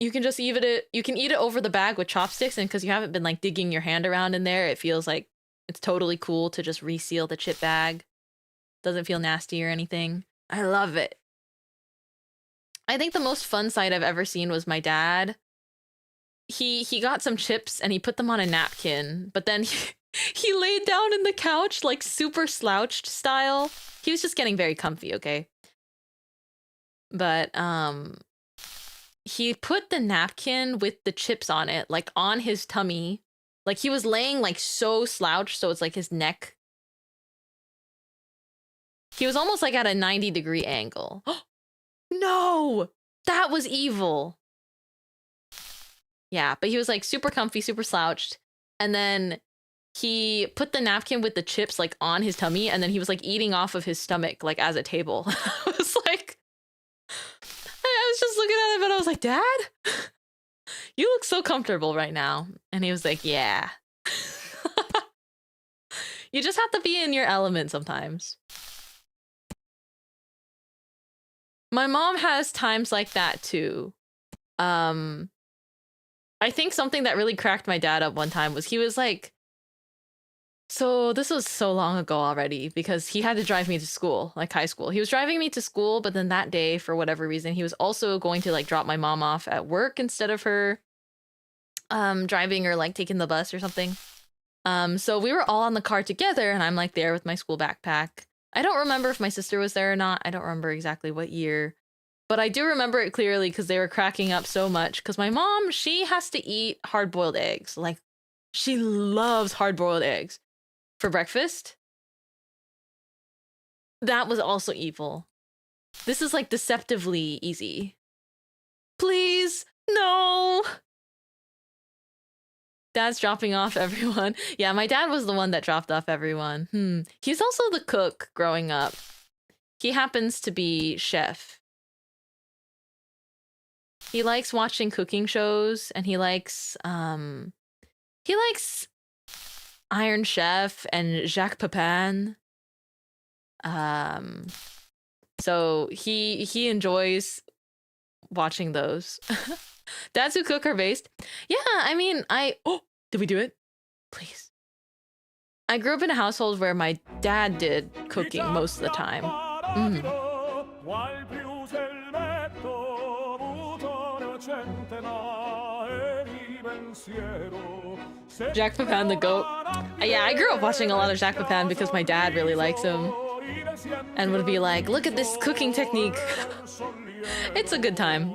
A: You can just eat it. You can eat it over the bag with chopsticks, and because you haven't been like digging your hand around in there, it feels like it's totally cool to just reseal the chip bag. Doesn't feel nasty or anything. I love it. I think the most fun sight I've ever seen was my dad. He got some chips and he put them on a napkin, but then he laid down in the couch like super slouched style. He was just getting very comfy, okay? But he put the napkin with the chips on it like on his tummy. Like he was laying like so slouched, so it's like his neck. He was almost like at a 90-degree angle. No! That was evil. Yeah, but he was like super comfy, super slouched. And then he put the napkin with the chips like on his tummy, and then he was like eating off of his stomach like as a table. I was like, I was just looking at him and I was like, Dad? You look so comfortable right now. And he was like, yeah. You just have to be in your element sometimes. My mom has times like that too. I think something that really cracked my dad up one time was he was like, so this was so long ago already because he had to drive me to school, like high school. He was driving me to school, but then that day, for whatever reason, he was also going to like drop my mom off at work instead of her driving or like taking the bus or something. So we were all on the car together, and I'm like there with my school backpack. I don't remember if my sister was there or not. I don't remember exactly what year, but I do remember it clearly because they were cracking up so much. Because my mom, she has to eat hard-boiled eggs. Like, she loves hard-boiled eggs for breakfast. That was also evil. This is like deceptively easy. Please, no. Dad's dropping off everyone. Yeah, my dad was the one that dropped off everyone. He's also the cook growing up. He happens to be chef. He likes watching cooking shows, and he likes Iron Chef and Jacques Pepin. So he enjoys watching those. Dads who cook are based. Yeah, I mean, did we do it? Please. I grew up in a household where my dad did cooking most of the time. Jacques Pepin the goat. Yeah, I grew up watching a lot of Jacques Pepin because my dad really likes him. And would be like, look at this cooking technique. It's a good time.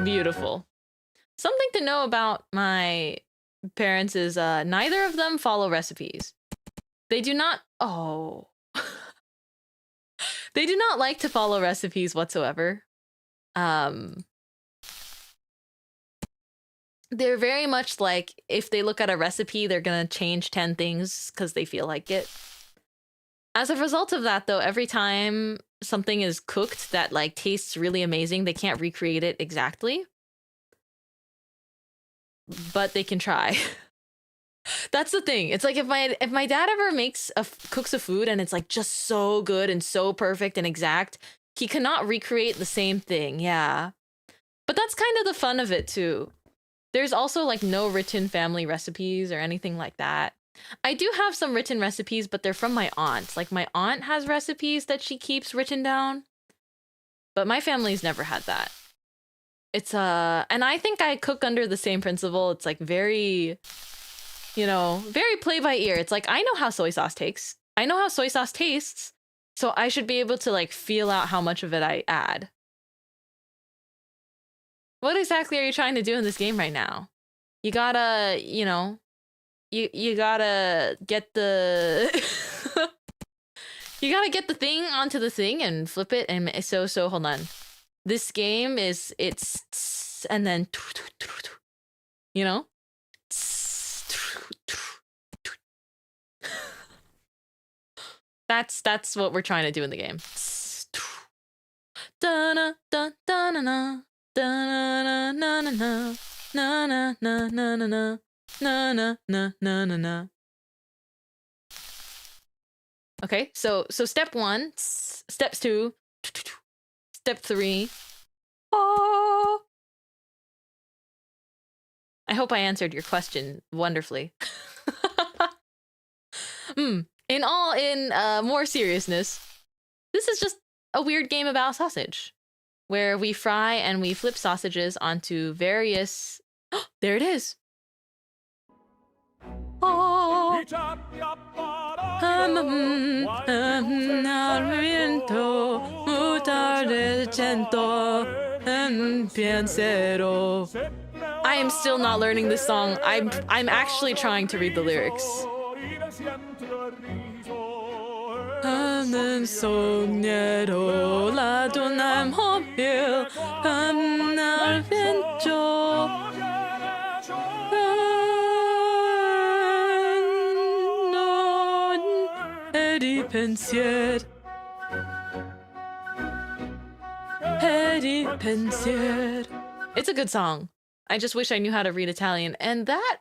A: Beautiful. Something to know about my parents is neither of them follow recipes. They do not. They do not like to follow recipes whatsoever. They're very much like, if they look at a recipe, they're gonna change 10 things because they feel like it. As a result of that, though, every time something is cooked that like tastes really amazing, they can't recreate it exactly. But they can try. That's the thing. It's like if my dad ever cooks a food and it's like just so good and so perfect and exact, he cannot recreate the same thing. Yeah. But that's kind of the fun of it too. There's also like no written family recipes or anything like that. I do have some written recipes, but they're from my aunt. Like my aunt has recipes that she keeps written down. But my family's never had that. It's and I think I cook under the same principle. It's like very, very play by ear. It's like, I know how soy sauce tastes. I know how soy sauce tastes. So I should be able to like feel out how much of it I add. What exactly are you trying to do in this game right now? You gotta, you gotta get the you gotta get the thing onto the thing and flip it. And so hold on. This game is and then that's what we're trying to do in the game. Okay, so step 1, steps 2, step 3. Oh. I hope I answered your question wonderfully. In more seriousness, this is just a weird game about sausage, where we fry and we flip sausages onto various... there it is! Oh. I am still not learning this song. I'm actually trying to read the lyrics. It's a good song. I just wish I knew how to read Italian. And that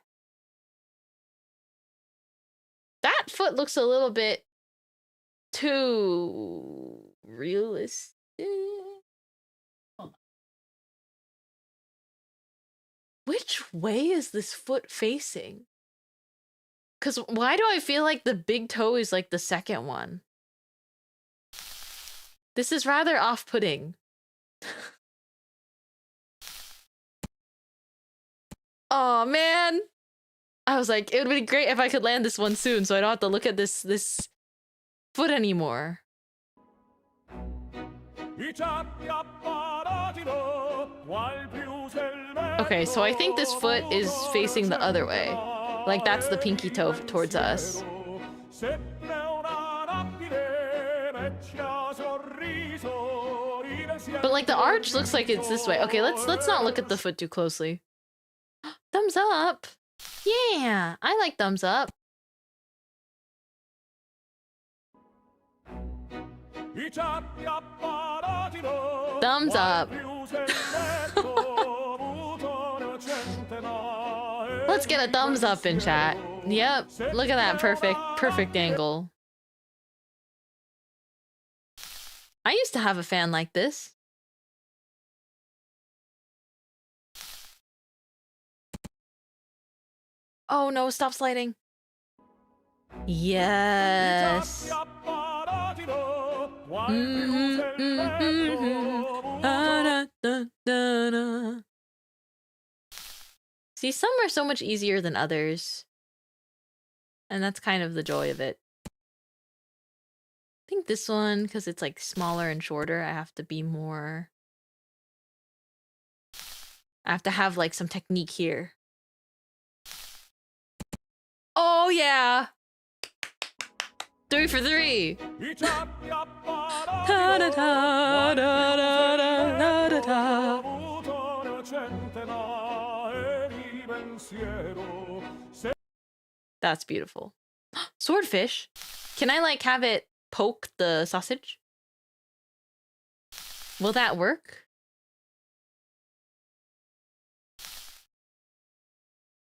A: foot looks a little bit too realistic. Which way is this foot facing? Because why do I feel like the big toe is like the second one? This is rather off-putting. Oh man. I was like, it would be great if I could land this one soon so I don't have to look at this foot anymore. Okay, so I think this foot is facing the other way. Like that's the pinky toe towards us. But like the arch looks like it's this way. Okay, let's not look at the foot too closely. Thumbs up. Yeah, I like thumbs up. Thumbs up. Let's get a thumbs up in chat. Yep, look at that perfect angle. I used to have a fan like this. Oh no, stop sliding. Yes. See, some are so much easier than others. And that's kind of the joy of it. I think this one, because it's like smaller and shorter, I have to be more... I have to have like some technique here. Oh yeah! 3 for 3! That's beautiful. Swordfish? Can I like have it poke the sausage? Will that work?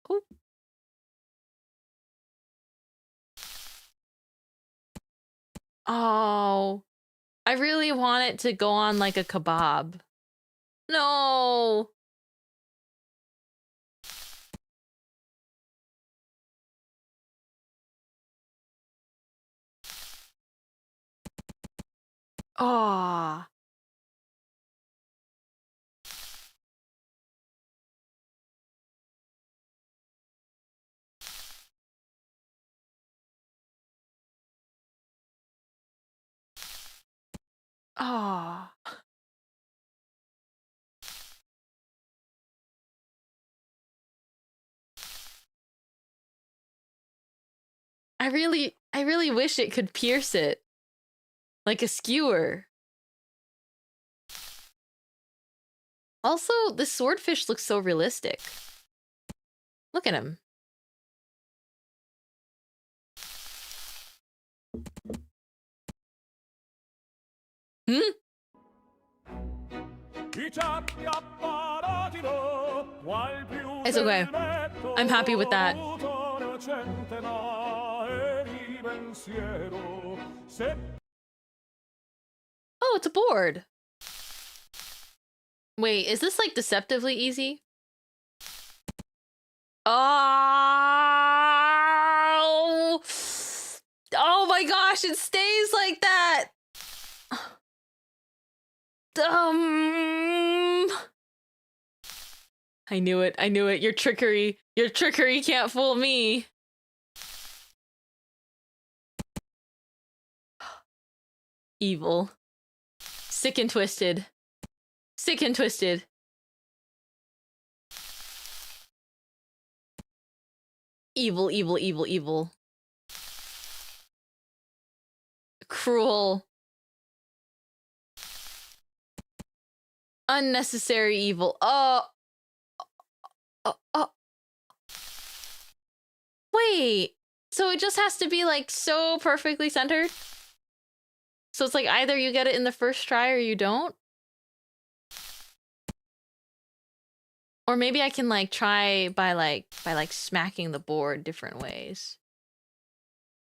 A: Oh. Oh. I really want it to go on like a kebab. No. Oh. Oh. I really wish it could pierce it. Like a skewer. Also, the swordfish looks so realistic. Look at him. Hmm? It's okay. I'm happy with that. Oh, it's a board. Wait, is this like deceptively easy? Oh! Oh my gosh, it stays like that! I knew it, I knew it. Your trickery can't fool me. Evil. Sick and twisted. Sick and twisted. Evil, evil, evil, evil. Cruel. Unnecessary evil. Wait. So it just has to be like so perfectly centered? So it's like either you get it in the first try or you don't? Or maybe I can like try by smacking the board different ways.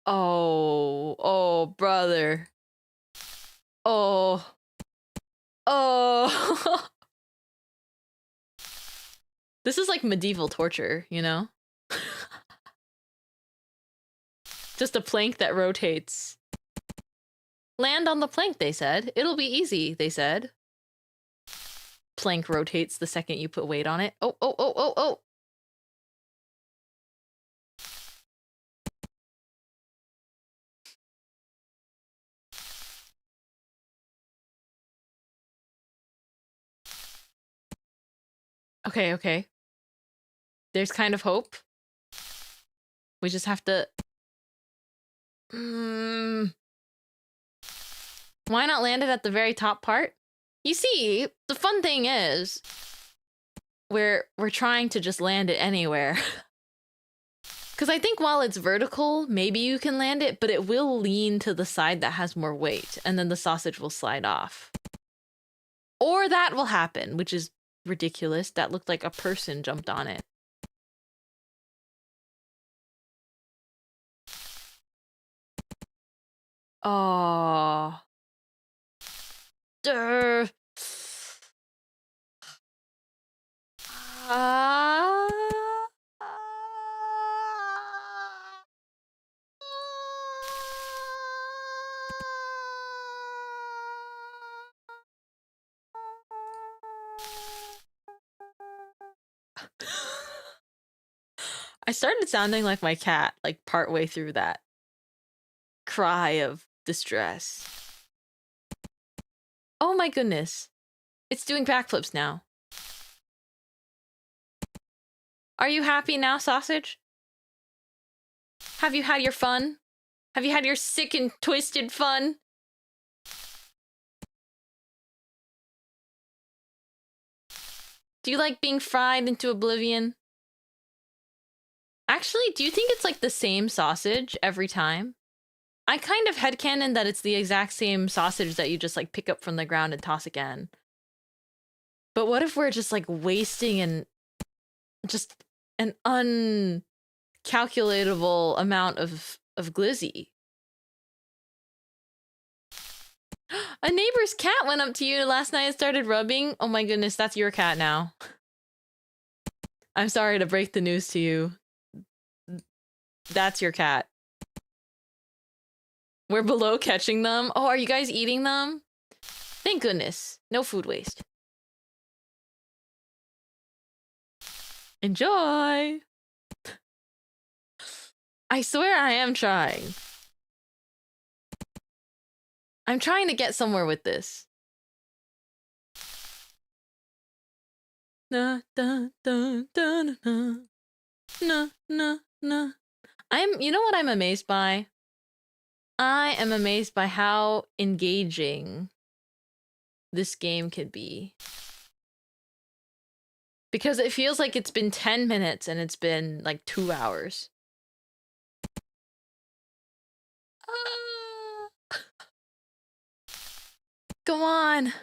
A: Oh, brother. Oh. This is like medieval torture, you know? Just a plank that rotates. Land on the plank, they said. It'll be easy, they said. Plank rotates the second you put weight on it. Oh. Okay, okay. There's kind of hope. We just have to... Why not land it at the very top part? You see, the fun thing is, we're trying to just land it anywhere. Because I think while it's vertical, maybe you can land it, but it will lean to the side that has more weight, and then the sausage will slide off. Or that will happen, which is ridiculous. That looked like a person jumped on it. Oh. Durr. I started sounding like my cat, like partway through that cry of distress. Oh my goodness. It's doing backflips now. Are you happy now, sausage? Have you had your fun? Have you had your sick and twisted fun? Do you like being fried into oblivion? Actually, do you think it's like the same sausage every time? I kind of headcanon that it's the exact same sausage that you just like pick up from the ground and toss again. But what if we're just like wasting an uncalculatable amount of glizzy? A neighbor's cat went up to you last night and started rubbing. Oh my goodness, that's your cat now. I'm sorry to break the news to you. That's your cat. We're below catching them. Oh, are you guys eating them? Thank goodness. No food waste. Enjoy! I swear I am trying. I'm trying to get somewhere with this. Na da da da na na na na. You know what I'm amazed by? I am amazed by how engaging this game could be. Because it feels like it's been 10 minutes and it's been like 2 hours. Go on.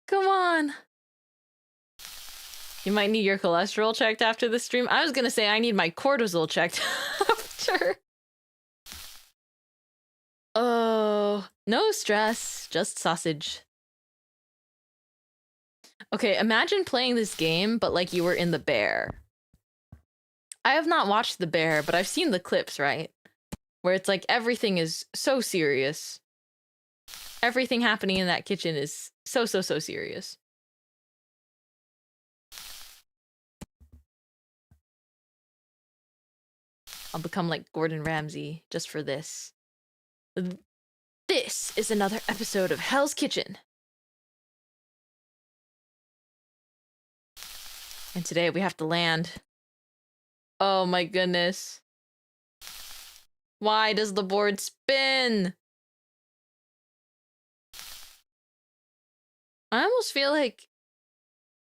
A: Come on. You might need your cholesterol checked after the stream. I was gonna say I need my cortisol checked after. Oh, no stress, just sausage. Okay, imagine playing this game, but like you were in The Bear. I have not watched The Bear, but I've seen the clips, right? Where it's like everything is so serious. Everything happening in that kitchen is so serious. I'll become like Gordon Ramsay just for this. This is another episode of Hell's Kitchen. And today we have to land. Oh my goodness. Why does the board spin? I almost feel like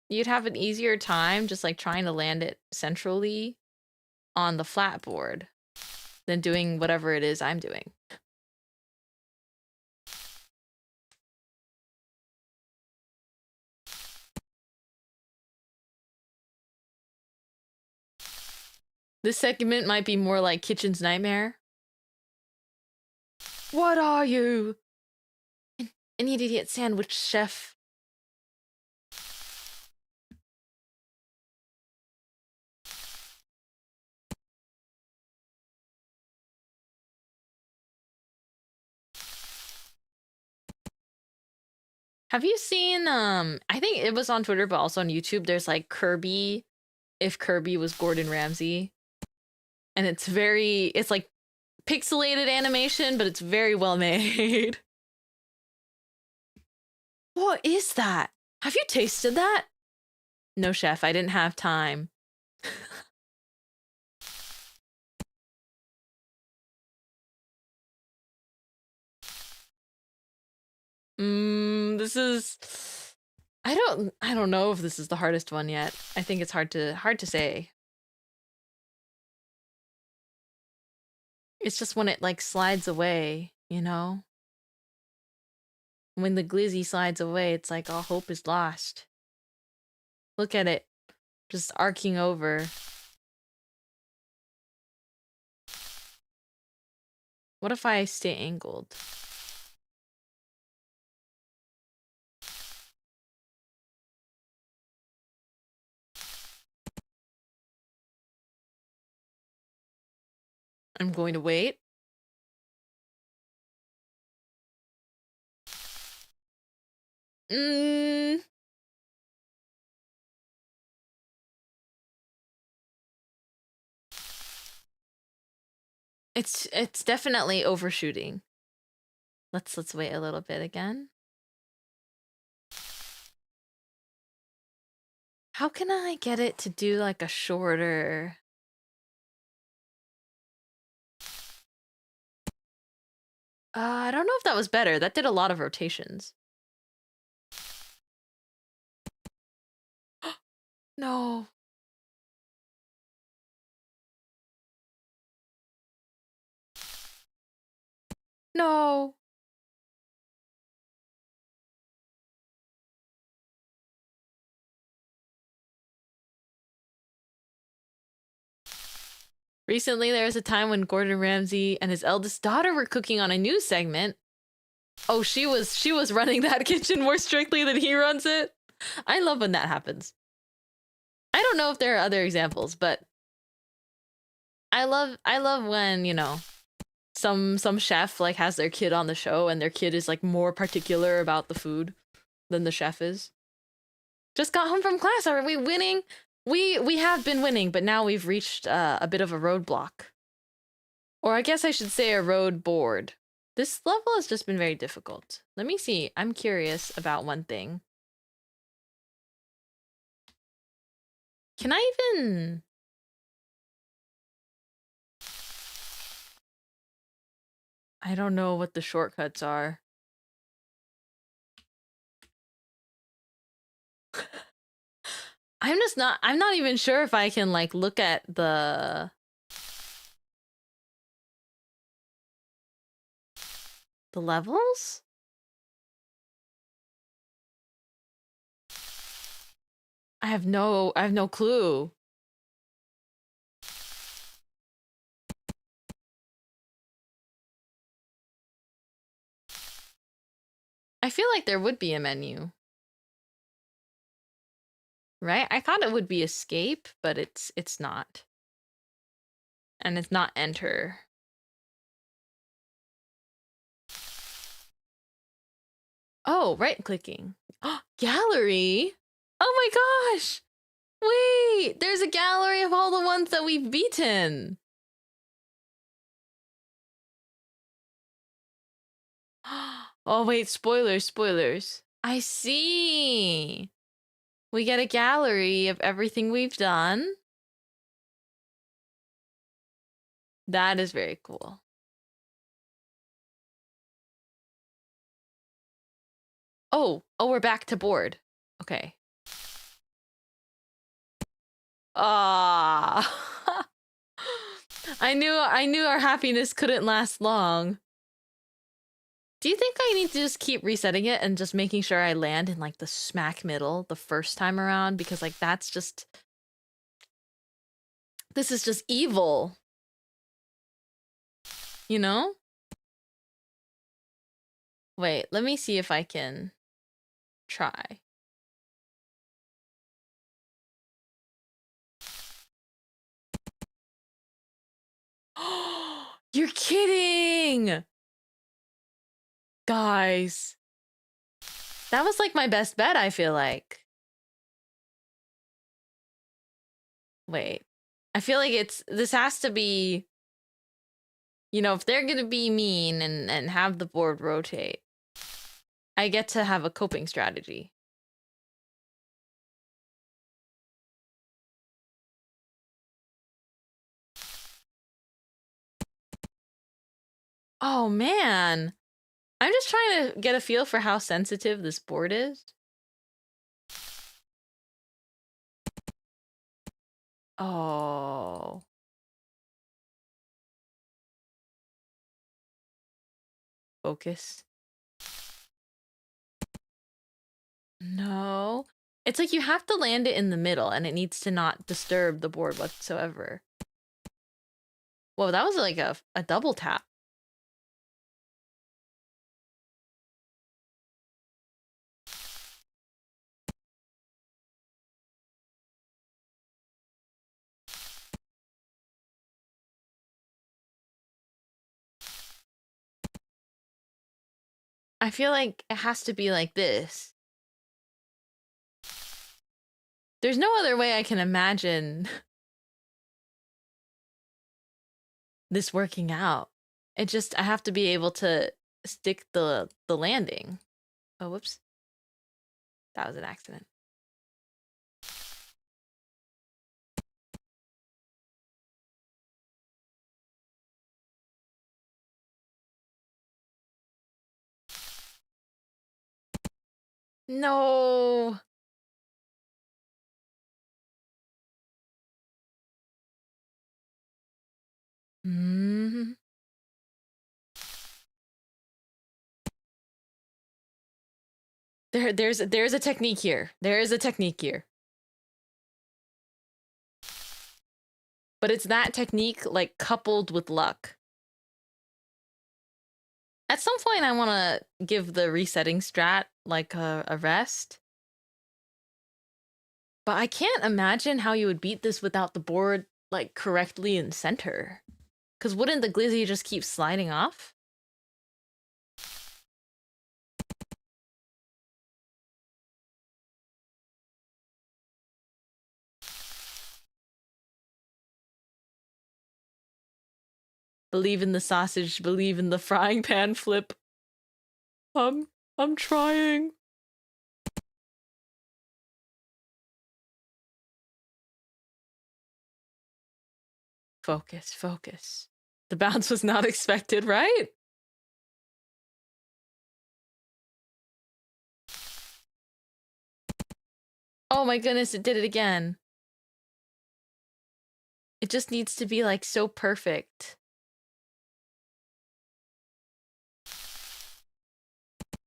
A: you'd have an easier time just like trying to land it centrally on the flat board than doing whatever it is I'm doing. This segment might be more like Kitchen's Nightmare. What are you? An idiot sandwich chef. Have you seen, I think it was on Twitter, but also on YouTube, there's like Kirby, if Kirby was Gordon Ramsay. And it's like pixelated animation, but it's very well made. What is that? Have you tasted that? No, chef, I didn't have time. This is... I don't know if this is the hardest one yet. I think it's hard to say. It's just when it like slides away, you know? When the glizzy slides away, it's like all hope is lost. Look at it, just arcing over. What if I stay angled? I'm going to wait. It's definitely overshooting. Let's wait a little bit again. How can I get it to do like a shorter... I don't know if that was better. That did a lot of rotations. No. No. Recently, there was a time when Gordon Ramsay and his eldest daughter were cooking on a news segment. Oh, she was running that kitchen more strictly than he runs it. I love when that happens. I don't know if there are other examples, but I love when, you know, some chef like has their kid on the show and their kid is like more particular about the food than the chef is. Just got home from class. Are we winning? We have been winning, but now we've reached a bit of a roadblock. Or I guess I should say a road board. This level has just been very difficult. Let me see. I'm curious about one thing. Can I even... I don't know what the shortcuts are. I'm not even sure if I can like look at the levels? I have no clue. I feel like there would be a menu. Right? I thought it would be escape, but it's not. And it's not enter. Oh, right clicking. Gallery? Oh my gosh! Wait, there's a gallery of all the ones that we've beaten. Oh wait, spoilers. I see. We get a gallery of everything we've done. That is very cool. Oh, we're back to board. Okay. Ah. I knew our happiness couldn't last long. Do you think I need to just keep resetting it and just making sure I land in like the smack middle the first time around? Because like that's just... This is just evil. You know? Wait, let me see if I can try. You're kidding! Guys. That was like my best bet, I feel like. Wait. I feel like this has to be, you know, if they're gonna be mean and have the board rotate. I get to have a coping strategy. Oh man. I'm just trying to get a feel for how sensitive this board is. Oh. Focus. No. It's like you have to land it in the middle and it needs to not disturb the board whatsoever. Whoa, that was like a double tap. I feel like it has to be like this. There's no other way I can imagine this working out. It just, I have to be able to stick the landing. Oh, whoops. That was an accident. No. Mm. There's a technique here. There is a technique here. But it's that technique like coupled with luck. At some point I want to give the resetting strat like a rest. But I can't imagine how you would beat this without the board like correctly in center. Cause wouldn't the glizzy just keep sliding off? Believe in the sausage, believe in the frying pan flip. I'm trying. Focus, focus. The bounce was not expected, right? Oh my goodness, it did it again. It just needs to be like so perfect.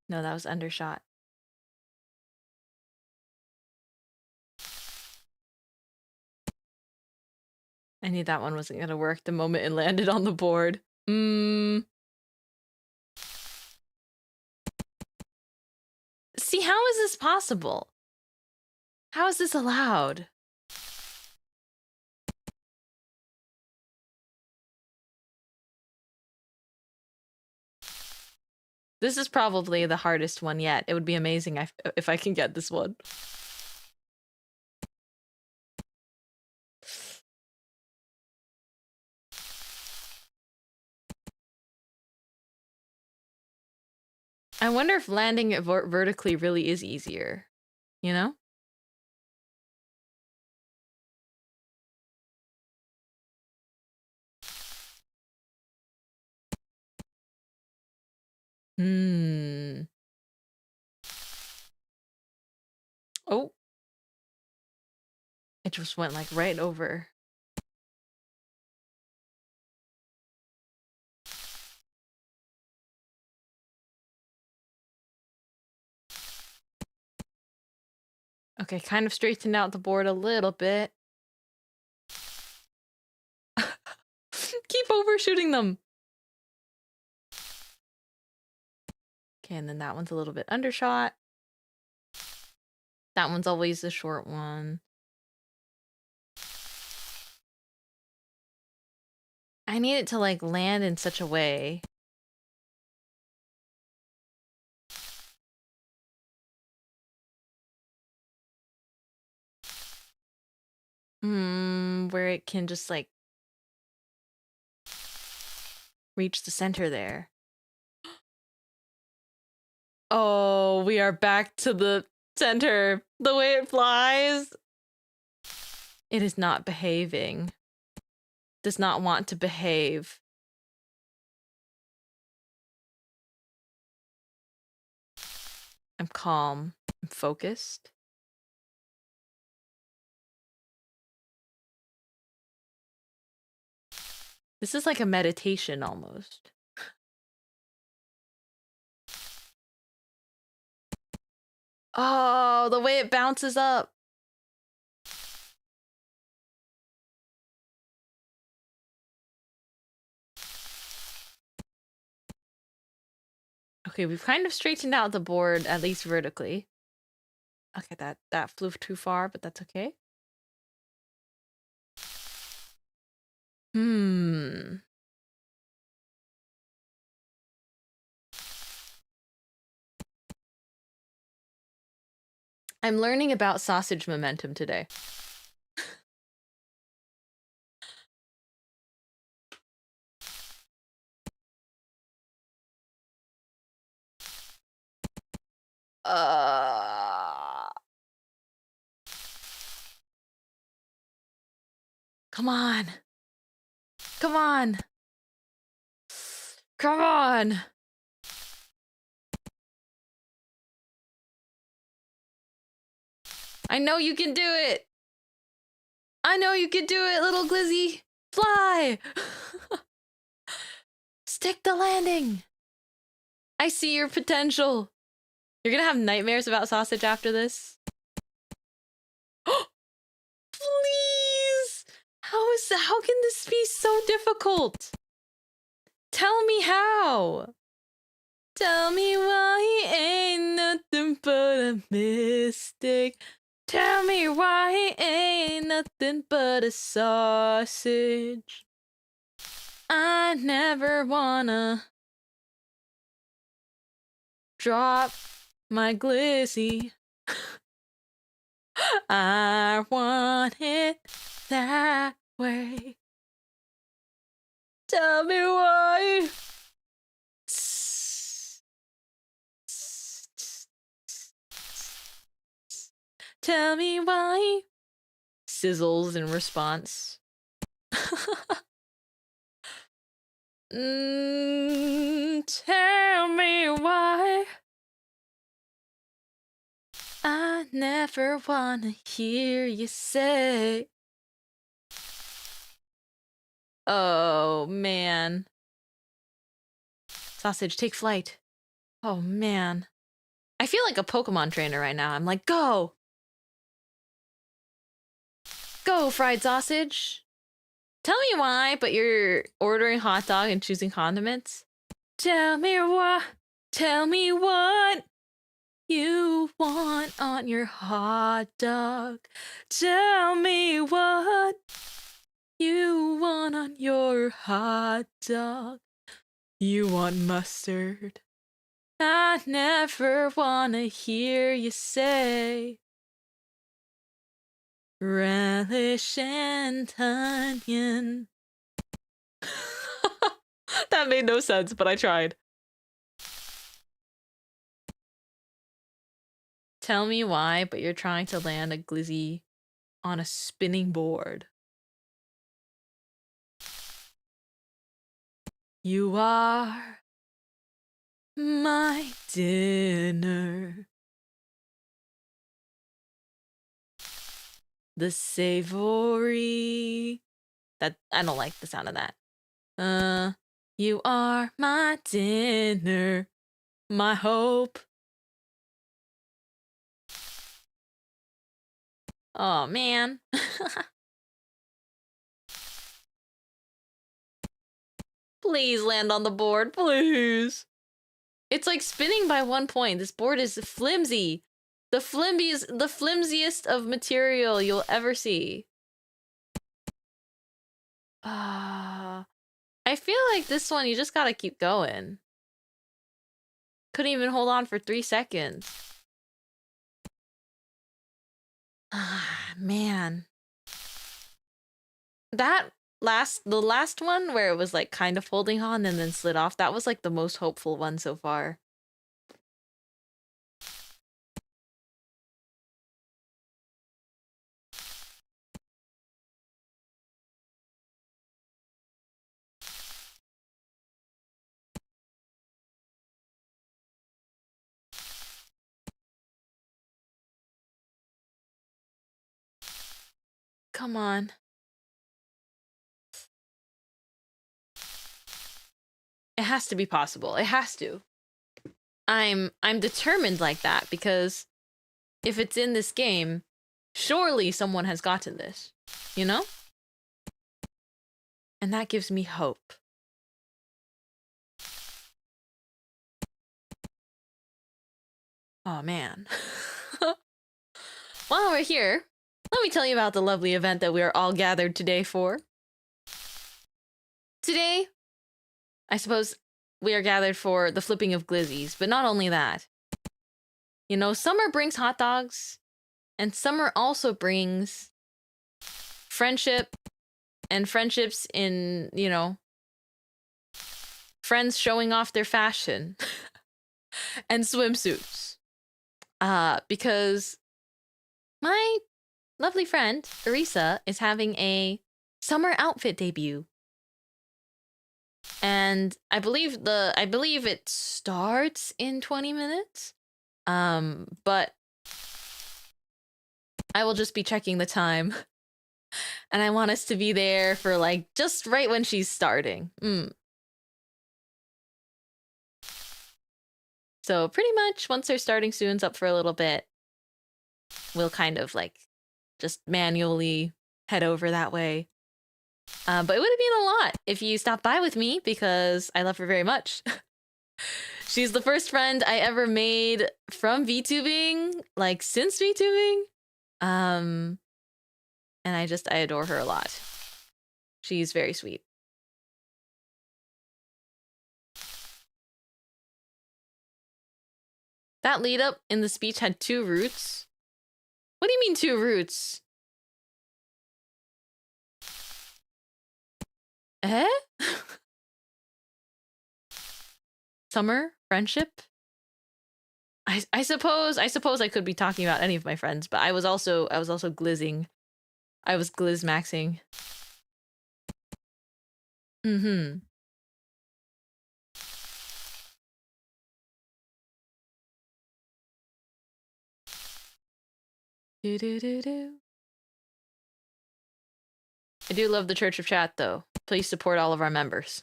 A: No, that was undershot. I knew that one wasn't gonna work the moment it landed on the board. See, how is this possible? How is this allowed? This is probably the hardest one yet. It would be amazing if I can get this one. I wonder if landing it vertically really is easier, you know? Oh. It just went like right over. Okay, kind of straightened out the board a little bit. Keep overshooting them. Okay, and then that one's a little bit undershot. That one's always the short one. I need it to like land in such a way. Where it can just like reach the center there. Oh. we are back to the center. The way it flies. It is not behaving. Does not want to behave. I'm calm. I'm focused. This is like a meditation almost. Oh, the way it bounces up. Okay, we've kind of straightened out the board, at least vertically. Okay, that flew too far, but that's okay. I'm learning about sausage momentum today. Come on. Come on. Come on. I know you can do it. I know you can do it, little glizzy. Fly. Stick the landing. I see your potential. You're gonna have nightmares about sausage after this. Please! How can this be so difficult? Tell me how. Tell me why he ain't nothing but a mistake. Tell me why he ain't nothing but a sausage. I never wanna drop my glizzy. I want it that way. Tell me why. Tell me why. Sizzles in response. Tell me why. I never wanna hear you say. Oh, man. Sausage, take flight. Oh, man. I feel like a Pokemon trainer right now. I'm like, go! Go, fried sausage! Tell me why, but you're ordering hot dog and choosing condiments? Tell me why. Tell me what you want on your hot dog. Tell me what you want on your hot dog. You want mustard. I never wanna hear you say relish and onion. That made no sense, but I tried. Tell me why, but you're trying to land a glizzy on a spinning board. You are my dinner. The savory. That I don't like the sound of that. You are my dinner, my hope. Oh man. Please land on the board, please. It's like spinning by 1 point. This board is flimsy. The flimsiest of material you'll ever see. I feel like this one you just gotta keep going. Couldn't even hold on for 3 seconds. Ah, man. The last one where it was like kind of holding on and then slid off, that was like the most hopeful one so far. come on. It has to be possible. It has to. I'm determined like that because if it's in this game, surely someone has gotten this, you know? And that gives me hope. Oh man. While we're here, let me tell you about the lovely event that we are all gathered today for. Today, I suppose we are gathered for the flipping of glizzies, but not only that. You know, summer brings hot dogs, and summer also brings friendship, and friendships in, you know, friends showing off their fashion, and swimsuits. Because my lovely friend, Arisa, is having a summer outfit debut. And I believe it starts in 20 minutes. But I will just be checking the time. And I want us to be there for like just right when she's starting. So pretty much once her starting soon's up for a little bit, we'll kind of like just manually head over that way. But it would have been a lot if you stopped by with me because I love her very much. She's the first friend I ever made from VTubing, like since VTubing. And I adore her a lot. She's very sweet. That lead up in the speech had 2 roots. What do you mean 2 roots? Eh? Summer? Friendship? I suppose I could be talking about any of my friends, but I was also glizzing. I was glizmaxing. Mm-hmm. Do-do-do-do. I do love the Church of Chat, though. Please support all of our members.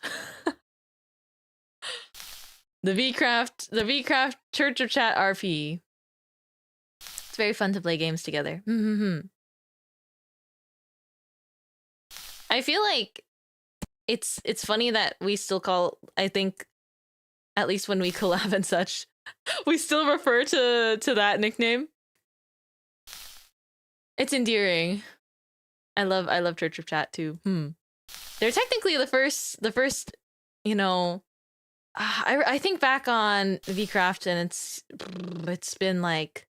A: The VCraft Church of Chat RP. It's very fun to play games together. I feel like it's funny that we still call, I think, at least when we collab and such, we still refer to that nickname. It's endearing. I love Church of Chat too. They're technically the first, you know, I think back on VCraft and it's been like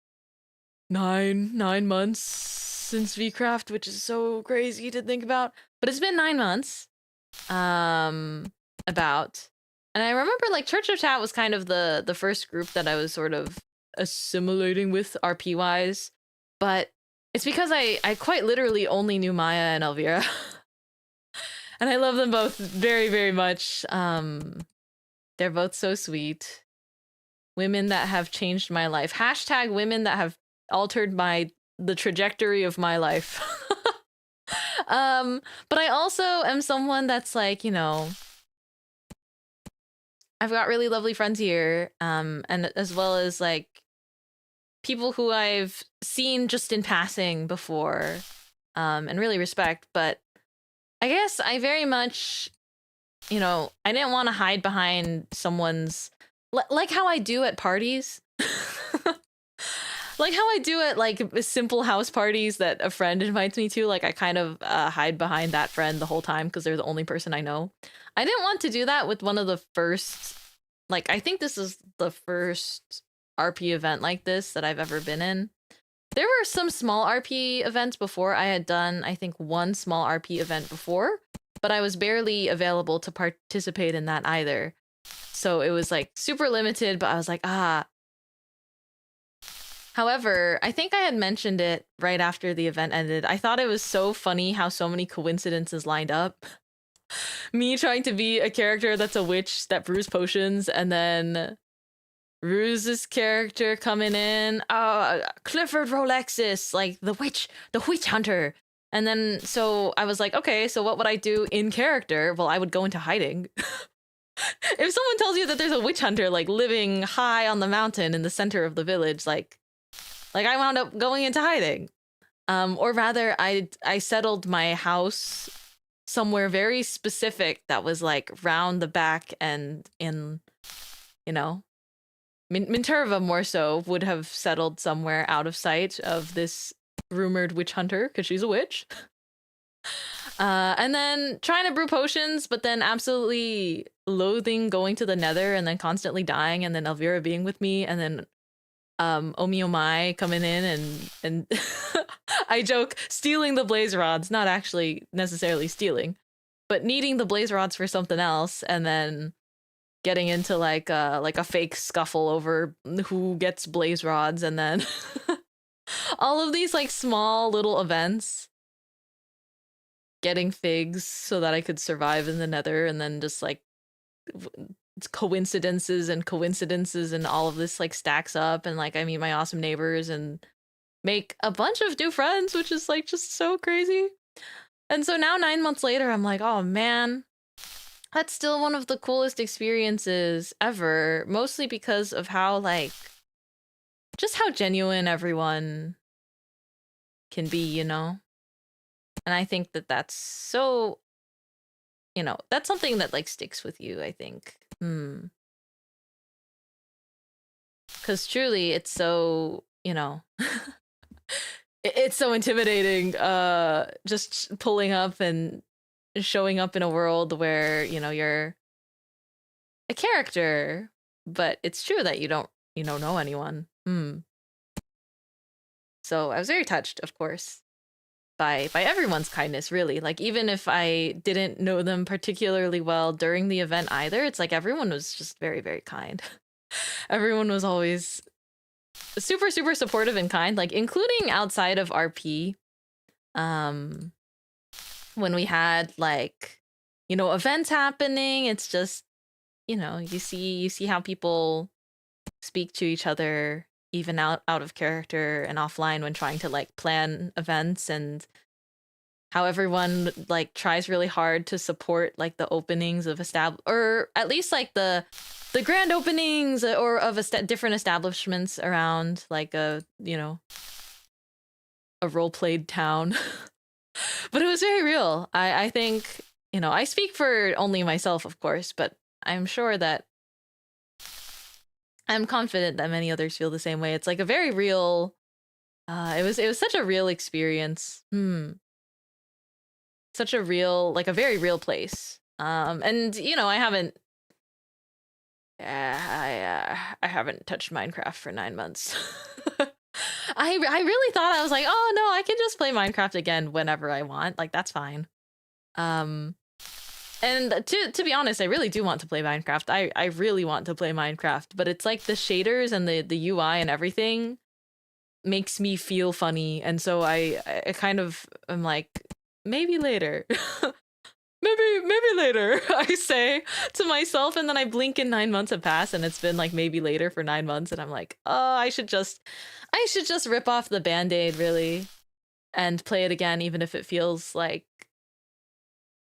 A: 9 months since VCraft, which is so crazy to think about. But it's been 9 months. About. And I remember like Church of Chat was kind of the first group that I was sort of assimilating with RP wise. But it's because I quite literally only knew Maya and Elvira. And I love them both very, very much. They're both so sweet. Women that have changed my life. Hashtag women that have altered the trajectory of my life. But I also am someone that's like, you know, I've got really lovely friends here, and as well as like people who I've seen just in passing before, and really respect. But I guess I very much, you know, I didn't want to hide behind someone's, like how I do at parties. Like how I do at like simple house parties that a friend invites me to, like I kind of hide behind that friend the whole time because they're the only person I know. I didn't want to do that with one of the first, like I think this is the first RP event like this that I've ever been in. There were some small RP events before. I had done, I think, one small RP event before, but I was barely available to participate in that either. So it was like super limited, but I was like, However, I think I had mentioned it right after the event ended. I thought it was so funny how so many coincidences lined up. Me trying to be a character that's a witch that brews potions, and then Ruse's character coming in. Clifford Rolexis, like the witch hunter. And then, so I was like, okay, so what would I do in character? Well, I would go into hiding. If someone tells you that there's a witch hunter, like, living high on the mountain in the center of the village, like I wound up going into hiding. Or rather, I settled my house somewhere very specific that was, like, round the back and in, you know, Minterva more so would have settled somewhere out of sight of this rumored witch hunter, because she's a witch. And then trying to brew potions, but then absolutely loathing going to the nether and then constantly dying, and then Elvira being with me, and then Omiomai coming in and I joke, stealing the blaze rods, not actually necessarily stealing, but needing the blaze rods for something else, and then getting into like a fake scuffle over who gets blaze rods, and then all of these like small little events, getting figs so that I could survive in the nether, and then just like coincidences and all of this like stacks up, and like I meet my awesome neighbors and make a bunch of new friends, which is like just so crazy. And so now 9 months later, I'm like, oh man, that's still one of the coolest experiences ever, mostly because of how like just how genuine everyone can be, you know? And I think that that's so, you know, that's something that like sticks with you, I think. Because truly it's so, you know, it's so intimidating, just pulling up and showing up in a world where, you know, you're a character, but it's true that you don't know anyone. So I was very touched, of course, by everyone's kindness, really. Like, even if I didn't know them particularly well during the event either, it's like everyone was just very, very kind. Everyone was always super, super supportive and kind, like including outside of RP. When we had like, you know, events happening, it's just, you know, you see how people speak to each other even out of character and offline when trying to like plan events, and how everyone like tries really hard to support like the openings of or at least like the grand openings or of different establishments around like a, you know, a role-played town. But it was very real. I think, you know, I speak for only myself, of course, but I'm sure that I'm confident that many others feel the same way. It's like a very real, it was such a real experience. Such a real, like a very real place. And you know, I haven't touched Minecraft for 9 months. I really thought, I was like, oh no, I can just play Minecraft again whenever I want. Like, that's fine. And to be honest, I really do want to play Minecraft. I really want to play Minecraft, but it's like the shaders and the UI and everything makes me feel funny, and so I kind of am like, maybe later. maybe later, I say to myself, and then I blink and 9 months have passed, and it's been like maybe later for 9 months, and I'm like, oh, I should just rip off the band-aid, really, and play it again, even if it feels like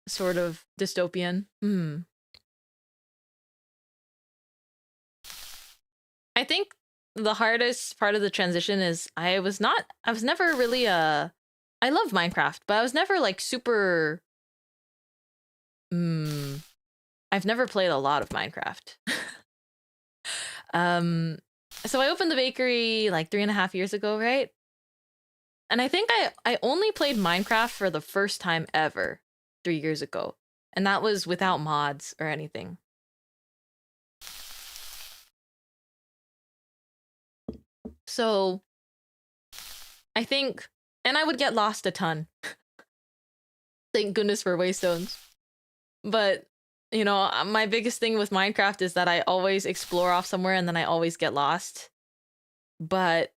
A: sort of dystopian. I think the hardest part of the transition is I was never really I love Minecraft, but I was never like super I've never played a lot of Minecraft. So I opened the bakery like 3.5 years ago, right? And I think I only played Minecraft for the first time ever 3 years ago, and that was without mods or anything. So I think, and I would get lost a ton. Thank goodness for waystones. But, you know, my biggest thing with Minecraft is that I always explore off somewhere and then I always get lost. But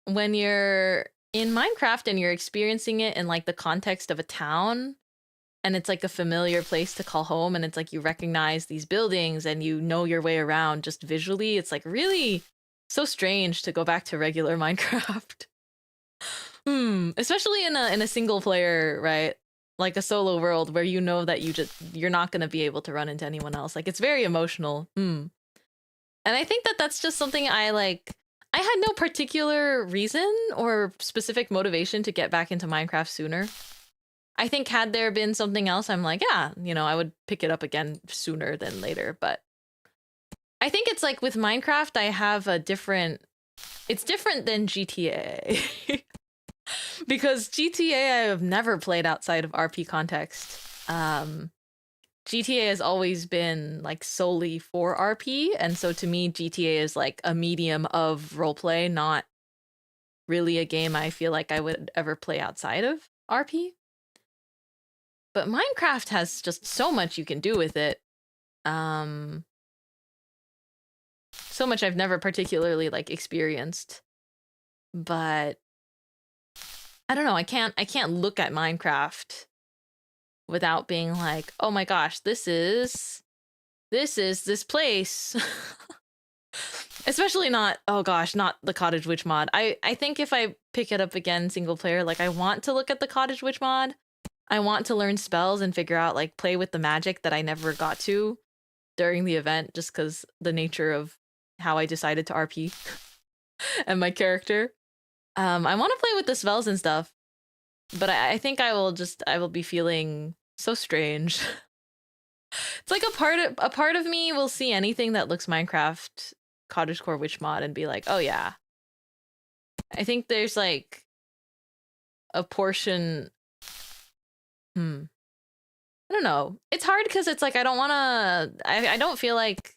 A: when you're in Minecraft and you're experiencing it in like the context of a town, and it's like a familiar place to call home, and it's like you recognize these buildings and you know your way around just visually, it's like really so strange to go back to regular Minecraft. Especially in a single player, right? Like a solo world where you know that you're not gonna be able to run into anyone else. Like it's very emotional. And I think that that's just something I like. I had no particular reason or specific motivation to get back into Minecraft sooner. I think had there been something else, I'm like, yeah, you know, I would pick it up again sooner than later. But I think it's like with Minecraft, I have a different, it's different than GTA. Because GTA I have never played outside of RP context. GTA has always been like solely for RP, and so to me GTA is like a medium of roleplay, not really a game I feel like I would ever play outside of RP. But Minecraft has just so much you can do with it. So much I've never particularly like experienced. But I don't know, I can't look at Minecraft without being like, oh my gosh, this is this place. Especially not, oh gosh, not the Cottage Witch mod. I think if I pick it up again single player, like I want to look at the Cottage Witch mod. I want to learn spells and figure out, like, play with the magic that I never got to during the event just because the nature of how I decided to RP and my character. I want to play with the spells and stuff, but I think I will be feeling so strange. It's like a part of me will see anything that looks Minecraft Cottagecore Witch mod and be like, oh yeah. I think there's like a portion. I don't know. It's hard because it's like I don't want to. I don't feel like.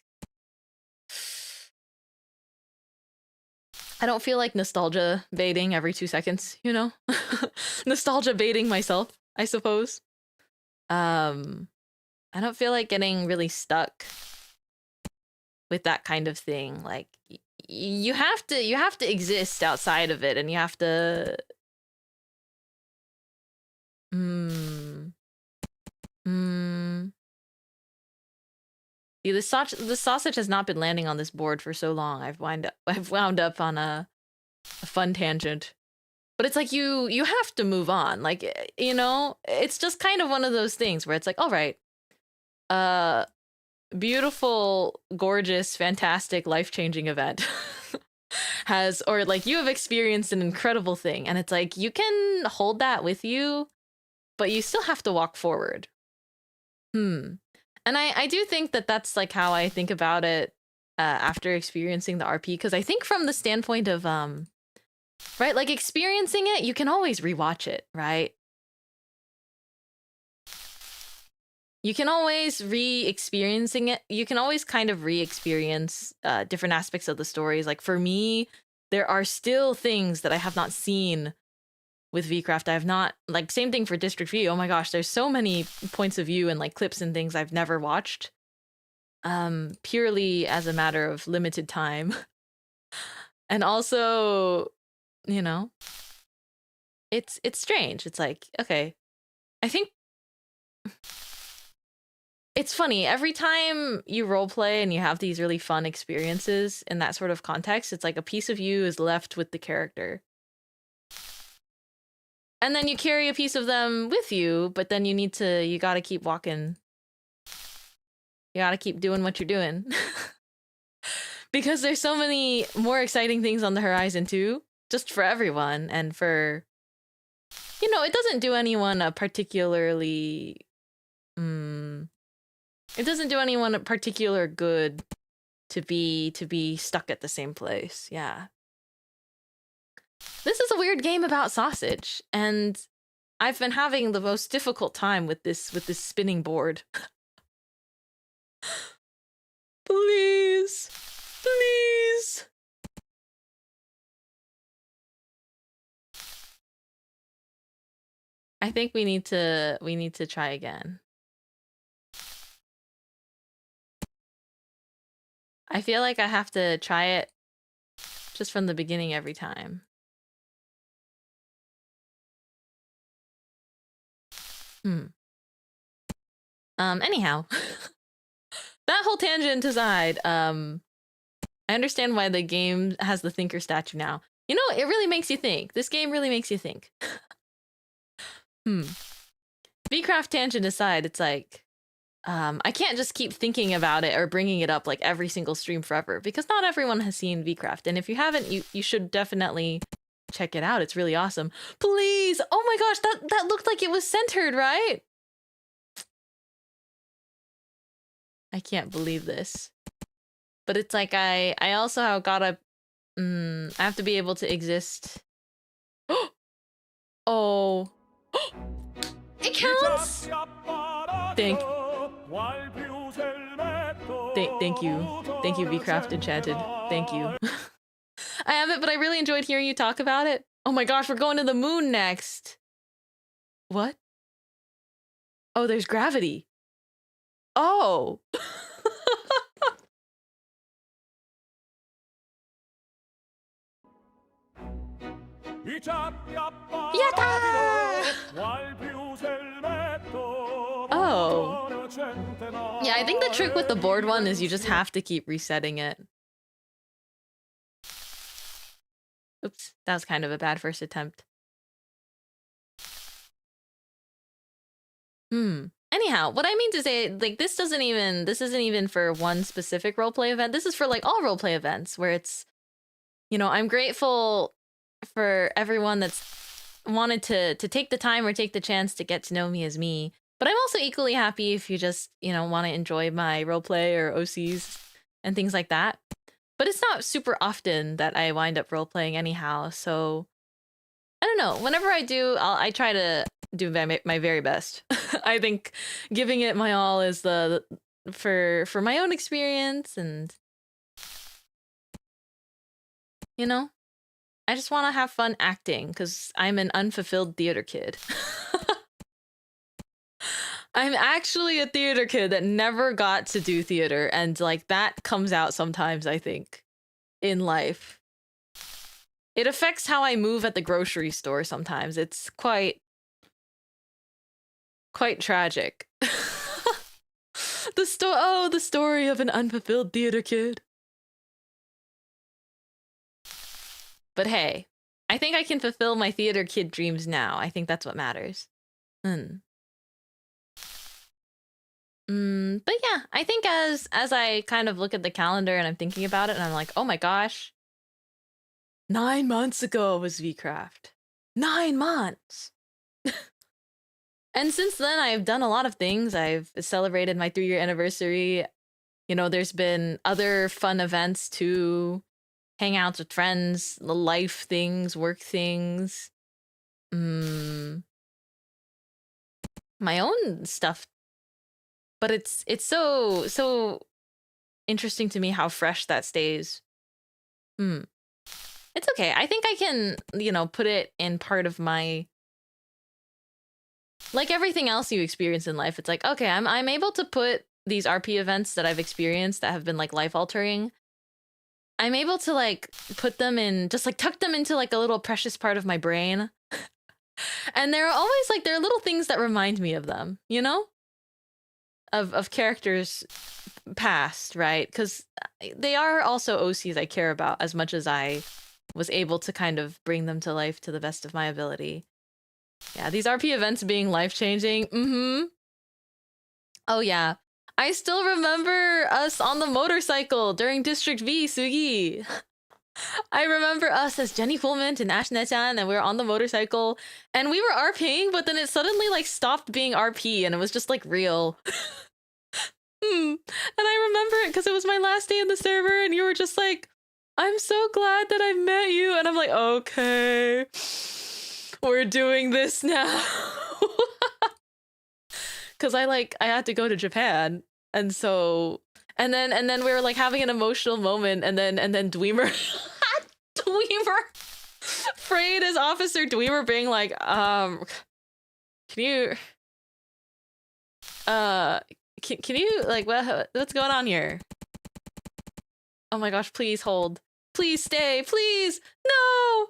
A: I don't feel like nostalgia baiting every 2 seconds, you know? Nostalgia baiting myself, I suppose. I don't feel like getting really stuck with that kind of thing. Like you have to exist outside of it, and you have to See, the sausage has not been landing on this board for so long. I've wound up on a fun tangent. But it's like you have to move on. Like, you know, it's just kind of one of those things where it's like, all right, beautiful, gorgeous, fantastic, life-changing event has, or like you have experienced an incredible thing, and it's like you can hold that with you, but you still have to walk forward. And I do think that that's like how I think about it after experiencing the RP, because I think from the standpoint of right, like experiencing it, you can always rewatch it, right? You can always re-experiencing it. You can always kind of re-experience different aspects of the stories. Like for me, there are still things that I have not seen with VCraft. I have not, like, same thing for District V. Oh my gosh, there's so many points of view and like clips and things I've never watched. Purely as a matter of limited time. And also, you know, it's strange. It's like, okay, I think it's funny. Every time you roleplay and you have these really fun experiences in that sort of context, it's like a piece of you is left with the character. And then you carry a piece of them with you, but then you gotta keep walking. You gotta keep doing what you're doing. Because there's so many more exciting things on the horizon too, just for everyone, and for, you know, it doesn't do anyone a particularly, it doesn't do anyone a particular good to be stuck at the same place. Yeah. This is a weird game about sausage, and I've been having the most difficult time with this spinning board. Please. Please. I think we need to try again. I feel like I have to try it just from the beginning every time. Anyhow. That whole tangent aside, I understand why the game has the thinker statue now. You know, it really makes you think. This game really makes you think. Vcraft tangent aside, it's like, I can't just keep thinking about it or bringing it up like every single stream forever, because not everyone has seen Vcraft. And if you haven't, you should definitely check it out. It's really awesome. Please! Oh my gosh, that looked like it was centered, right? I can't believe this. But it's like I also gotta I have to be able to exist. Oh. It counts! Thank you. Thank you, Vcraft Enchanted. Thank you. I haven't, but I really enjoyed hearing you talk about it. Oh my gosh, we're going to the moon next. What? Oh, there's gravity. Oh. Yatta! Oh. Yeah, I think the trick with the board one is you just have to keep resetting it. Oops, that was kind of a bad first attempt. Anyhow, what I mean to say, like, this isn't even for one specific roleplay event. This is for like all roleplay events where it's, you know, I'm grateful for everyone that's wanted to take the time or take the chance to get to know me as me. But I'm also equally happy if you just, you know, want to enjoy my roleplay or OCs and things like that. But it's not super often that I wind up roleplaying anyhow, so I don't know. Whenever I do, I try to do my very best. I think giving it my all is for my own experience, and you know, I just want to have fun acting because I'm an unfulfilled theater kid. I'm actually a theater kid that never got to do theater, and like that comes out sometimes, I think, in life. It affects how I move at the grocery store sometimes. It's quite tragic. The story of an unfulfilled theater kid. But hey, I think I can fulfill my theater kid dreams now. I think that's what matters. But yeah, I think as I kind of look at the calendar and I'm thinking about it and I'm like, oh my gosh, 9 months ago was Vcraft. 9 months. And since then, I've done a lot of things. I've celebrated my 3-year anniversary. You know, there's been other fun events too. Hangouts with friends, life things, work things. My own stuff. But it's so interesting to me how fresh that stays. It's okay. I think I can, you know, put it in part of my, like everything else you experience in life. It's like, okay, I'm able to put these RP events that I've experienced that have been like life altering. I'm able to like put them in, just like tuck them into like a little precious part of my brain. And they're always like, they're little things that remind me of them, you know? Of characters past, right? Because they are also OCs I care about as much as I was able to kind of bring them to life to the best of my ability. Yeah, these RP events being life-changing. Oh yeah. I still remember us on the motorcycle during District V, Sugi. I remember us as Jenny Coolmint and Ash Nechan, and we were on the motorcycle, and we were RPing, but then it suddenly like stopped being RP, and it was just like real. And I remember it because it was my last day in the server, and you were just like, I'm so glad that I met you, and I'm like, okay, we're doing this now. Because I had to go to Japan, and so and then we were like having an emotional moment, and then Dweemer Frayed as Officer Dweemer being like, can you can you like what's going on here? Oh my gosh, please hold. Please stay, please. No.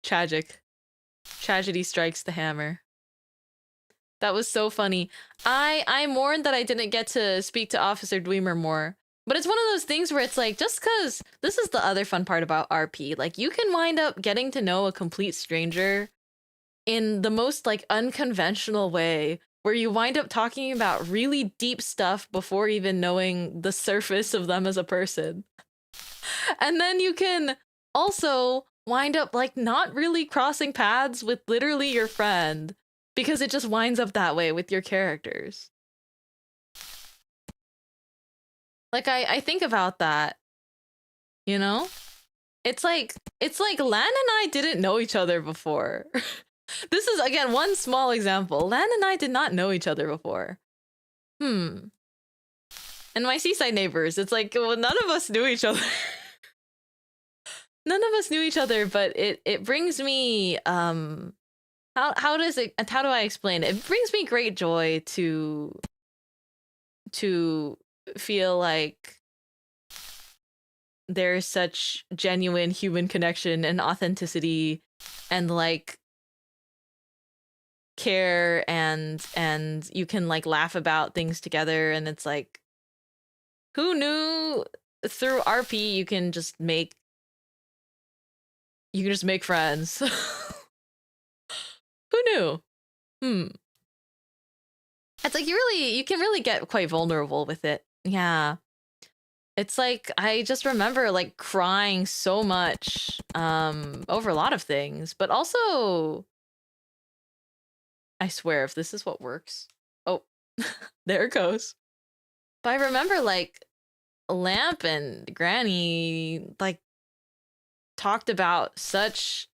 A: Tragic. Tragedy strikes the hammer. That was so funny. I mourned that I didn't get to speak to Officer Dweemer more, But it's one of those things where it's like, just because this is the other fun part about RP, like you can wind up getting to know a complete stranger in the most like unconventional way, where you wind up talking about really deep stuff before even knowing the surface of them as a person. And then you can also wind up like not really crossing paths with literally your friend, because it just winds up that way with your characters. Like I think about that, you know? It's like Lan and I didn't know each other before. This is again one small example. Lan and I did not know each other before. And my seaside neighbors, it's like, well, none of us knew each other. None of us knew each other, but it brings me how do I explain it? It brings me great joy to feel like there's such genuine human connection and authenticity and like care, and you can like laugh about things together, and it's like, who knew through RP you can just make friends. Who knew? It's like you can really get quite vulnerable with it. Yeah. It's like, I just remember like crying so much over a lot of things, but also, I swear, if this is what works. Oh, there it goes. But I remember like Lamp and Granny like talked about such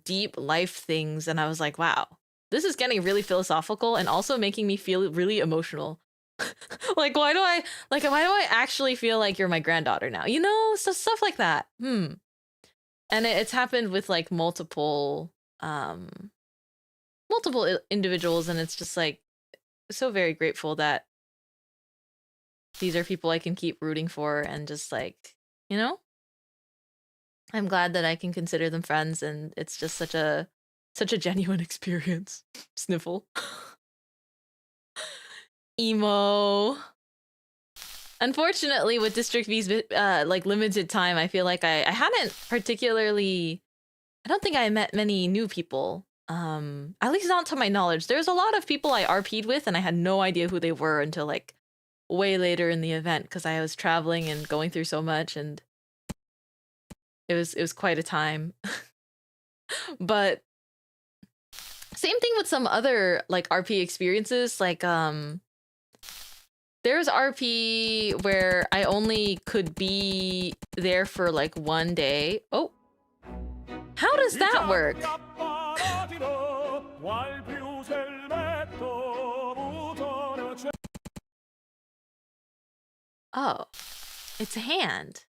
A: deep life things, and I was like, wow, this is getting really philosophical and also making me feel really emotional. Like, why do I actually feel like you're my granddaughter now? You know, so stuff like that. And it's happened with like multiple individuals, and it's just like so very grateful that these are people I can keep rooting for, and just like, you know, I'm glad that I can consider them friends, and it's just such a genuine experience. Sniffle. Emo. Unfortunately, with District V's like limited time, I feel like I hadn't particularly, I don't think I met many new people. At least not to my knowledge. There's a lot of people I RP'd with, and I had no idea who they were until like way later in the event, because I was traveling and going through so much, and it was quite a time. But same thing with some other like RP experiences, like there's RP where I only could be there for like one day. Oh, how does that work? Oh, it's a hand.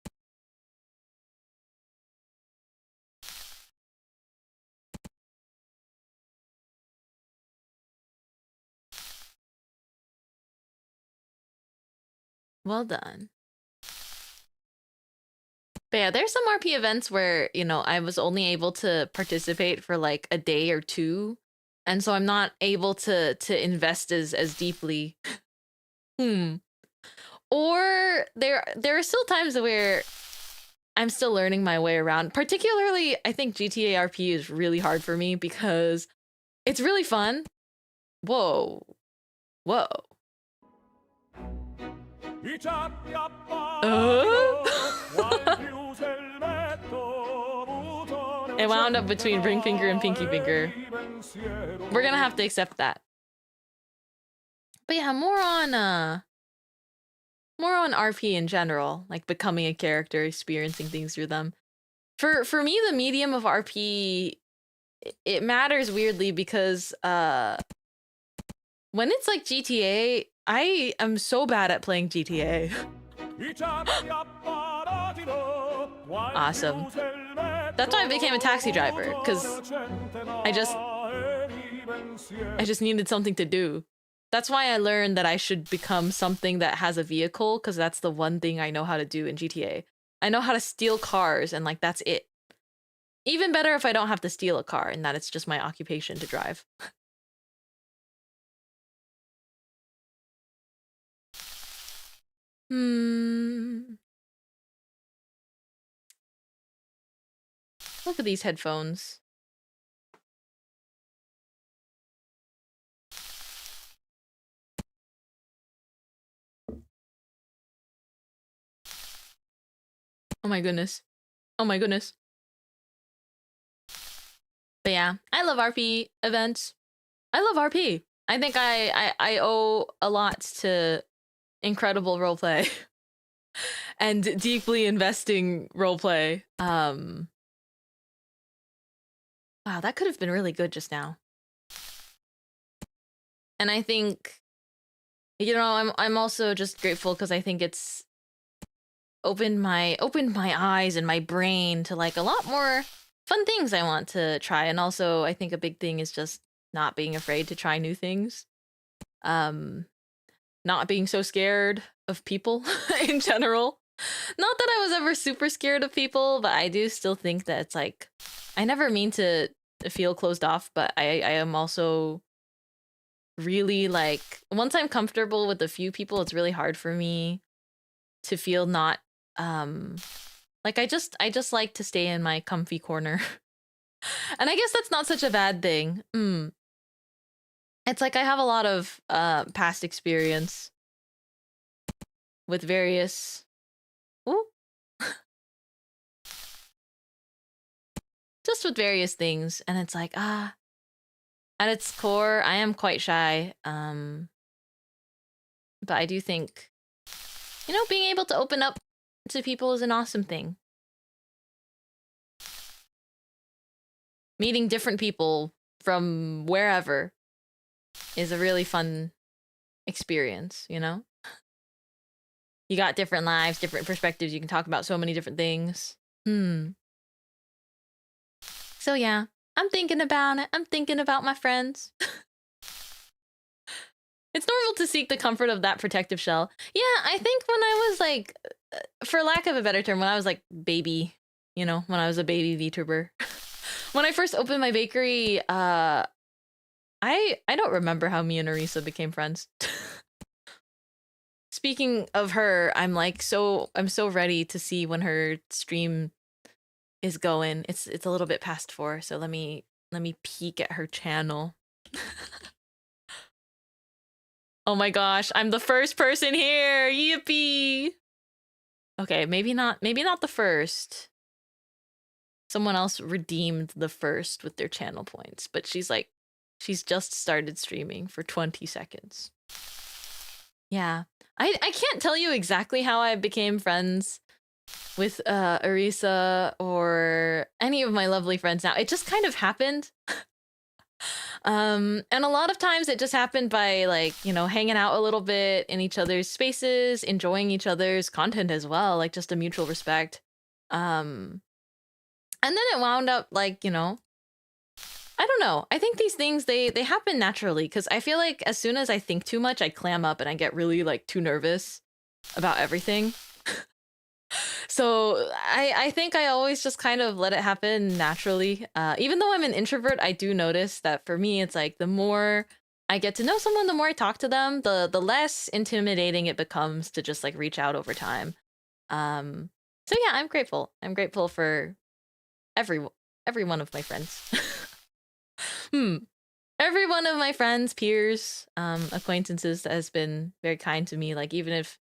A: Well done. But yeah, there's some RP events where, you know, I was only able to participate for like a day or two, and so I'm not able to invest as deeply. Or there are still times where I'm still learning my way around. Particularly, I think GTA RP is really hard for me because it's really fun. Whoa. Whoa. It wound up between ring finger and pinky finger. We're gonna have to accept that. But yeah, more on RP in general, like becoming a character, experiencing things through them. For me, the medium of RP, it matters weirdly because when it's like GTA, I am so bad at playing GTA. Awesome. That's why I became a taxi driver, because I just needed something to do. That's why I learned that I should become something that has a vehicle, because that's the one thing I know how to do in GTA. I know how to steal cars, and like that's it. Even better if I don't have to steal a car and that it's just my occupation to drive. Look at these headphones. Oh my goodness. Oh my goodness. But yeah, I love RP events. I love RP. I think I owe a lot to incredible roleplay and deeply investing roleplay. Wow, that could have been really good just now. And I think, you know, I'm also just grateful because I think it's opened my eyes and my brain to like a lot more fun things I want to try. And also I think a big thing is just not being afraid to try new things. Not being so scared of people in general. Not that I was ever super scared of people, but I do still think that it's like, I never mean to feel closed off, but I am also really like, once I'm comfortable with a few people, it's really hard for me to feel not, like I just like to stay in my comfy corner. And I guess that's not such a bad thing. It's like I have a lot of past experience with various, ooh, just with various things, and it's like, at its core, I am quite shy. But I do think, you know, being able to open up to people is an awesome thing. Meeting different people from wherever is a really fun experience, you know? You got different lives, different perspectives, you can talk about so many different things. So yeah, I'm thinking about it. I'm thinking about my friends. It's normal to seek the comfort of that protective shell. Yeah, I think when I was like, for lack of a better term, when I was like baby, you know, when I was a baby VTuber. When I first opened my bakery, I don't remember how me and Arisa became friends. Speaking of her, I'm so ready to see when her stream is going. It's a little bit past 4, so let me peek at her channel. Oh my gosh, I'm the first person here. Yippee. Okay, maybe not the first. Someone else redeemed the first with their channel points, but she's just started streaming for 20 seconds. Yeah. I can't tell you exactly how I became friends with Arisa or any of my lovely friends now. It just kind of happened. And a lot of times it just happened by like, you know, hanging out a little bit in each other's spaces, enjoying each other's content as well, like just a mutual respect. And then it wound up like, you know, I don't know. I think these things, they happen naturally because I feel like as soon as I think too much, I clam up and I get really like too nervous about everything. So I think I always just kind of let it happen naturally. Even though I'm an introvert, I do notice that for me, it's like the more I get to know someone, the more I talk to them, the less intimidating it becomes to just like reach out over time. So yeah, I'm grateful. I'm grateful for every one of my friends. Every one of my friends, peers, acquaintances that has been very kind to me. Like even if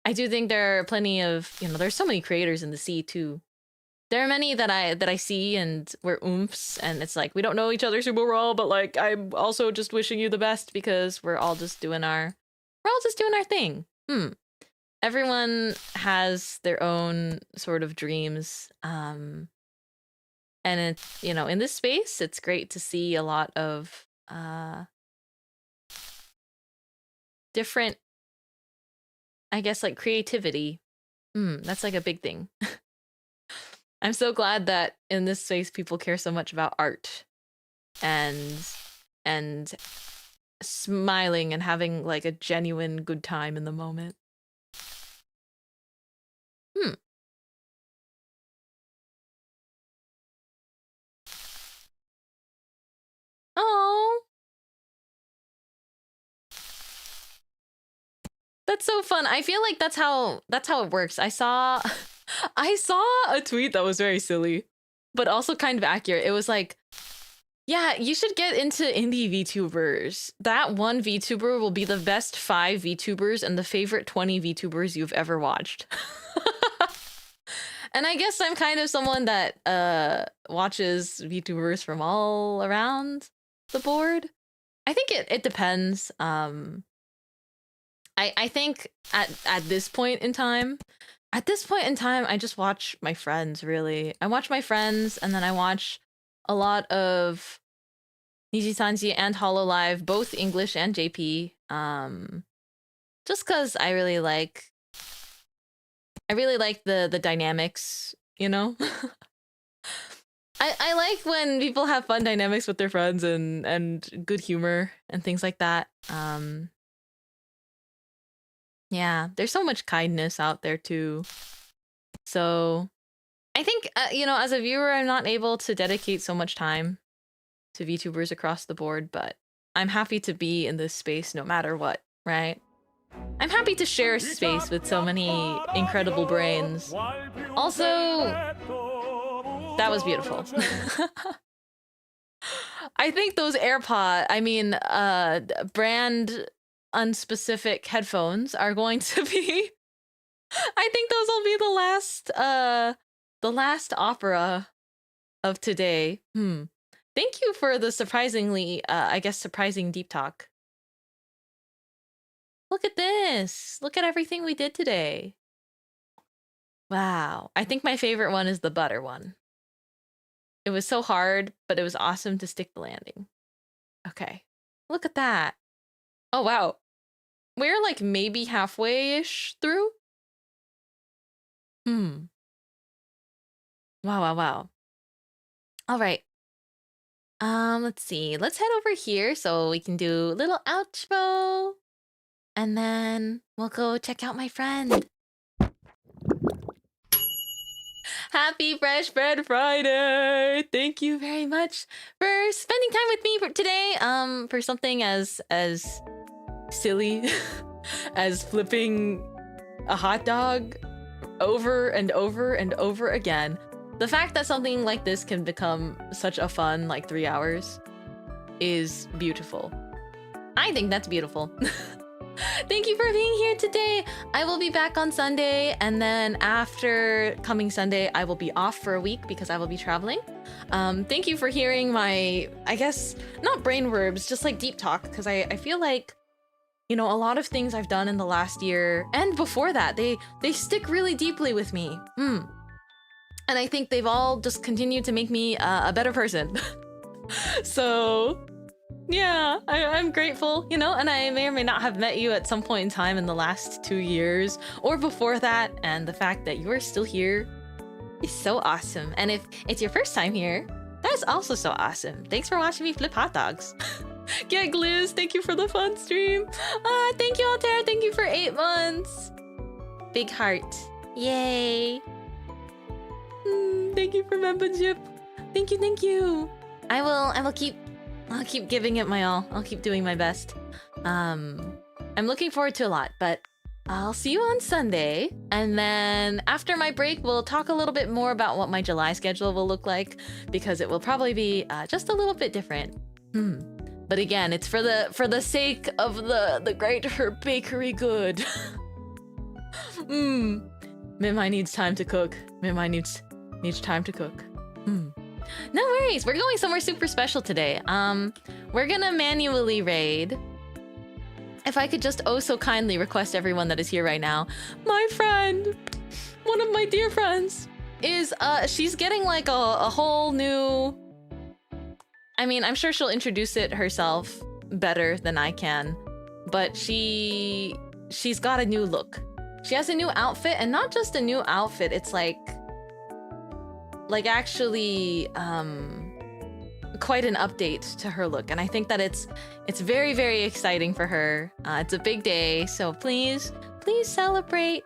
A: I do think there are plenty of, you know, there's so many creators in the sea too. There are many that I see and we're oomphs, and it's like we don't know each other super well, but like I'm also just wishing you the best because we're all just doing our thing. Everyone has their own sort of dreams. And it's, you know, in this space, it's great to see a lot of different, I guess, like creativity. That's like a big thing. I'm so glad that in this space people care so much about art and smiling and having like a genuine good time in the moment. Oh. That's so fun. I feel like that's how it works. I saw a tweet that was very silly, but also kind of accurate. It was like, yeah, you should get into indie VTubers. That one VTuber will be the best 5 VTubers and the favorite 20 VTubers you've ever watched. And I guess I'm kind of someone that watches VTubers from all around the board. I think it depends. I think at this point in time, I just watch my friends, really. I watch my friends, and then I watch a lot of Nijisanji and HoloLive, both English and JP. Just because I really like the dynamics, you know? I like when people have fun dynamics with their friends and good humor and things like that. Yeah, there's so much kindness out there too. So I think, you know, as a viewer, I'm not able to dedicate so much time to VTubers across the board, but I'm happy to be in this space no matter what, right? I'm happy to share space with so many incredible brains. Also, that was beautiful. I think those brand unspecific headphones are going to be I think those will be the last opera of today. Thank you for the surprisingly surprising deep talk. Look at this. Look at everything we did today. Wow. I think my favorite one is the butter one. It was so hard, but it was awesome to stick the landing. Okay. Look at that. Oh, wow. We're like maybe halfway-ish through. Wow, wow, wow. All right. Let's see. Let's head over here so we can do a little outro. And then we'll go check out my friend. Happy Fresh Bread Friday! Thank you very much for spending time with me for today. For something as silly as flipping a hot dog over and over and over again. The fact that something like this can become such a fun, like, 3 hours is beautiful. I think that's beautiful. Thank you for being here today. I will be back on Sunday, and then after coming Sunday, I will be off for a week because I will be traveling. Thank you for hearing my, I guess, not brainworms, just like deep talk, because I feel like, you know, a lot of things I've done in the last year and before that, they stick really deeply with me. And I think they've all just continued to make me a better person. So yeah, I'm grateful, you know, and I may or may not have met you at some point in time in the last 2 years or before that, and the fact that you're still here is so awesome. And if it's your first time here, that's also so awesome. Thanks for watching me flip hot dogs. Get Gliz, thank you for the fun stream. Thank you, Altair, thank you for 8 months. Big heart. Yay. Thank you for membership. Thank you, thank you. I'll keep giving it my all. I'll keep doing my best. I'm looking forward to a lot, but I'll see you on Sunday. And then after my break, we'll talk a little bit more about what my July schedule will look like, because it will probably be just a little bit different. But again, it's for the sake of the greater bakery good. Mintmai needs time to cook. Mintmai needs time to cook. No worries, we're going somewhere super special today. We're gonna manually raid. If I could just oh so kindly request everyone that is here right now. My friend, one of my dear friends, is she's getting like a whole new, I mean, I'm sure she'll introduce it herself better than I can, but she's got a new look. She has a new outfit, and not just a new outfit, it's like actually quite an update to her look, and I think that it's very, very exciting for her. It's a big day, so please celebrate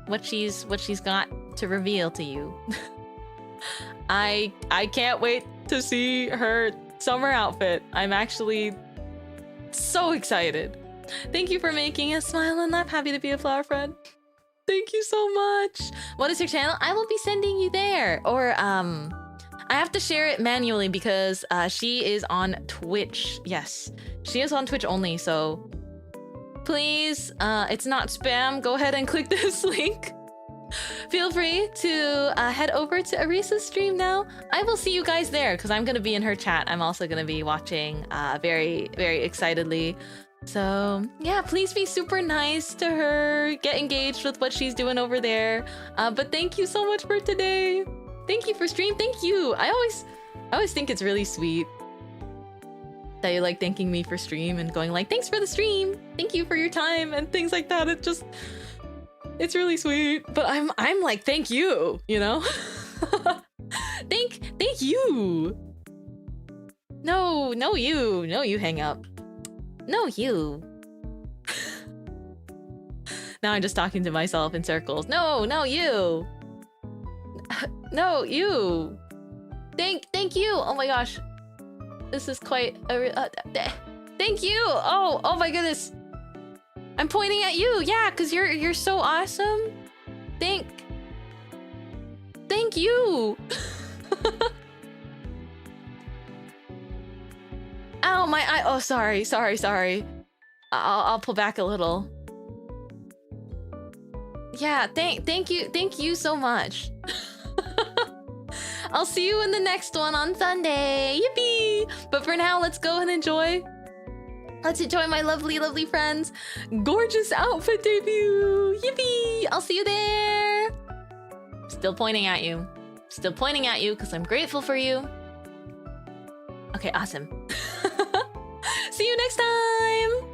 A: what she's got to reveal to you. I can't wait to see her summer outfit. I'm actually so excited. Thank you for making us smile and laugh. Happy to be a flower friend. Thank you so much. What is your channel? I will be sending you there. Or I have to share it manually because she is on Twitch. Yes, she is on Twitch only. So please, it's not spam. Go ahead and click this link. Feel free to head over to Arisa's stream now. I will see you guys there because I'm going to be in her chat. I'm also going to be watching very, very excitedly. So yeah, please be super nice to her. Get engaged with what she's doing over there. But thank you so much for today. Thank you for stream. Thank you. I always think it's really sweet that you like thanking me for stream and going like, thanks for the stream. Thank you for your time and things like that. It's really sweet. But I'm like, thank you, you know? Thank you. No, you hang up. No, you. Now I'm just talking to myself in circles. No, you. No, you. Thank you. Oh my gosh. This is quite a thank you. Oh my goodness. I'm pointing at you. Yeah, cuz you're so awesome. Thank you. Ow, my eye. Oh, sorry. I'll pull back a little. Yeah, thank you so much. I'll see you in the next one on Sunday. Yippee! But for now, let's go and enjoy. Let's enjoy my lovely, lovely friend's gorgeous outfit debut. Yippee! I'll see you there. Still pointing at you. Still pointing at you because I'm grateful for you. Okay, awesome. See you next time.